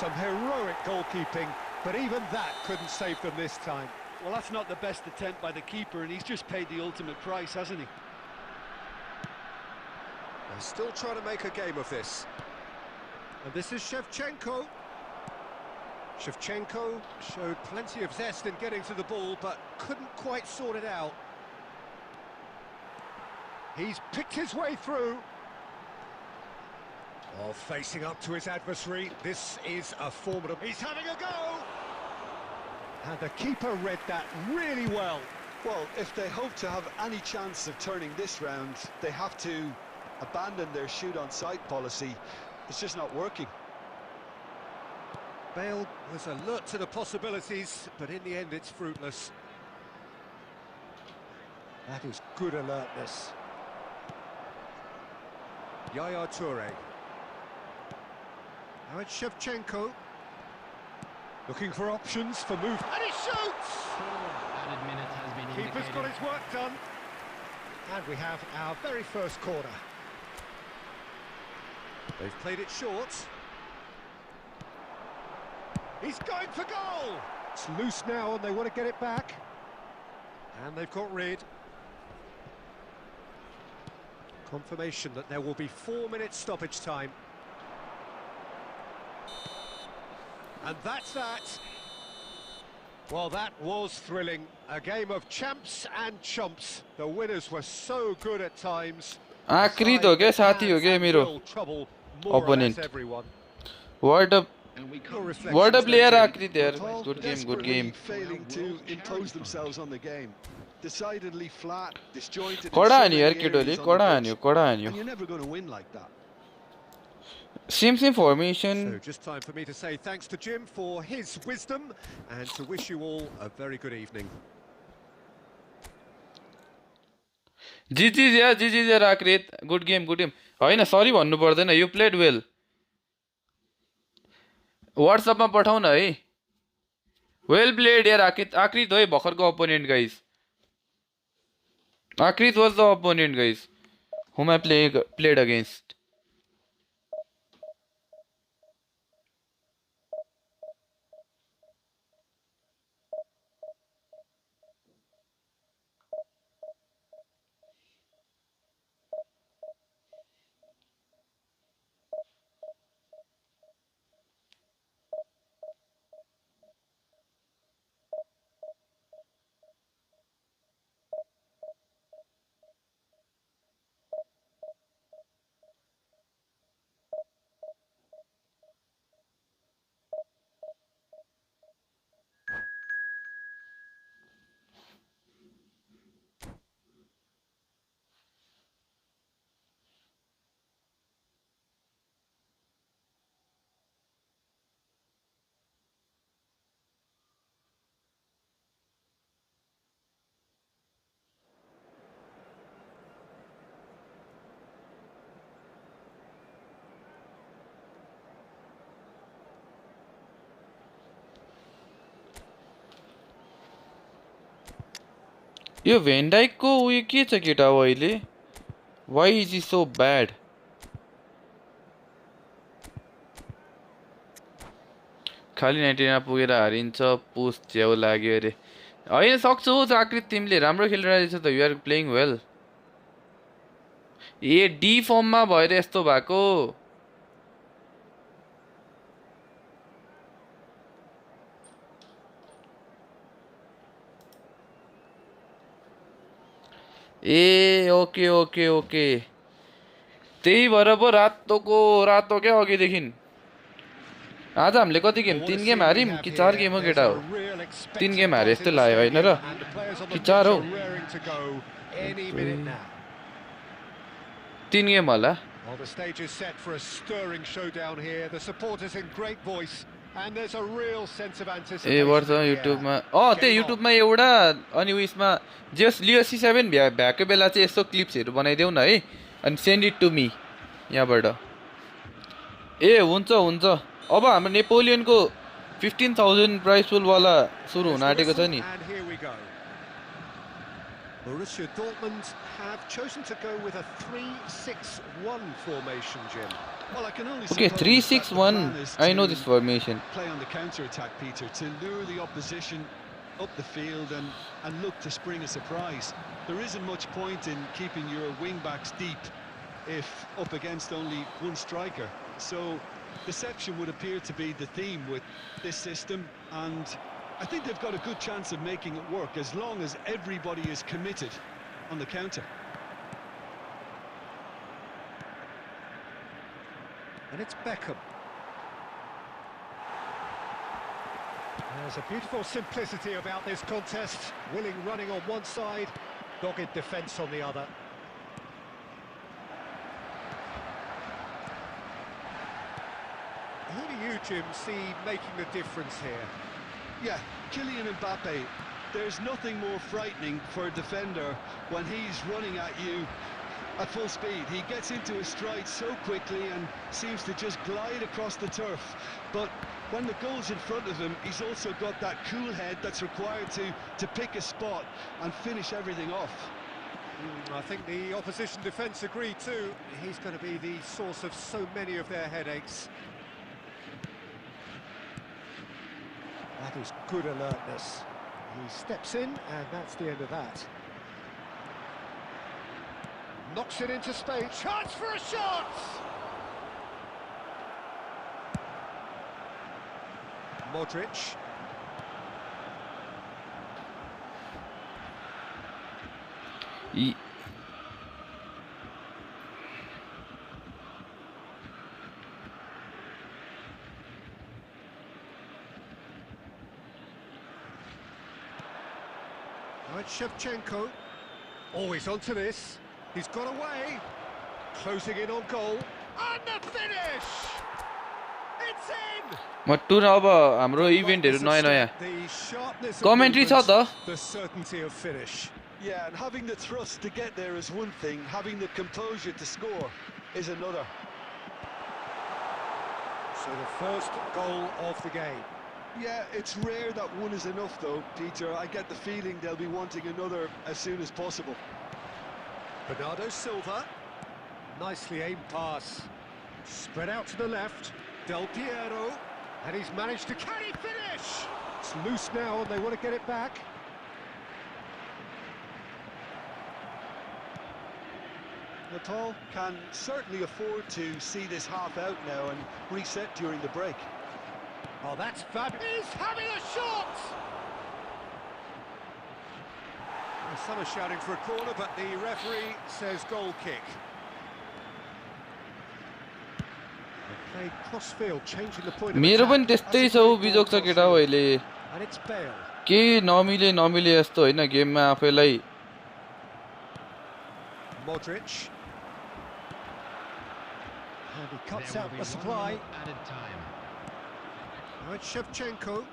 [SPEAKER 2] Some heroic goalkeeping, but even that couldn't save them this time.
[SPEAKER 3] Well, that's not the best attempt by the keeper, and he's just paid the ultimate price, hasn't he?
[SPEAKER 2] They're still trying to make a game of this. And this is Shevchenko. Shevchenko showed plenty of zest in getting to the ball, but couldn't quite sort it out. He's picked his way through. Oh, facing up to his adversary, this is a formidable... He's having a go! And the keeper read that really well.
[SPEAKER 3] Well, if they hope to have any chance of turning this round, they have to abandon their shoot-on-sight policy. It's just not working.
[SPEAKER 2] Bale was alert to the possibilities, but in the end it's fruitless. That is good alertness. Yaya Toure. Now it's Shevchenko. Looking for options for move. And he shoots!
[SPEAKER 4] Added minute has been
[SPEAKER 2] Keeper's
[SPEAKER 4] indicated.
[SPEAKER 2] got his work done. And we have our very first corner. They've played it short. He's going for goal! It's loose now and they want to get it back. And they've got rid. Confirmation that there will be 4 minutes stoppage time. And that's that. Well, that was thrilling. A game of champs and chumps. The winners were so good at times.
[SPEAKER 1] आकृत हो क्या साथी हो क्या मेरो
[SPEAKER 2] opponent.
[SPEAKER 4] And we
[SPEAKER 1] What
[SPEAKER 4] come
[SPEAKER 1] a player Akrit there.
[SPEAKER 3] Well,
[SPEAKER 1] Good game, good
[SPEAKER 3] desperately
[SPEAKER 1] game.
[SPEAKER 3] failing to impose themselves on the game. Decidedly flat, disjointed. in
[SPEAKER 1] कडा
[SPEAKER 3] so
[SPEAKER 1] हान्यो यार
[SPEAKER 3] many
[SPEAKER 1] केटोले
[SPEAKER 3] areas on
[SPEAKER 1] कडा
[SPEAKER 3] the
[SPEAKER 1] हान्यो
[SPEAKER 3] pitch.
[SPEAKER 1] कडा हान्यो
[SPEAKER 3] And you're never going to win like that.
[SPEAKER 1] Same
[SPEAKER 2] So
[SPEAKER 1] formation
[SPEAKER 2] just time for me to say thanks to Jim for his wisdom and to wish you all a very good evening.
[SPEAKER 1] जिजिज यार आकृत good game होइन सरी भन्नु पर्दैन यु played well व्हाट्सएपमा पठाउ न है well played यार आकृत हो है भर्खरको opponent guys Aakrit was the opponent guys whom I played against यो भेन्डाइकको उयो के छ केटा हो अहिले? वाइ इज ही सो ब्याड? खालि 99 पुगेर हारिन्छ पोस्ट च्याउ लाग्यो अरे। होइन सक्छौ चाकृत, तिमीले राम्रो खेलेर रहेछ त, यु आर प्लेइङ वेल। ए डी फर्ममा भएर यस्तो भएको। ए ओके ओके ओके, त्यही भएर पो रातोको रातो क्या अघिदेखि। आज हामीले कति गेम, 3 गेम हार्यौँ कि 4 गेम हो केटा हो? 3 गेम हारे जस्तो लाग्यो होइन र? कि 4 हो? 3 गेम होला।
[SPEAKER 2] Well, the stage is set for a stirring showdown here. The supporters in great voice, and there's a real sense of anticipation.
[SPEAKER 1] ए वर्ष युट्युबमा त्यही युट्युबमा एउटा अनि उयसमा जस लियो C7 भ्याएको बेला चाहिँ यस्तो क्लिप्सहरू बनाइदेऊ न है, अनि सेन्ड इट टु मी यहाँबाट। ए हुन्छ हुन्छ। अब हाम्रो नेपोलियनको 15,000 प्राइस पुलवाला सुरु हुन आँटेको छ नि।
[SPEAKER 2] And here we go. Borussia Dortmund have chosen to go with a 3-6-1 formation, Jim.
[SPEAKER 3] Well, I can only
[SPEAKER 1] Okay,
[SPEAKER 3] suppose
[SPEAKER 1] 3-6-1.
[SPEAKER 3] that the plan is
[SPEAKER 1] I know
[SPEAKER 3] to
[SPEAKER 1] this formation.
[SPEAKER 3] Play on the counter-attack, Peter, to lure the opposition up the field and look to spring a surprise. There isn't much point in keeping your wing-backs deep if up against only one striker. So deception would appear to be the theme with this system, and I think they've got a good chance of making it work as long as everybody is committed on the counter.
[SPEAKER 2] And it's Beckham. There's a beautiful simplicity about this contest. Willing running on one side, dogged defence on the other. Who do you, Jim, see making the difference here?
[SPEAKER 3] Yeah, Kylian Mbappe. There's nothing more frightening for a defender when he's running at you at full speed. He gets into his stride so quickly and seems to just glide across the turf. But when the goal's in front of him, he's also got that cool head that's required to pick a spot and finish everything off.
[SPEAKER 2] I think the opposition defence agree too. He's going to be the source of so many of their headaches. That is good alertness. He steps in, and that's the end of that. Knocks it into space. Chance for a shot! Modric. Right, Shevchenko. Always onto this. He's got away. Closing in on goal. And the finish! It's in!
[SPEAKER 1] मट्टुर अब हाम्रो इभेन्टहरु नयाँ नयाँ commentary छ त।
[SPEAKER 2] The certainty of finish.
[SPEAKER 3] Yeah, and having the thrust to get there is one thing, having the composure to score is another.
[SPEAKER 2] So the first goal of the game.
[SPEAKER 3] Yeah, it's rare that one is enough though, Peter. I get the feeling they'll be wanting another as soon as possible.
[SPEAKER 2] Bernardo Silva. Nicely aimed pass. Spread out to the left. Del Piero. And he's managed to... Can he finish? It's loose now and they want to get it back.
[SPEAKER 3] Natal can certainly afford to see this half out now and reset during the break.
[SPEAKER 2] Oh, that's fabulous. He's having a shot! Well, some are shouting for a corner, but the referee says goal kick. They played cross-field, changing the point of
[SPEAKER 1] मेरो पनि
[SPEAKER 2] attack.
[SPEAKER 1] त्यस्तै छ उ बिजोक छ केटा हो अहिले।
[SPEAKER 2] And it's Bale.
[SPEAKER 1] के नमिले जस्तो हैन गेममा आफैलाई।
[SPEAKER 2] Modric. And he cuts
[SPEAKER 4] There
[SPEAKER 2] out
[SPEAKER 4] will be
[SPEAKER 2] the
[SPEAKER 4] one
[SPEAKER 2] supply.
[SPEAKER 4] more added time.
[SPEAKER 2] Right, Shevchenko.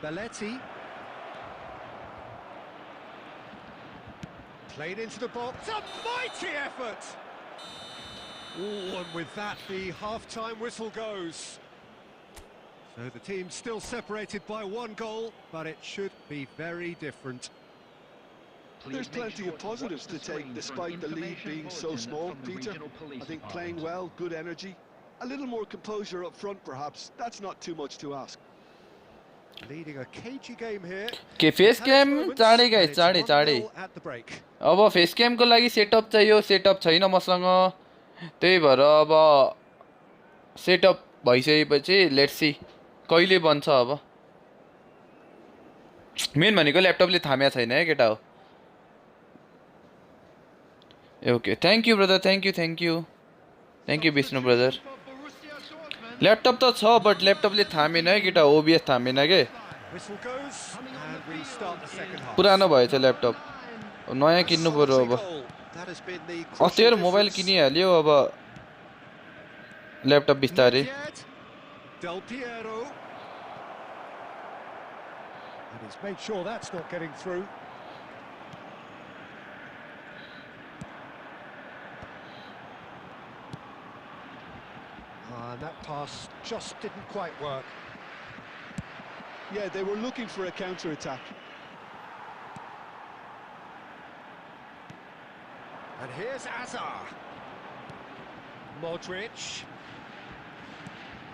[SPEAKER 2] Belletti. Played into the box. A mighty effort! Oh, and with that, the half-time whistle goes. So the team's still separated by one goal, but it should be very different.
[SPEAKER 3] There's plenty of positives to take despite the lead being so small, Peter. I think playing well, good energy, a little more composure up front perhaps. That's not too much to ask.
[SPEAKER 2] Leading a cagey game here.
[SPEAKER 1] के face क्याम चाँडै guys,
[SPEAKER 2] It's
[SPEAKER 1] चाँडै
[SPEAKER 2] 1-0 at the break.
[SPEAKER 1] अब face क्यामको लागि setup चाहियो, setup छैन मसँग, त्यही भएर अब सेटअप भइसकेपछि लेट्स सी कहिले बन्छ। अब मेन भनेको ल्यापटपले थाम्या छैन है केटा हो। Okay thank you brother, thank you Vishnu brother. Laptop त छ बट ल्यापटपले थामेन है केटा, ओबिएस थामेन के,
[SPEAKER 2] Whistle goes and we start the second half.
[SPEAKER 1] पुरानो भएछ ल्यापटप, नयाँ किन्नु पर्यो अब।
[SPEAKER 2] That has been the
[SPEAKER 1] अस्ति हेर मोबाइल किनिहाल्यो, अब ल्यापटप बिस्तारै।
[SPEAKER 2] Del Piero. And he's made sure that's not getting through. And that pass just didn't quite work.
[SPEAKER 3] Yeah, they were looking for a counter-attack.
[SPEAKER 2] And here's Azar. Modric.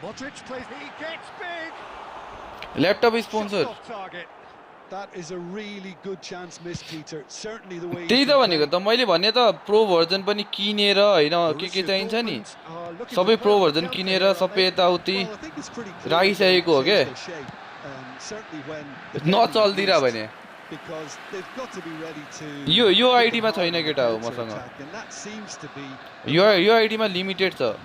[SPEAKER 2] Modric plays, he gets big.
[SPEAKER 1] Laptop
[SPEAKER 2] Just
[SPEAKER 1] sponsor
[SPEAKER 2] off target.
[SPEAKER 3] That is a really good chance missed, Peter. Certainly the way
[SPEAKER 1] त्यही त भनेको त, मैले भने त pro version पनि किनेर होइन के चाहिन्छ नि, सबै प्रो भर्जन किनेर सबै यताउति राखिसकेको हो के, नचल्दिरा भने। यो आइडीमा छैन केटा हो मसँग, यो आइडीमा लिमिटेड छ।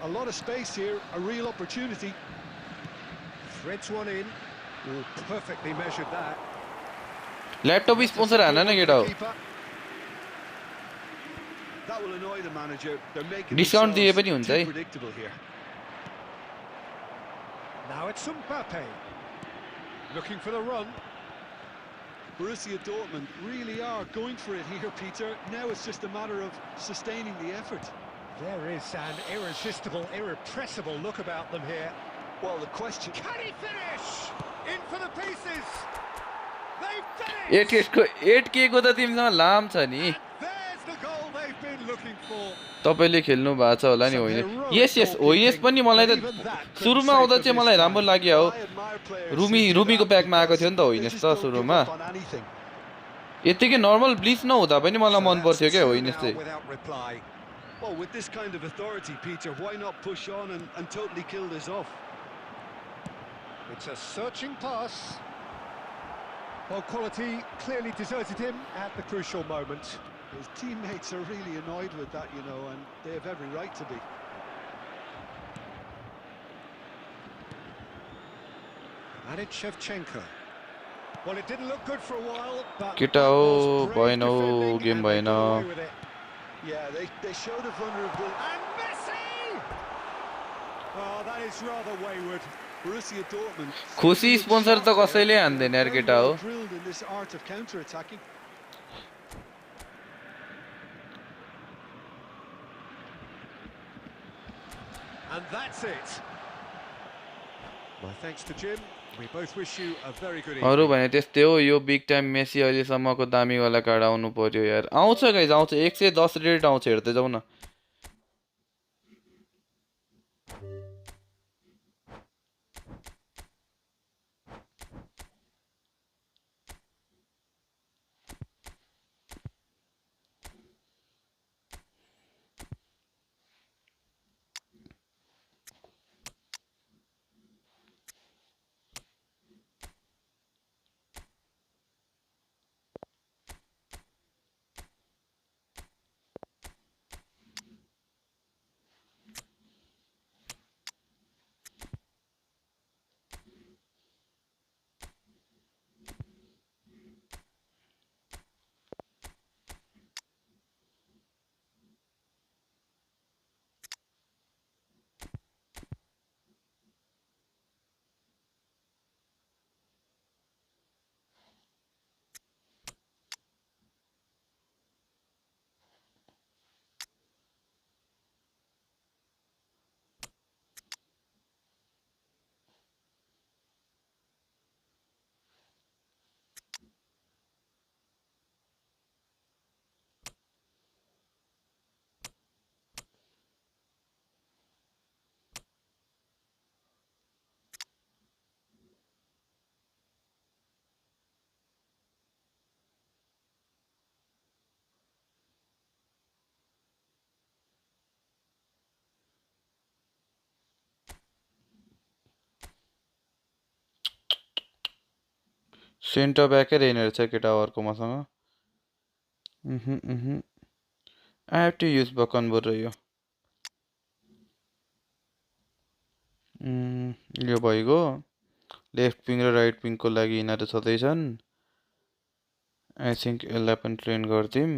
[SPEAKER 3] A lot of space here, a real opportunity.
[SPEAKER 2] Threads one in. Oh, perfectly measured that.
[SPEAKER 1] Laptop sponsor हान न केटा हो,
[SPEAKER 3] That will annoy the manager. They're making
[SPEAKER 1] discount दिए पनि
[SPEAKER 3] themselves
[SPEAKER 1] हुन्छ है।
[SPEAKER 3] too predictable here.
[SPEAKER 2] Now it's Mbappe. Looking for the run.
[SPEAKER 3] Borussia Dortmund really are going for it here, Peter. Now it's just a matter of sustaining the effort.
[SPEAKER 2] There is an irresistible, irrepressible look about them here.
[SPEAKER 3] Well, the question...
[SPEAKER 2] Can he finish? In for the pieces. They've done
[SPEAKER 1] 8K को त तिमीसँग लाम छ नि,
[SPEAKER 2] There's the goal they've been looking for.
[SPEAKER 1] तपाईले खेल्नु भएको छ होला नि, होइन? यस होइन पनि मलाई त सुरुमा आउँदा चाहिँ मलाई राम्रो लाग्यो हो, रुमीको प्याकमा आएको थियो नि त होइन त सुरुमा, यतिकै नर्मल ब्लिच नहुँदा पनि मलाई मन पर्थ्यो क्या होइन चाहिँ।
[SPEAKER 2] Without reply.
[SPEAKER 3] Well, with this kind of authority, Peter, why not push on and totally kill this off?
[SPEAKER 2] It's a searching pass. Well, quality clearly deserted him at the crucial moment.
[SPEAKER 3] His teammates are really annoyed with that, you know, and they have every right to be.
[SPEAKER 2] Added Shevchenko. Well, it didn't look good for a while, but
[SPEAKER 1] केटा हो भएन हो, game भएन।
[SPEAKER 3] Yeah, they showed a vulnerability.
[SPEAKER 2] And Messi! Oh, that is rather wayward.
[SPEAKER 3] Borussia Dortmund.
[SPEAKER 1] खुसी sponsor त कसैले हान्दैन यार केटा हो।
[SPEAKER 3] Drilled in this art of counter-attacking.
[SPEAKER 2] And that's it. My thanks to Jim. We both wish you a very good evening.
[SPEAKER 1] अरू भने त्यस्तै हो, यो बिग टाइम मेसी अहिलेसम्मको दामीवाला कार्ड आउनु पर्यो यार। आउँछ गाइज, आउँछ, 110 रेट आउँछ, हेर्दै जाऊ न। सेन्टर ब्याकै रहेन रहेछ केटा अर्को मसँग आई हेभ टु युज बकनबोर रह्यो यो भइगयो लेफ्ट विङ र राइट विङको लागि यिनीहरू छँदैछन् आई थिङ्क यसलाई पनि ट्रेन गरिदिउँ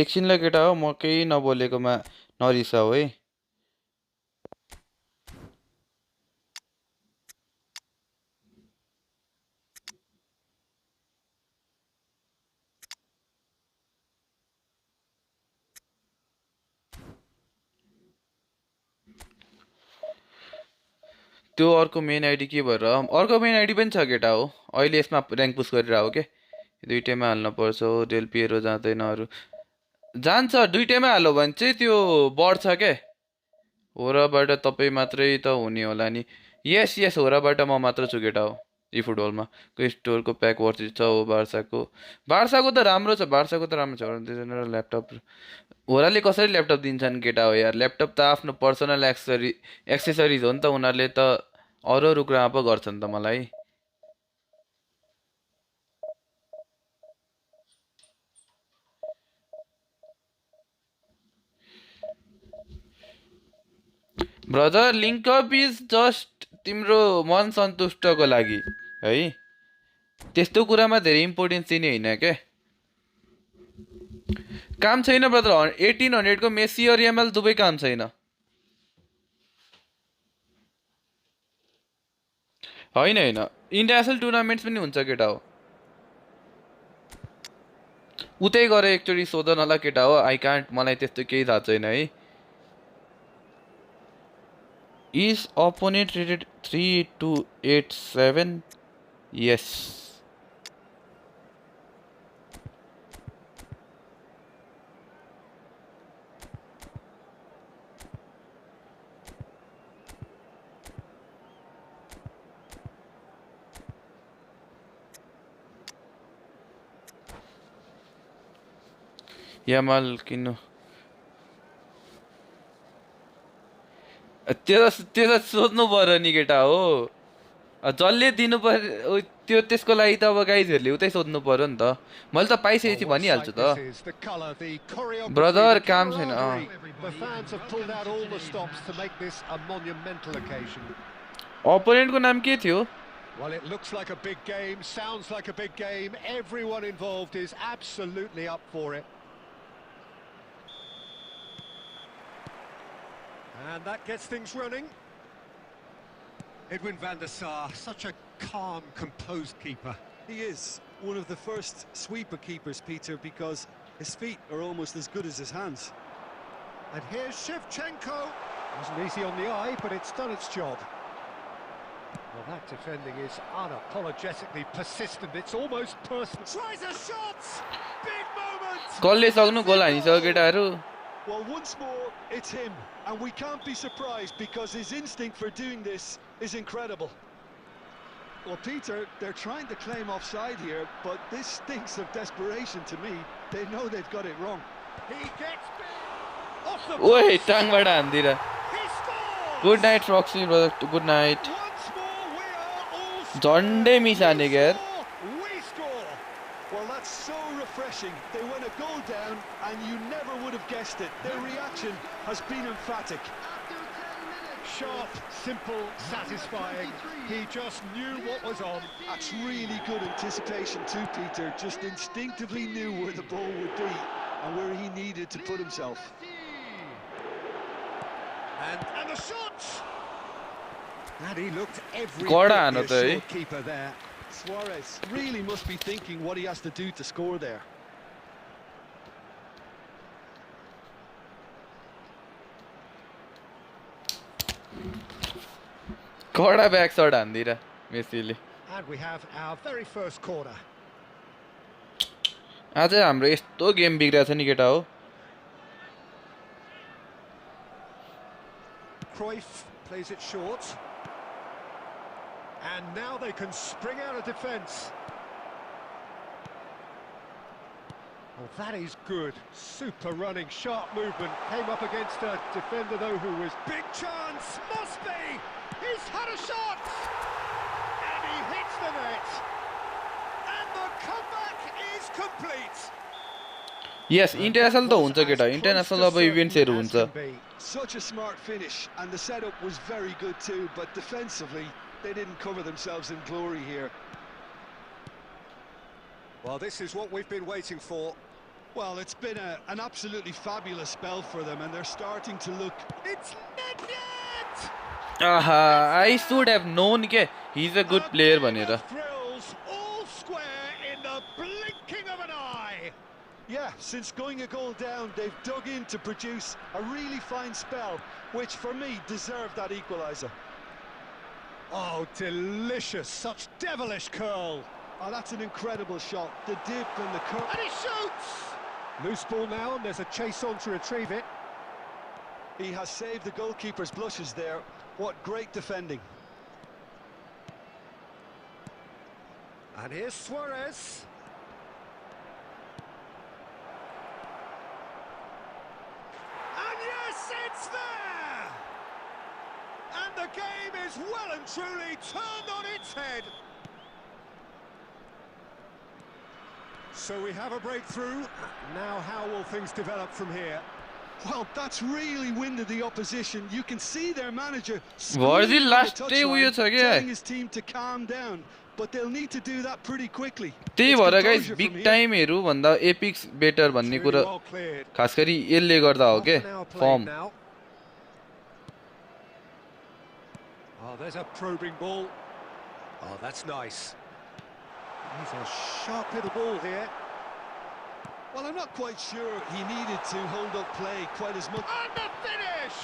[SPEAKER 1] एकछिनलाई केटा हो म केही नबोलेकोमा नरिसाऊ है त्यो अर्को मेन आइडी के भएर अर्को मेन आइडी पनि छ केटा हो अहिले यसमा र्याङ्क पुस गरेर हो के दुईटैमा हाल्नुपर्छ हो डेल पिएरो जाँदैन अरू जान्छ दुईटैमा हाल्यो भने चाहिँ त्यो बढ्छ के होराबाट तपाईँ मात्रै त हुने होला नि यस यस होराबाट म मात्र छु केटा हो यी फुटबलमा क्रिस्टोरको प्याक वर्थ छ हो बार्साको त राम्रो छ ल्यापटप होराले कसरी ल्यापटप दिन्छन् केटा हो यार ल्यापटप त आफ्नो पर्सनल एक्सेसरिज हो नि त उनीहरूले त अरू अरू कुरामा पो गर्छन् त मलाई ब्रदर लिङ्कअप इज जस्ट तिम्रो मन सन्तुष्टको लागि है त्यस्तो कुरामा धेरै इम्पोर्टेन्स दिने होइन के काम छैन ब्रदर 1800 को मेसी और एमएल दुवै काम छैन होइन होइन इन्टरनेसनल टुर्नामेन्ट्स पनि हुन्छ केटा हो उतै गएर एकचोटि सोध न ल केटा हो आई कान्ट मलाई त्यस्तो केही थाहा छैन है is opponent rated 3287 yes Yamal किन्नु त्यो त सोध्नु पर्यो नि केटा हो जसले दिनु पर्यो त्यो त्यसको लागि त अब गाइजहरूले उतै सोध्नु पर्यो नि त मैले त पाइसकेपछि भनिहाल्छु त ब्रदर काम छैन अपोनेन्टको नाम के थियो
[SPEAKER 2] Well, it looks like a big game, sounds like a big game. Everyone involved is absolutely up for it. And that gets things running. Edwin van der Sar, such a calm, composed keeper.
[SPEAKER 3] He is one of the first sweeper keepers, Peter, because his feet are almost as good as his hands.
[SPEAKER 2] And here's Shevchenko. Wasn't easy on the eye, but it's done its job. That defending is unapologetically persistent. It's almost personal. Tries a shot! Big moment!
[SPEAKER 1] कसले सक्नु गोल हानिसक्यो केटाहरू
[SPEAKER 3] Well, once more, it's him. And we can't be surprised because his instinct for doing this is incredible. Well, Peter, they're trying to claim offside here, but this stinks of desperation to me. They know they've got it wrong.
[SPEAKER 2] He gets big! Off the
[SPEAKER 1] ओए
[SPEAKER 2] post!
[SPEAKER 1] टाङबाट हान्दिर
[SPEAKER 2] He scores!
[SPEAKER 1] Good night फ्रक्सी brother good night
[SPEAKER 2] Once more, we are all
[SPEAKER 1] झन्डै miss हानेको यार
[SPEAKER 2] we score!
[SPEAKER 3] Well, that's so refreshing. They went a goal down, and you never would have guessed it. Their reaction has been emphatic.
[SPEAKER 2] Sharp, simple, satisfying. He just knew what was on.
[SPEAKER 3] That's really good anticipation too, Peter. Just instinctively knew where the ball would be and where he needed to put himself.
[SPEAKER 2] And the shot! And he looked every
[SPEAKER 1] कडा
[SPEAKER 2] bit
[SPEAKER 1] हानो
[SPEAKER 2] the
[SPEAKER 1] त है
[SPEAKER 2] assured keeper there.
[SPEAKER 3] Suarez really must be thinking what he has to do to score there.
[SPEAKER 1] कडा back shot हान्दिर मेसीले
[SPEAKER 2] And we have our very first corner.
[SPEAKER 1] आज हाम्रो यस्तो गेम बिग्रेको छ नि केटा हो
[SPEAKER 2] Cruyff plays it short. And now they can spring out of defence. Oh, that is good. Super running, sharp movement. Came up against a defender, though, who was... Big chance! Must be! He's had a shot! And he hits the net. And the comeback is complete.
[SPEAKER 1] Yes international त हुन्छ केटा international अब इभेन्ट्सहरू हुन्छ
[SPEAKER 3] Such a smart finish, and the setup was very good too, but defensively, they didn't cover themselves in glory here.
[SPEAKER 2] Well, this is what we've been waiting for.
[SPEAKER 3] Well, it's been an absolutely fabulous spell for them, and they're starting to look...
[SPEAKER 2] It's net!
[SPEAKER 1] आहा I should have known के हि is a good player भनेर
[SPEAKER 2] Thrills all square in the blinking of an eye.
[SPEAKER 3] Yeah, since going a goal down, they've dug in to produce a really fine spell, which for me deserved that equaliser.
[SPEAKER 2] Oh, delicious! Such devilish curl.
[SPEAKER 3] Oh, that's an incredible shot. The dip and the curl.
[SPEAKER 2] And he shoots! Loose ball now, and there's a chase on to retrieve it.
[SPEAKER 3] He has saved the goalkeeper's blushes there. What great defending.
[SPEAKER 2] And here's Suarez. And yes, it's there! And the game is well and truly turned on its head. So we have a breakthrough. Now how will things develop from here?
[SPEAKER 3] Well, that's really winded the opposition. You can see their manager
[SPEAKER 1] Virgil last day उयो छ के
[SPEAKER 3] telling his team to calm down, but they'll need to do that pretty quickly.
[SPEAKER 1] त्यही
[SPEAKER 3] It's
[SPEAKER 1] भएर guys
[SPEAKER 3] composure
[SPEAKER 1] big
[SPEAKER 3] from here.
[SPEAKER 1] टाइमहरु भन्दा epics better भन्ने
[SPEAKER 2] Really
[SPEAKER 1] कुरा
[SPEAKER 2] well cleared.
[SPEAKER 1] खास गरी यसले गर्दा हो के
[SPEAKER 2] Half an hour played
[SPEAKER 1] firm
[SPEAKER 2] now. Oh, there's a probing ball. Oh, that's nice. He's a sharp little ball here.
[SPEAKER 3] Well, I'm not quite sure he needed to hold up play quite as much.
[SPEAKER 2] And the finish!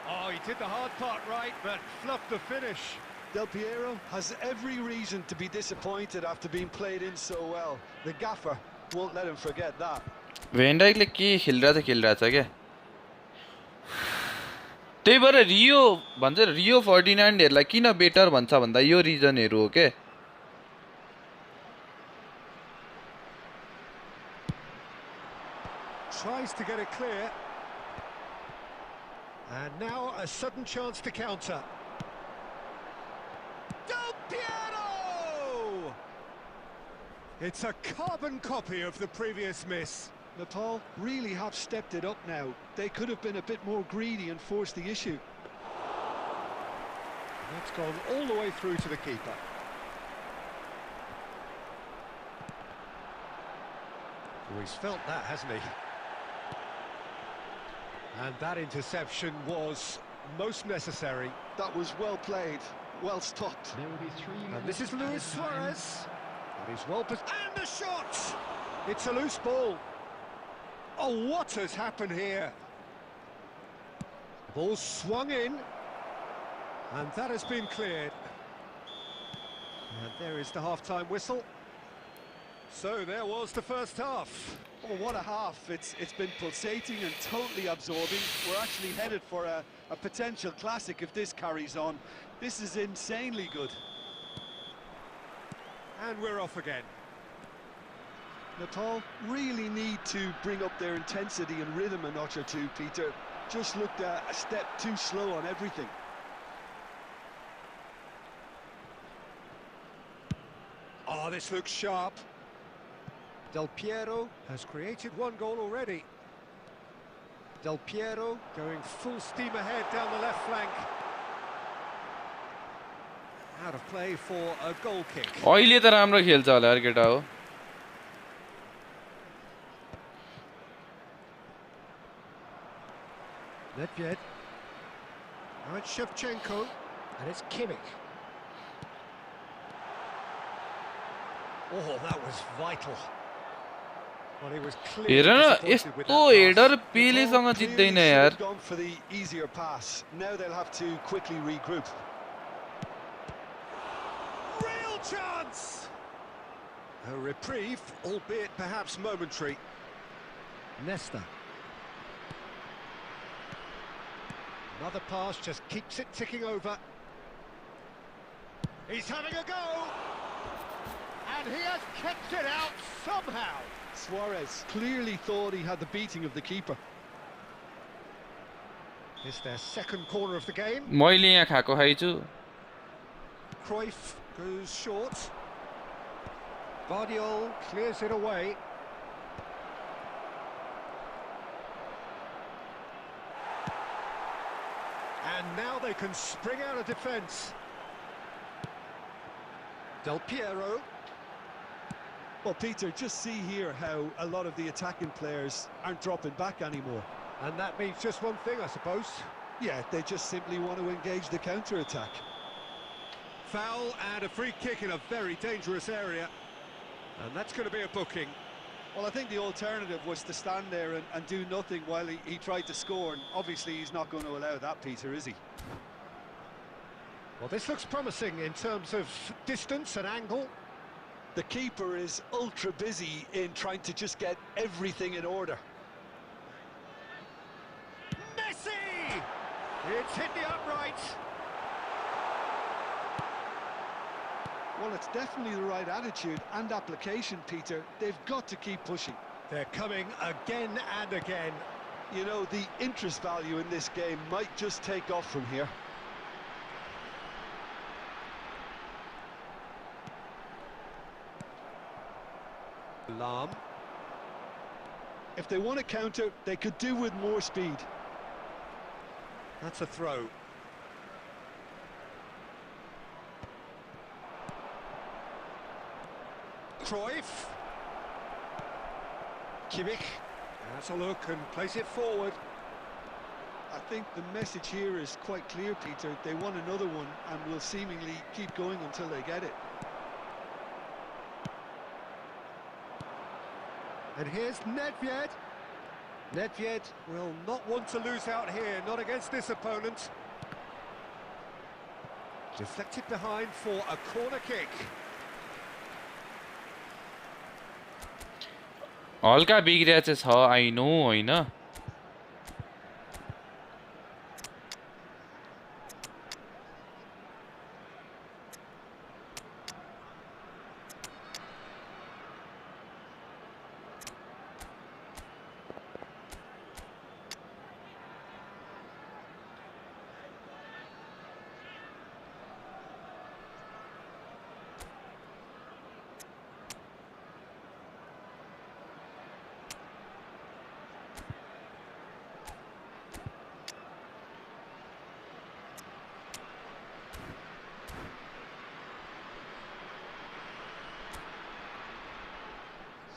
[SPEAKER 2] Oh, he did the hard part right, but fluffed the finish.
[SPEAKER 3] Del Piero has every reason to be disappointed after being played in so well. The gaffer won't let him forget that.
[SPEAKER 1] भेन डाइकले के खेलिरहेछ क्या त्यही भएर रियो भन्छ रियो फर्डिनान्डहरूलाई किन better भन्छ भन्दा यो रिजनहरू हो के
[SPEAKER 2] Tries to get it clear. And now a sudden chance to counter. Del Piero! It's a carbon copy of the previous miss.
[SPEAKER 3] Nepal really have stepped it up now. They could have been a bit more greedy and forced the issue.
[SPEAKER 2] That's gone all the way through to the keeper. Oh, he's felt that, hasn't he? And that interception was most necessary.
[SPEAKER 3] That was well played, well stopped.
[SPEAKER 4] There will be 3 minutes.
[SPEAKER 2] And this is Luis
[SPEAKER 4] added time.
[SPEAKER 2] Suarez. And he's well and the shot! It's a loose ball. Oh, what has happened here? Ball swung in. And that has been cleared. And there is the half-time whistle. So there was the first half.
[SPEAKER 3] Oh, what a half. It's been pulsating and totally absorbing. We're actually headed for a potential classic if this carries on. This is insanely good.
[SPEAKER 2] And we're off again.
[SPEAKER 3] Nepal really need to bring up their intensity and rhythm a notch or two, Peter. Just looked a step too slow on everything.
[SPEAKER 2] Oh, this looks sharp. Del Piero has created one goal already. Del Piero going full steam ahead down the left flank. Out of play for a goal kick.
[SPEAKER 1] अहिले त राम्रो खेल्छ होला यार केटा हो
[SPEAKER 2] Nedved. Now it's Shevchenko, and it's Kimmich. Oh, that was vital. Well, he was clearly
[SPEAKER 1] हेर न
[SPEAKER 2] disappointed with
[SPEAKER 1] यस्तो
[SPEAKER 2] that
[SPEAKER 1] header
[SPEAKER 2] pass.
[SPEAKER 1] पेलेसँग
[SPEAKER 3] Nepal
[SPEAKER 1] जित्दैन
[SPEAKER 3] clearly should
[SPEAKER 1] यार
[SPEAKER 3] have gone for the easier pass. Now they'll have to quickly regroup.
[SPEAKER 2] Real chance! A reprieve, albeit perhaps momentary. Nesta. Another pass just keeps it ticking over. He's having a go! And he has kept it out somehow.
[SPEAKER 3] Suarez clearly thought he had the beating of the keeper.
[SPEAKER 2] It's their second corner of the game.
[SPEAKER 1] मैले यहाँ खाएको खाइछु
[SPEAKER 2] Cruyff goes short. Guardiol clears it away. And now they can spring out of defence. Del Piero.
[SPEAKER 3] Well, Peter, just see here how a lot of the attacking players aren't dropping back anymore.
[SPEAKER 2] And that means just one thing, I suppose.
[SPEAKER 3] Yeah, they just simply want to engage the counter-attack.
[SPEAKER 2] Foul and a free kick in a very dangerous area. And that's going to be a booking.
[SPEAKER 3] Well, I think the alternative was to stand there and do nothing while he tried to score, and obviously he's not going to allow that, Peter, is he?
[SPEAKER 2] Well, this looks promising in terms of distance and angle.
[SPEAKER 3] The keeper is ultra busy in trying to just get everything in order.
[SPEAKER 2] Messi! It's hit the upright.
[SPEAKER 3] Well, it's definitely the right attitude and application, Peter. They've got to keep pushing.
[SPEAKER 2] They're coming again and again.
[SPEAKER 3] You know, the interest value in this game might just take off from here.
[SPEAKER 2] Lahm.
[SPEAKER 3] If they want to counter, they could do with more speed.
[SPEAKER 2] That's a throw. Cruyff. Kimmich. Has a look and plays it forward.
[SPEAKER 3] I think the message here is quite clear, Peter. They want another one and will seemingly keep going until they get it.
[SPEAKER 2] And here's Nedved. Nedved will not want to lose out here, not against this opponent. Deflected behind for a corner kick.
[SPEAKER 1] हल्का बिग्रिया चाहिँ छ I know हैन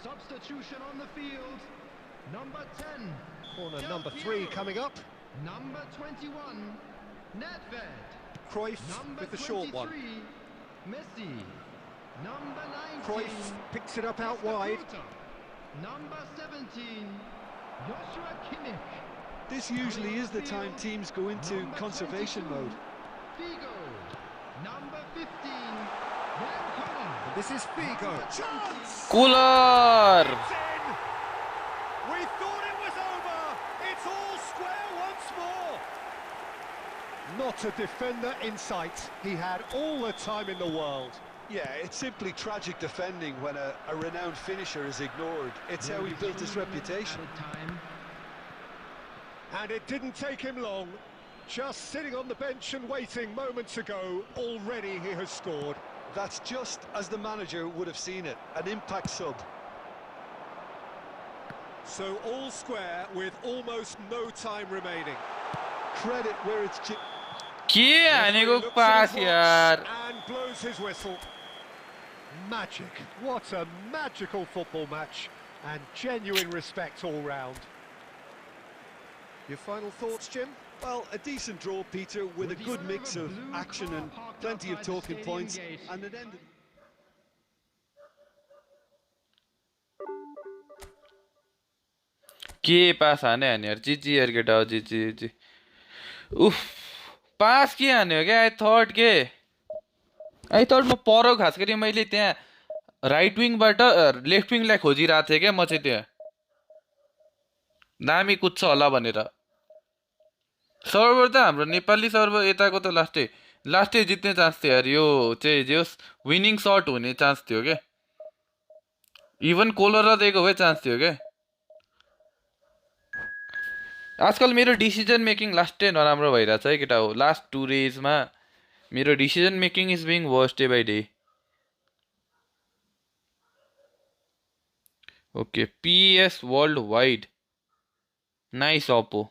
[SPEAKER 4] Substitution on the field. Number 10.
[SPEAKER 2] Corner
[SPEAKER 4] Del
[SPEAKER 2] number 3
[SPEAKER 4] Piero.
[SPEAKER 2] coming up.
[SPEAKER 4] Number 21. Nedved.
[SPEAKER 2] Cruyff
[SPEAKER 4] Number
[SPEAKER 2] with the short
[SPEAKER 4] 23.
[SPEAKER 2] one.
[SPEAKER 4] Messi. Number 19.
[SPEAKER 2] Cruyff picks it up out wide.
[SPEAKER 4] Estepota. Number 17. Joshua Kimmich.
[SPEAKER 3] This usually is the time teams go into conservation mode.
[SPEAKER 4] Figo. Number 15, Graham Collins.
[SPEAKER 2] This is Figo. Chance!
[SPEAKER 1] Cooler!
[SPEAKER 2] It's in! We thought it was over. It's all square once more. Not a defender in sight. He had all the time in the world.
[SPEAKER 3] Yeah, it's simply tragic defending when a renowned finisher is ignored. It's how he built his reputation.
[SPEAKER 4] At a time.
[SPEAKER 2] And it didn't take him long. Just sitting on the bench and waiting moments ago, already he has scored.
[SPEAKER 3] That's just as the manager would have seen it, an impact sub.
[SPEAKER 2] So all square with almost no time remaining.
[SPEAKER 3] Credit where it's due.
[SPEAKER 1] के हानेको
[SPEAKER 2] Looks at
[SPEAKER 1] pass
[SPEAKER 2] his watch
[SPEAKER 1] यार
[SPEAKER 2] and blows his whistle. Magic. What a magical football match. And genuine respect all round. Your final thoughts, Jim?
[SPEAKER 3] Well, a decent draw, Peter, with a good mix of action and plenty of talking points, and it ended.
[SPEAKER 1] के पास हाने हाने यार जीजी यार केटा हो जीजी उफ पास के हान्यो क्या आई थॉट म पर खास गरी मैले त्यहाँ राइट विङबाट लेफ्ट विङलाई खोजिरहेको थिएँ क्या म चाहिँ त्यहाँ दामी कुद्छ होला भनेर सर्भर त हाम्रो नेपाली सर्भर यताको त लास्टै जित्ने चान्स थियो यार यो चाहिँ जे होस् विनिङ सर्ट हुने चान्स थियो क्या इभन कोलर दिएको भए चान्स थियो क्या आजकल मेरो डिसिजन मेकिङ लास्टै नराम्रो भइरहेछ है केटा हो लास्ट 2 डेजमा मेरो decision making is being worst day by day okay PS world wide nice Oppo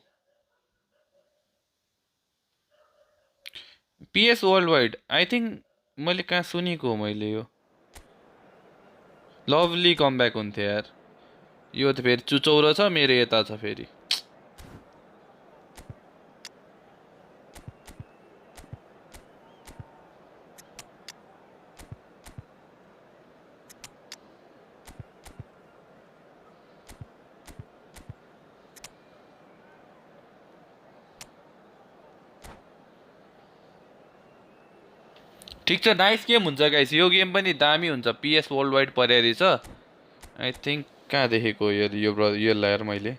[SPEAKER 1] PS world wide I think मैले कहाँ सुनेको हो मैले यो लभली कमब्याक हुन्थ्यो यार यो त फेरि चुचौरो छ मेरो यता छ फेरि ठिक छ नाइस गेम हुन्छ गाइस यो गेम पनि दामी हुन्छ पिएस वर्ल्ड वाइड परेरी छ आई थिङ्क कहाँ देखेको यो यार मैले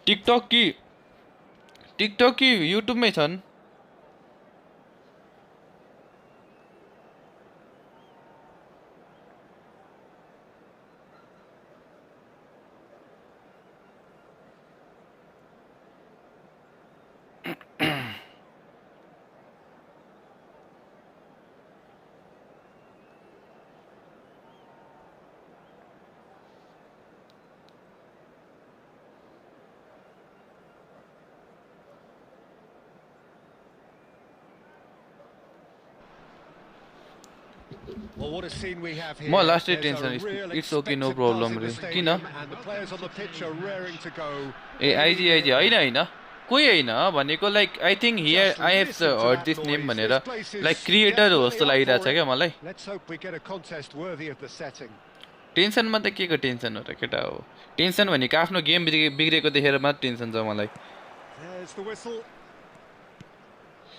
[SPEAKER 1] टिकटक कि युट्युबमै छन्
[SPEAKER 2] Well, what a scene we have here.
[SPEAKER 1] म लास्टै
[SPEAKER 2] There's a
[SPEAKER 1] tension
[SPEAKER 2] real
[SPEAKER 1] it's okay no
[SPEAKER 2] expected
[SPEAKER 1] problem
[SPEAKER 2] buzz in
[SPEAKER 1] रे
[SPEAKER 2] the
[SPEAKER 1] किन
[SPEAKER 2] stadium and the players on the pitch are raring to go.
[SPEAKER 1] A IG होइन कोही होइन भनेको like I think here I have heard this name भनेर like creator हो जस्तो लागिरहेछ क्या मलाई
[SPEAKER 2] Let's hope we get a contest worthy of the setting.
[SPEAKER 1] टेन्सनमा त के को टेन्सन हो र केटा हो टेन्सन भनेको आफ्नो गेम बिग्रेको देखेर मात्र टेन्सन छ मलाई
[SPEAKER 2] There's the whistle.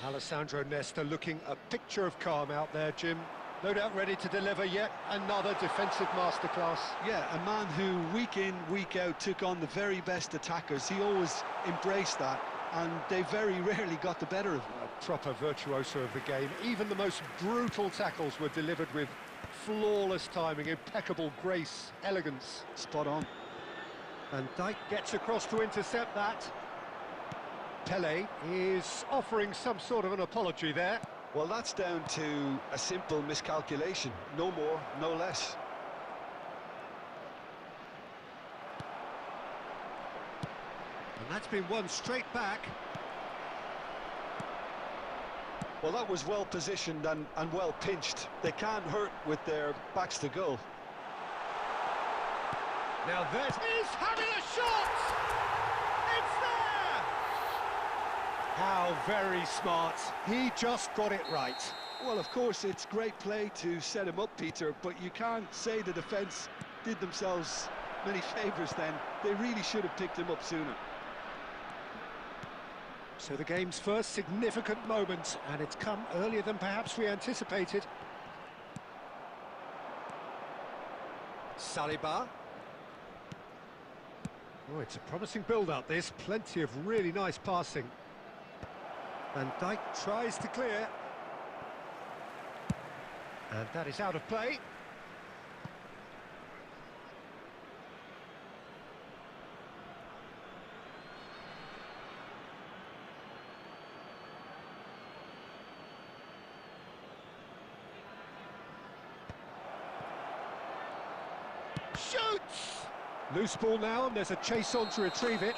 [SPEAKER 2] Alessandro Nesta looking a picture of calm out there, Jim. No doubt ready to deliver yet another defensive masterclass.
[SPEAKER 3] Yeah, a man who week in, week out took on the very best attackers. He always embraced that, and they very rarely got the better of him.
[SPEAKER 2] A proper virtuoso of the game. Even the most brutal tackles were delivered with flawless timing, impeccable grace, elegance.
[SPEAKER 3] Spot on.
[SPEAKER 2] And Dijk gets across to intercept that. Pele is offering some sort of an apology there.
[SPEAKER 3] Well, that's down to a simple miscalculation. No more, no less.
[SPEAKER 2] And that's been won straight back.
[SPEAKER 3] Well, that was well positioned and well pinched. They can't hurt with their backs to goal.
[SPEAKER 2] Now he's having a shot! It's there! How very smart. He just got it right.
[SPEAKER 3] Well, of course, it's great play to set him up, Peter, but you can't say the defence did themselves many favours then. They really should have picked him up sooner.
[SPEAKER 2] So the game's first significant moment, and it's come earlier than perhaps we anticipated. Saliba. Oh, it's a promising build-up, this. Plenty of really nice passing. Van Dijk tries to clear. And that is out of play. Shoots! Loose ball now, and there's a chase on to retrieve it.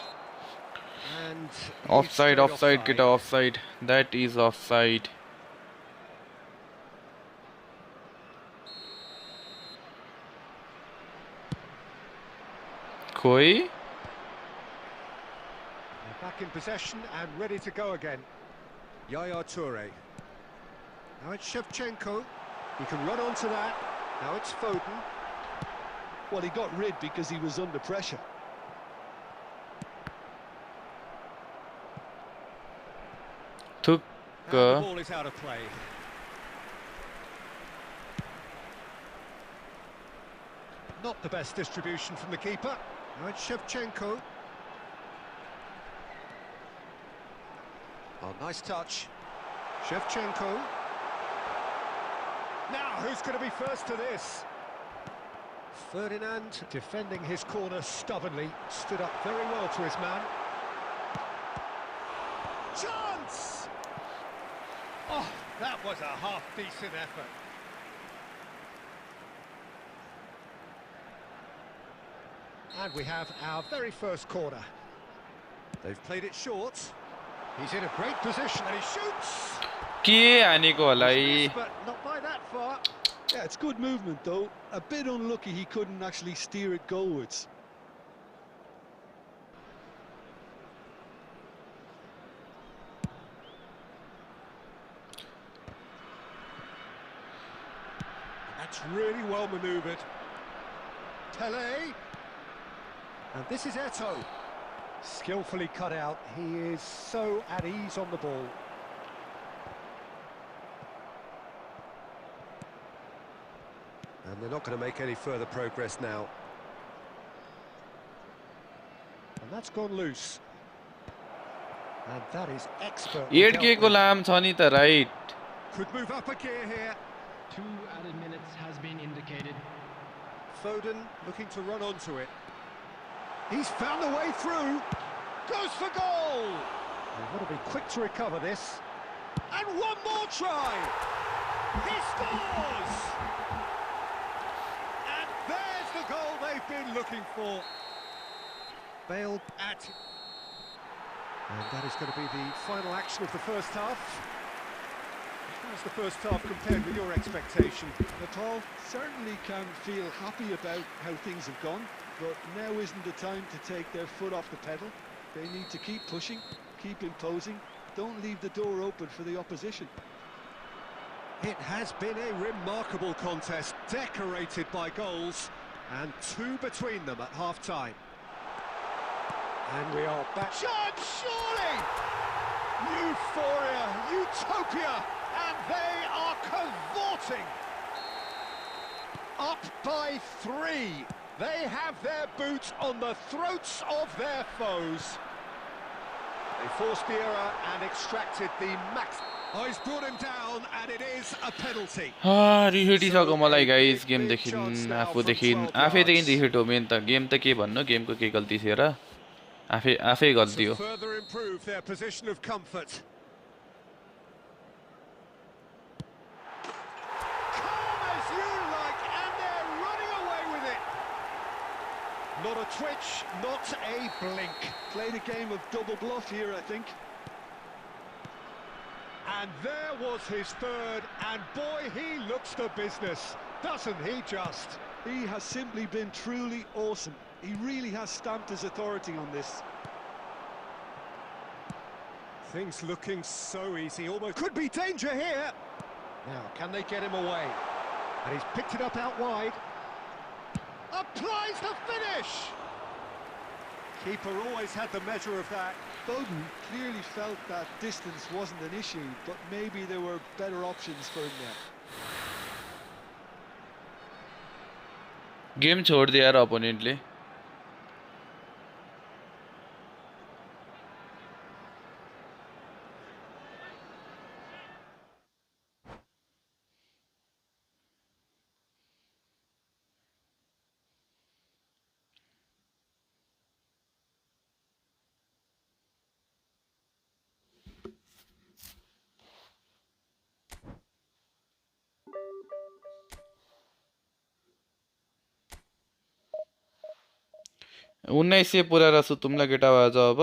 [SPEAKER 2] And
[SPEAKER 1] Offside, offside, get offside. That is offside. Koi?
[SPEAKER 2] They're back in possession and ready to go again. Yaya Toure. Now it's Shevchenko. He can run onto that. Now it's Foden.
[SPEAKER 3] Well, he got rid because he was under pressure.
[SPEAKER 1] Took.
[SPEAKER 2] And the ball is out of play. Not the best distribution from the keeper. Now it's Shevchenko. Oh, nice touch. Shevchenko. Now, who's going to be first to this? Ferdinand, defending his corner stubbornly, stood up very well to his man. Chance! Oh, that was a half-decent effort. And we have our very first corner. They've played it short. He's in a great position and he shoots!
[SPEAKER 1] के हानेको होला है?
[SPEAKER 2] But not by that far.
[SPEAKER 3] Yeah, it's good movement though. A bit unlucky he couldn't actually steer it goalwards.
[SPEAKER 2] That's really well manoeuvred. Tele. And this is Eto'o. Skillfully cut out. He is so at ease on the ball. And they're not going to make any further progress now. And that's gone loose. And that is expert.
[SPEAKER 1] 8K को लाम छ नि त right.
[SPEAKER 2] Could move up a gear here.
[SPEAKER 4] 2 added minutes has been indicated.
[SPEAKER 2] Foden looking to run onto it. He's found the way through. Goes for goal. They've got to be quick to recover this. And one more try. He scores. And there's the goal they've been looking for. Bale at... And that is going to be the final action of the first half. How's the first half compared with your expectation?
[SPEAKER 3] Paul certainly can feel happy about how things have gone, but now isn't the time to take their foot off the pedal. They need to keep pushing, keep imposing, don't leave the door open for the opposition.
[SPEAKER 2] It has been a remarkable contest, decorated by goals, and 2 between them at half-time. And we are back. Chance, surely! Euphoria, utopia, and they are cavorting. Up by 3. They have their boots on the throats of their foes. They forced the error and extracted the max. Oh, he's brought him down, and it is a penalty.
[SPEAKER 1] रिस उठिसक्यो मलाई guys गेमदेखि आफूदेखि आफैदेखि रिस उठ्यो main त game त के भन्नु गेमको के गल्ती थियो र आफै गल्ती हो.
[SPEAKER 2] Further improve their position of comfort. Calm as you like, and they're running away with it. Not a twitch, not a blink.
[SPEAKER 3] Played a game of double bluff here, I think.
[SPEAKER 2] And there was his third, and boy, he looks the business, doesn't he just?
[SPEAKER 3] He has simply been truly awesome. He really has stamped his authority on this.
[SPEAKER 2] Things looking so easy, almost could be danger here. Now, can they get him away? And he's picked it up out wide. Applies the finish! Keeper always had the measure of that.
[SPEAKER 3] Foden clearly felt that distance wasn't an issue, but maybe there were better options for him there.
[SPEAKER 1] Game छोड़ दिया यार अपोनेंटले. उन्नाइस सय पुरा रसु तुमला केटा आज अब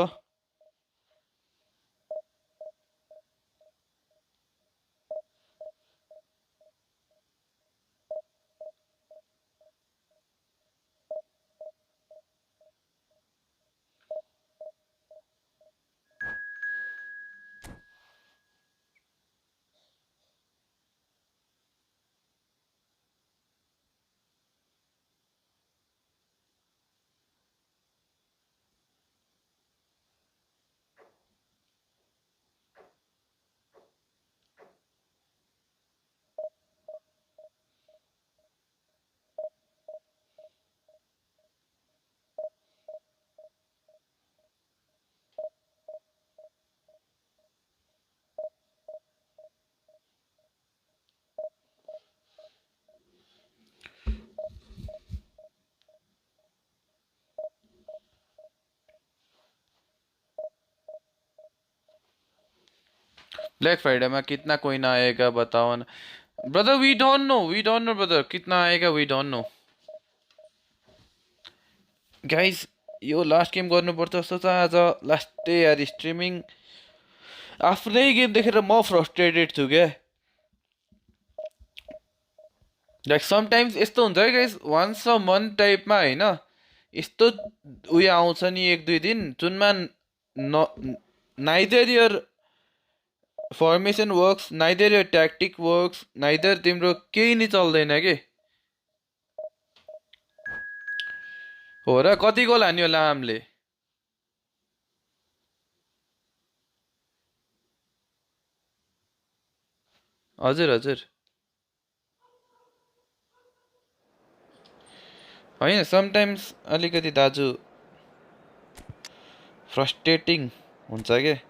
[SPEAKER 1] ब्लैक फ्राइडे में कितना कोइन आएगा बताओ ना brother. We don't know brother कितना आएगा. We don't know guys. यो लास्ट गेम गर्नुपर्छ जस्तो छ आज. लास्ट डे यार स्ट्रिमिङ. आफ्नै गेम देखेर म फ्रस्ट्रेटेड छु क्या. लाइक समटाइम्स यस्तो हुन्छ है गाइस. वान्स अ मन्थ टाइपमा होइन यस्तो उयो आउँछ नि 1-2 दिन जुनमा neither your formation works, neither your tactic works, neither तिम्रो केही नि चल्दैन के. हो र कति गोल हान्यो लामले. हजुर हजुर होइन समटाइम्स अलिकति दाजु फ्रस्ट्रेटिङ हुन्छ के.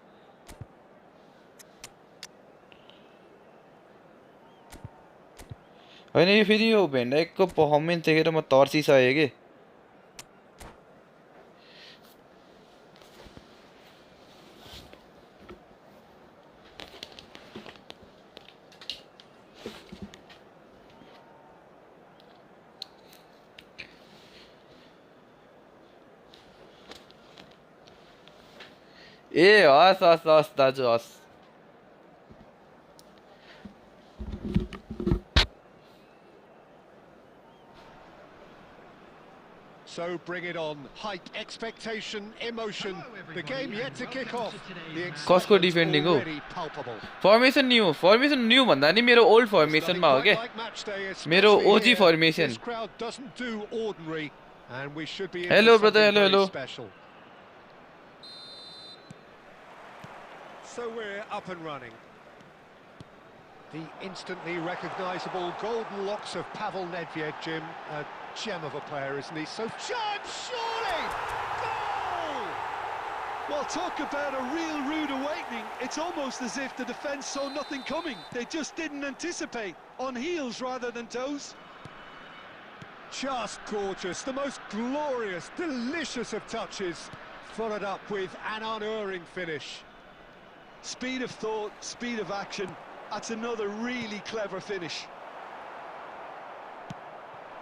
[SPEAKER 1] होइन यो फेरि यो भेन्डाइकको पर्फर्मेन्स देखेर म तर्सिसकेँ कि. ए हस् हस् हस् दाजु हस्.
[SPEAKER 2] So bring it on. Hype, expectation, emotion. The game yet to kick off. The
[SPEAKER 1] कसको
[SPEAKER 2] excitement's
[SPEAKER 1] डिफेन्डिङ हो.
[SPEAKER 2] already palpable.
[SPEAKER 1] फर्मेसन न्यू भन्दा नि मेरो ओल्ड फर्मेसनमा हो क्या. मेरो ओजी formation.
[SPEAKER 2] This crowd doesn't do ordinary and we should be in
[SPEAKER 1] Hello,
[SPEAKER 2] for
[SPEAKER 1] brother,
[SPEAKER 2] something
[SPEAKER 1] hello,
[SPEAKER 2] very
[SPEAKER 1] hello.
[SPEAKER 2] special. So we're up and running. The instantly recognisable golden locks of Pavel Nedved, Jim. A gem of a player, isn't he? So chance, surely! Goal!
[SPEAKER 3] Well, talk about a real rude awakening. It's almost as if the defence saw nothing coming. They just didn't anticipate. On heels rather than toes.
[SPEAKER 2] Just gorgeous. The most glorious, delicious of touches. Followed up with an unerring finish.
[SPEAKER 3] Speed of thought, speed of action. That's another really clever finish.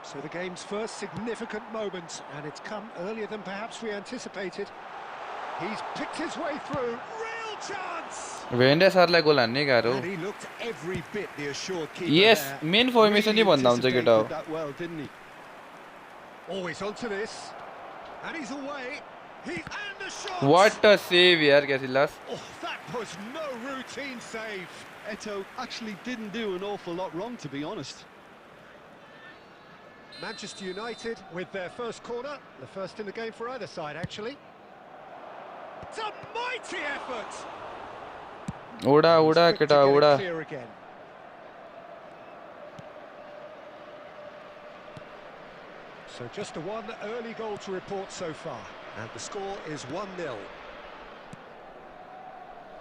[SPEAKER 2] So the game's first significant moment, and it's come earlier than perhaps we anticipated. He's picked his way through. Real chance!
[SPEAKER 1] भेन्डा सरलाई गोल हान्ने गाह्रो.
[SPEAKER 2] And he looked every bit the assured keeper
[SPEAKER 1] Yes,
[SPEAKER 2] there.
[SPEAKER 1] Main formation नै भन्दा हुन्छ केटा हो.
[SPEAKER 3] Anticipated that well, didn't he?
[SPEAKER 2] Always onto this. And he's away. And the shot!
[SPEAKER 1] What a save यार Casillas.
[SPEAKER 2] Oh, that was no routine save.
[SPEAKER 3] Eto'o actually didn't do an awful lot wrong, to be honest.
[SPEAKER 2] Manchester United with their first corner, the first in the game for either side, actually. It's a mighty effort.
[SPEAKER 1] Uda
[SPEAKER 2] He was
[SPEAKER 1] Uda
[SPEAKER 2] quick to
[SPEAKER 1] केटा
[SPEAKER 2] get it
[SPEAKER 1] Uda
[SPEAKER 2] clear again. So just a one early goal to report so far, and the score is 1-0.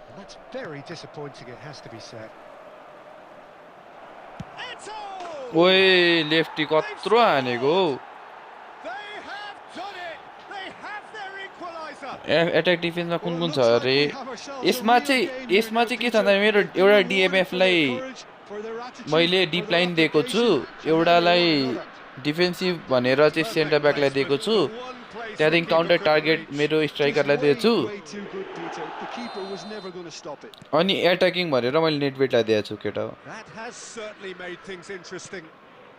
[SPEAKER 2] And that's very disappointing, it has to be said. Eto!
[SPEAKER 1] ओए lefty कत्रो हानेको
[SPEAKER 2] They have done it. They have their equaliser.
[SPEAKER 1] Attack डिफेन्समा कुन
[SPEAKER 3] Well,
[SPEAKER 1] कुन
[SPEAKER 3] it
[SPEAKER 1] छ
[SPEAKER 3] looks
[SPEAKER 1] अरे
[SPEAKER 3] like we have ourselves a
[SPEAKER 1] यसमा
[SPEAKER 3] real
[SPEAKER 1] चाहिँ
[SPEAKER 3] game here now,
[SPEAKER 1] के छ
[SPEAKER 3] Peter.
[SPEAKER 1] भन्दा मेरो
[SPEAKER 3] They've been
[SPEAKER 1] एउटा
[SPEAKER 3] rewarded
[SPEAKER 1] DMF
[SPEAKER 3] for their
[SPEAKER 1] lie
[SPEAKER 3] courage, for their attitude,
[SPEAKER 1] मैले
[SPEAKER 3] for their
[SPEAKER 1] डिप्लाइन दिएको छु
[SPEAKER 3] application, and now they
[SPEAKER 1] एउटालाई
[SPEAKER 3] want another.
[SPEAKER 1] Defensive भनेर चाहिँ सेन्टर
[SPEAKER 2] Perfect
[SPEAKER 1] ब्याकलाई दिएको
[SPEAKER 2] placement,
[SPEAKER 1] छु
[SPEAKER 2] the one place
[SPEAKER 1] त्यहाँदेखि
[SPEAKER 2] the keeper
[SPEAKER 1] counter
[SPEAKER 2] couldn't
[SPEAKER 1] target
[SPEAKER 2] reach.
[SPEAKER 1] मेरो
[SPEAKER 3] Just
[SPEAKER 1] स्ट्राइकरलाई
[SPEAKER 3] way,
[SPEAKER 1] दिएछु
[SPEAKER 3] way too good, Peter. The keeper was never going to stop it.
[SPEAKER 1] अनि attacking भनेर मैले नेटवेटलाई दिएको छु केटा हो
[SPEAKER 2] That has certainly made things interesting.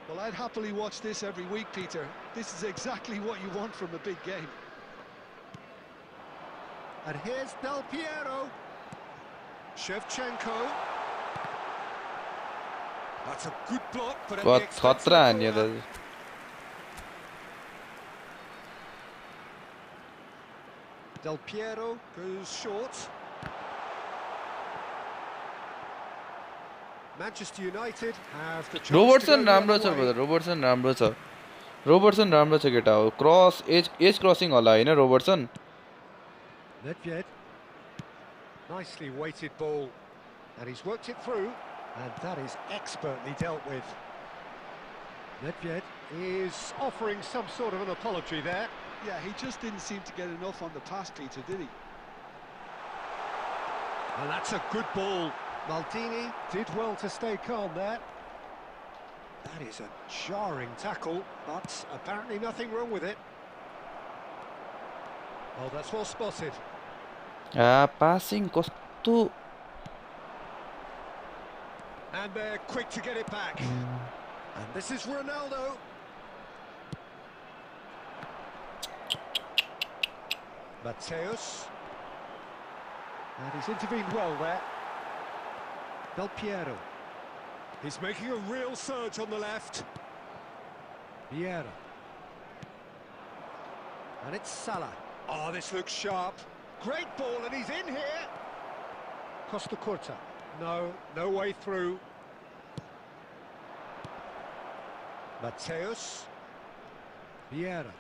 [SPEAKER 3] Well, I'd happily watch this every week, Peter. This is exactly what you want from a big game.
[SPEAKER 2] And here's Del Piero. Shevchenko. That's a good block, but at the expense of
[SPEAKER 1] खतरा
[SPEAKER 2] the
[SPEAKER 1] हान्यो
[SPEAKER 2] corner.
[SPEAKER 1] दाजु
[SPEAKER 2] Del Piero goes short. Manchester United have the chance to go
[SPEAKER 1] Robertson
[SPEAKER 2] the
[SPEAKER 1] राम्रो
[SPEAKER 2] other
[SPEAKER 1] छ
[SPEAKER 2] way.
[SPEAKER 1] Brother Robertson राम्रो छ केटा हो cross as crossing होला होइन Robertson
[SPEAKER 2] Nedved. Nicely weighted ball. And he's worked it through. And that is expertly dealt with. Nedved is offering some sort of an apology there.
[SPEAKER 3] Yeah, he just didn't seem to get enough on the pass, Peter, did he?
[SPEAKER 2] And that's a good ball. Maldini did well to stay calm there. That is a jarring tackle, but apparently nothing wrong with it. Oh, that's well spotted.
[SPEAKER 1] Passing कस्तो
[SPEAKER 2] And they're quick to get it back. And this is Ronaldo. Mateus. And he's intervened well there. Del Piero. He's making a real surge on the left. Vieira. And it's Salah. Oh, this looks sharp. Great ball, and he's in here. Costa Curta. No way through. Mateus. Vieira.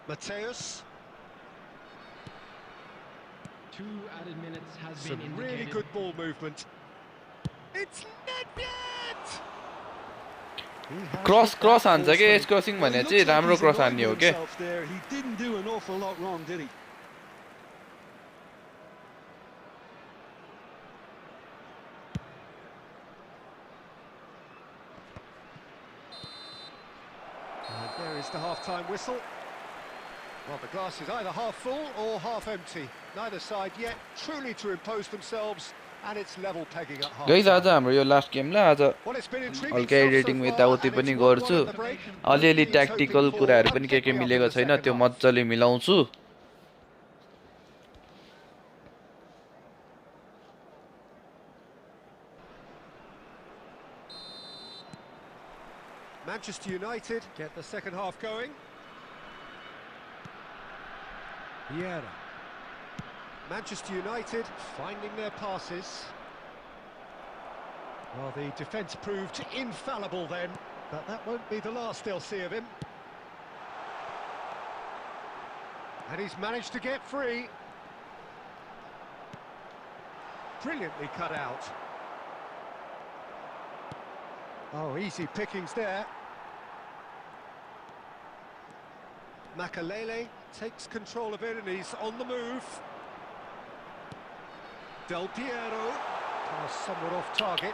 [SPEAKER 2] Mateus.
[SPEAKER 4] 2 added minutes has
[SPEAKER 2] Some
[SPEAKER 4] been
[SPEAKER 2] really
[SPEAKER 4] indicated.
[SPEAKER 2] good ball movement. It's Nedved!
[SPEAKER 1] Cross हान्छ के as crossing
[SPEAKER 3] Well,
[SPEAKER 1] भने
[SPEAKER 3] he
[SPEAKER 1] चाहिँ
[SPEAKER 3] looks like
[SPEAKER 1] राम्रो
[SPEAKER 3] he's
[SPEAKER 1] cross
[SPEAKER 3] annoyed
[SPEAKER 1] हान्ने हो
[SPEAKER 3] with
[SPEAKER 1] के
[SPEAKER 3] himself there. He didn't do an awful lot wrong, did he?
[SPEAKER 2] And there is the half-time whistle. Well, the glass is either half full or half empty. Neither side yet truly to impose themselves, and it's level pegging at half.
[SPEAKER 1] Guys आज हाम्रो यो last गेमलाई आज
[SPEAKER 2] Well, it's been intriguing
[SPEAKER 1] हल्का
[SPEAKER 2] stuff so
[SPEAKER 1] editing
[SPEAKER 2] far,
[SPEAKER 1] यताउति
[SPEAKER 2] and
[SPEAKER 1] पनि
[SPEAKER 2] it's 1-1
[SPEAKER 1] गर्छु
[SPEAKER 2] at the break.
[SPEAKER 1] अलिअलि
[SPEAKER 2] He's
[SPEAKER 1] tactical
[SPEAKER 2] hoping for
[SPEAKER 1] कुराहरू
[SPEAKER 2] a
[SPEAKER 1] पनि के
[SPEAKER 2] kick-off in
[SPEAKER 1] मिलेको
[SPEAKER 2] the
[SPEAKER 1] छैन
[SPEAKER 2] second
[SPEAKER 1] त्यो
[SPEAKER 2] half.
[SPEAKER 1] मजाले मिलाउँछु
[SPEAKER 2] Manchester United get the second half going. Vieira. Manchester United finding their passes. Well, the defence proved infallible then, but that won't be the last they'll see of him. And he's managed to get free. Brilliantly cut out. Oh, easy pickings there. Makalele takes control of it and he's on the move. Del Piero, somewhat off target.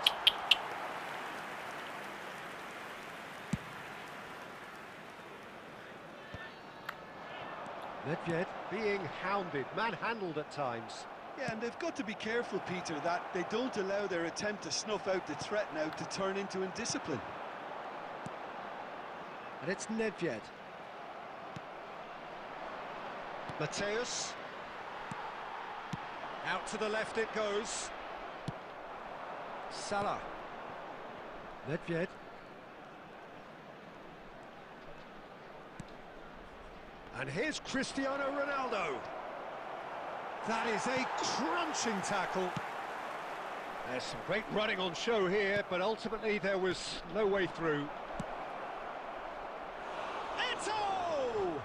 [SPEAKER 2] Nedved being hounded, manhandled at times.
[SPEAKER 3] Yeah, and they've got to be careful, Peter, that they don't allow their attempt to snuff out the threat now to turn into indiscipline.
[SPEAKER 2] And it's Nedved. Mateus. Out to the left it goes. Salah. Nedved. And And here's Cristiano Ronaldo. That is a crunching tackle. There's some great running on show here, but ultimately there was no way through. Eto'o!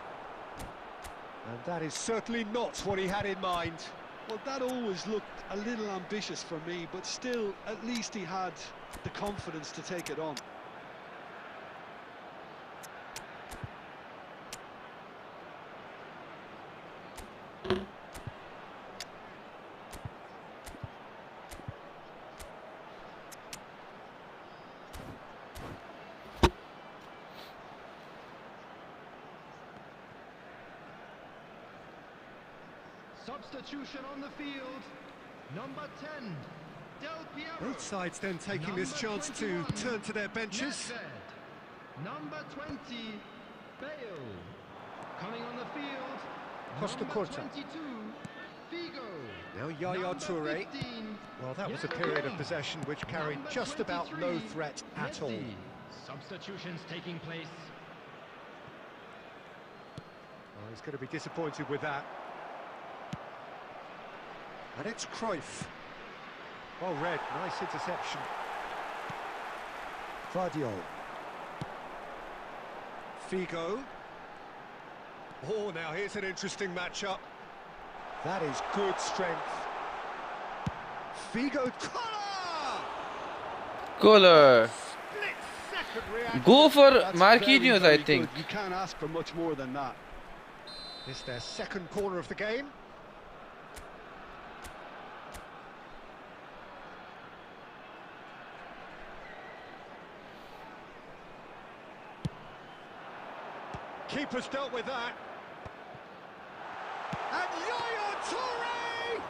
[SPEAKER 2] And that is certainly not what he had in mind.
[SPEAKER 3] Well, that always looked a little ambitious for me, but still, at least he had the confidence to take it on.
[SPEAKER 4] Substitution on the field. Number 10, Del Piero.
[SPEAKER 2] Both sides then taking this chance to
[SPEAKER 4] 21,
[SPEAKER 2] turn to their benches.
[SPEAKER 4] Nedved. Number 20, Bale. Coming on the field,
[SPEAKER 2] Costa
[SPEAKER 4] number
[SPEAKER 2] Curta.
[SPEAKER 4] 22, Figo.
[SPEAKER 2] Now Yaya
[SPEAKER 4] Number
[SPEAKER 2] Toure.
[SPEAKER 4] 15,
[SPEAKER 2] Well, that was a
[SPEAKER 4] Yaya
[SPEAKER 2] period of
[SPEAKER 4] Toure.
[SPEAKER 2] possession which carried
[SPEAKER 4] Number
[SPEAKER 2] just about no
[SPEAKER 4] 23,
[SPEAKER 2] threat at all.
[SPEAKER 4] Messi. Substitutions taking place.
[SPEAKER 2] Oh, he's going to be disappointed with that. And it's Cruyff. Well read, nice interception. Vardio. Figo. Oh, now here's an interesting matchup. That is good strength. Figo.
[SPEAKER 1] Kohler.
[SPEAKER 2] Split second reaction.
[SPEAKER 1] Go for
[SPEAKER 3] That's
[SPEAKER 1] Marquinhos,
[SPEAKER 3] very,
[SPEAKER 1] I
[SPEAKER 3] very
[SPEAKER 1] think.
[SPEAKER 3] good. You can't ask for much more than that.
[SPEAKER 2] It's their second corner of the game. Keeper's dealt with that. And Yaya Toure!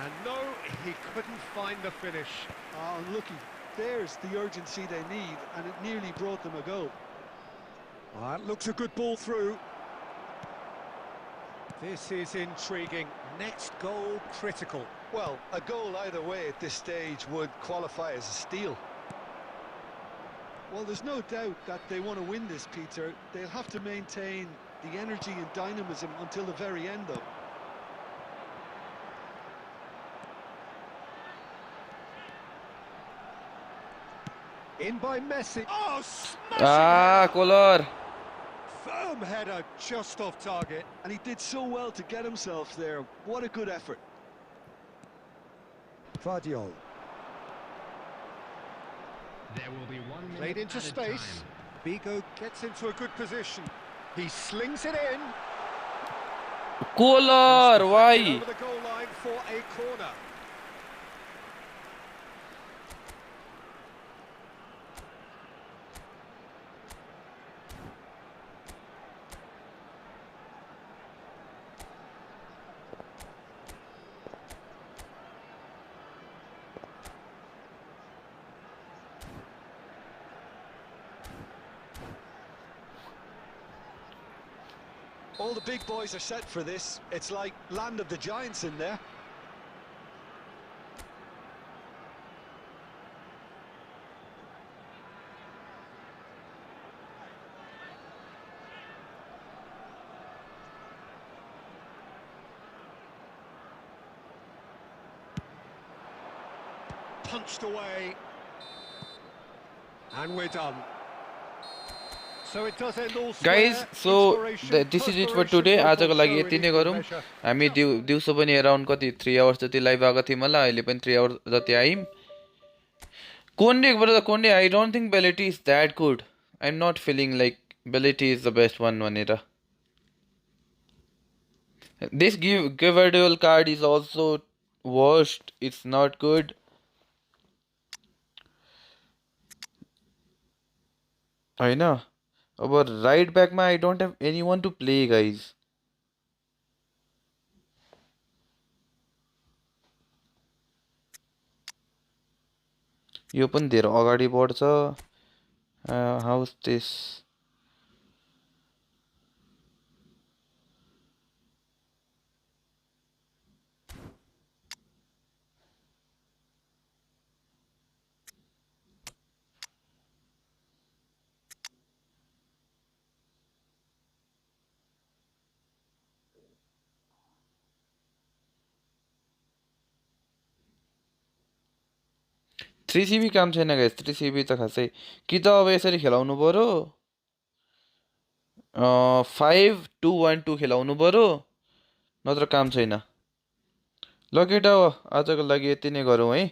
[SPEAKER 2] And no, he couldn't find the finish.
[SPEAKER 3] Oh, unlucky. There's the urgency they need, and it nearly brought them a goal.
[SPEAKER 2] That looks a good ball through. This is intriguing. Next goal critical.
[SPEAKER 3] Well, a goal either way at this stage would qualify as a steal. Well, there's no doubt that they want to win this, Peter. They'll have to maintain the energy and dynamism until the very end, though.
[SPEAKER 2] In by Messi. Oh, smashing
[SPEAKER 1] Ah,
[SPEAKER 2] header.
[SPEAKER 1] Kohler.
[SPEAKER 2] Firm header just off target.
[SPEAKER 3] And he did so well to get himself there. What a good effort.
[SPEAKER 2] Vardio.
[SPEAKER 4] There will be 1 minute
[SPEAKER 2] Played into
[SPEAKER 4] added
[SPEAKER 2] space.
[SPEAKER 4] time.
[SPEAKER 2] Figo gets into a good position. He slings it in.
[SPEAKER 1] Kohler, why?
[SPEAKER 2] Over the goal line for a corner.
[SPEAKER 3] All the big boys are set for this. It's like Land of the Giants in there.
[SPEAKER 2] Punched away. And we're done. So it does end all
[SPEAKER 1] Guys,
[SPEAKER 2] square.
[SPEAKER 1] so this is it for today. आजको लागि यति नै गरौँ. हामी दिउँसो पनि around कति 3 hours जति live आएको थियौँ होला. अहिले पनि 3 आवर्स जति आइम. Konde, I don't think Belletti is that good. I'm not feeling like Belletti is the best one भनेर. This Gvardiol card is also worst. It's not good. I know. But right back I don't have anyone to play, guys. यो पनि धेरै अगाडि बढ्छ. How's this? 3 CB काम छैन guys 3 CB त खासै कि त अब यसरी खेलाउनु पर्यो 5-2-1-2 खेलाउनु पर्यो नत्र काम छैन ल केटा हो आजको लागि यति नै गरौँ है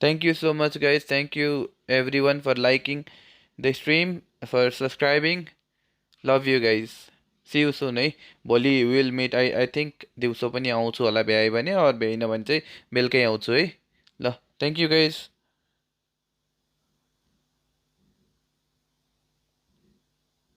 [SPEAKER 1] Thank you so much guys thank you everyone for liking the stream for subscribing love you guys see you soon है भोलि विल मिट I think दिउँसो पनि आउँछु होला भ्याए भने or भ्याइन भने चाहिँ बेलुकै आउँछु है ल thank you guys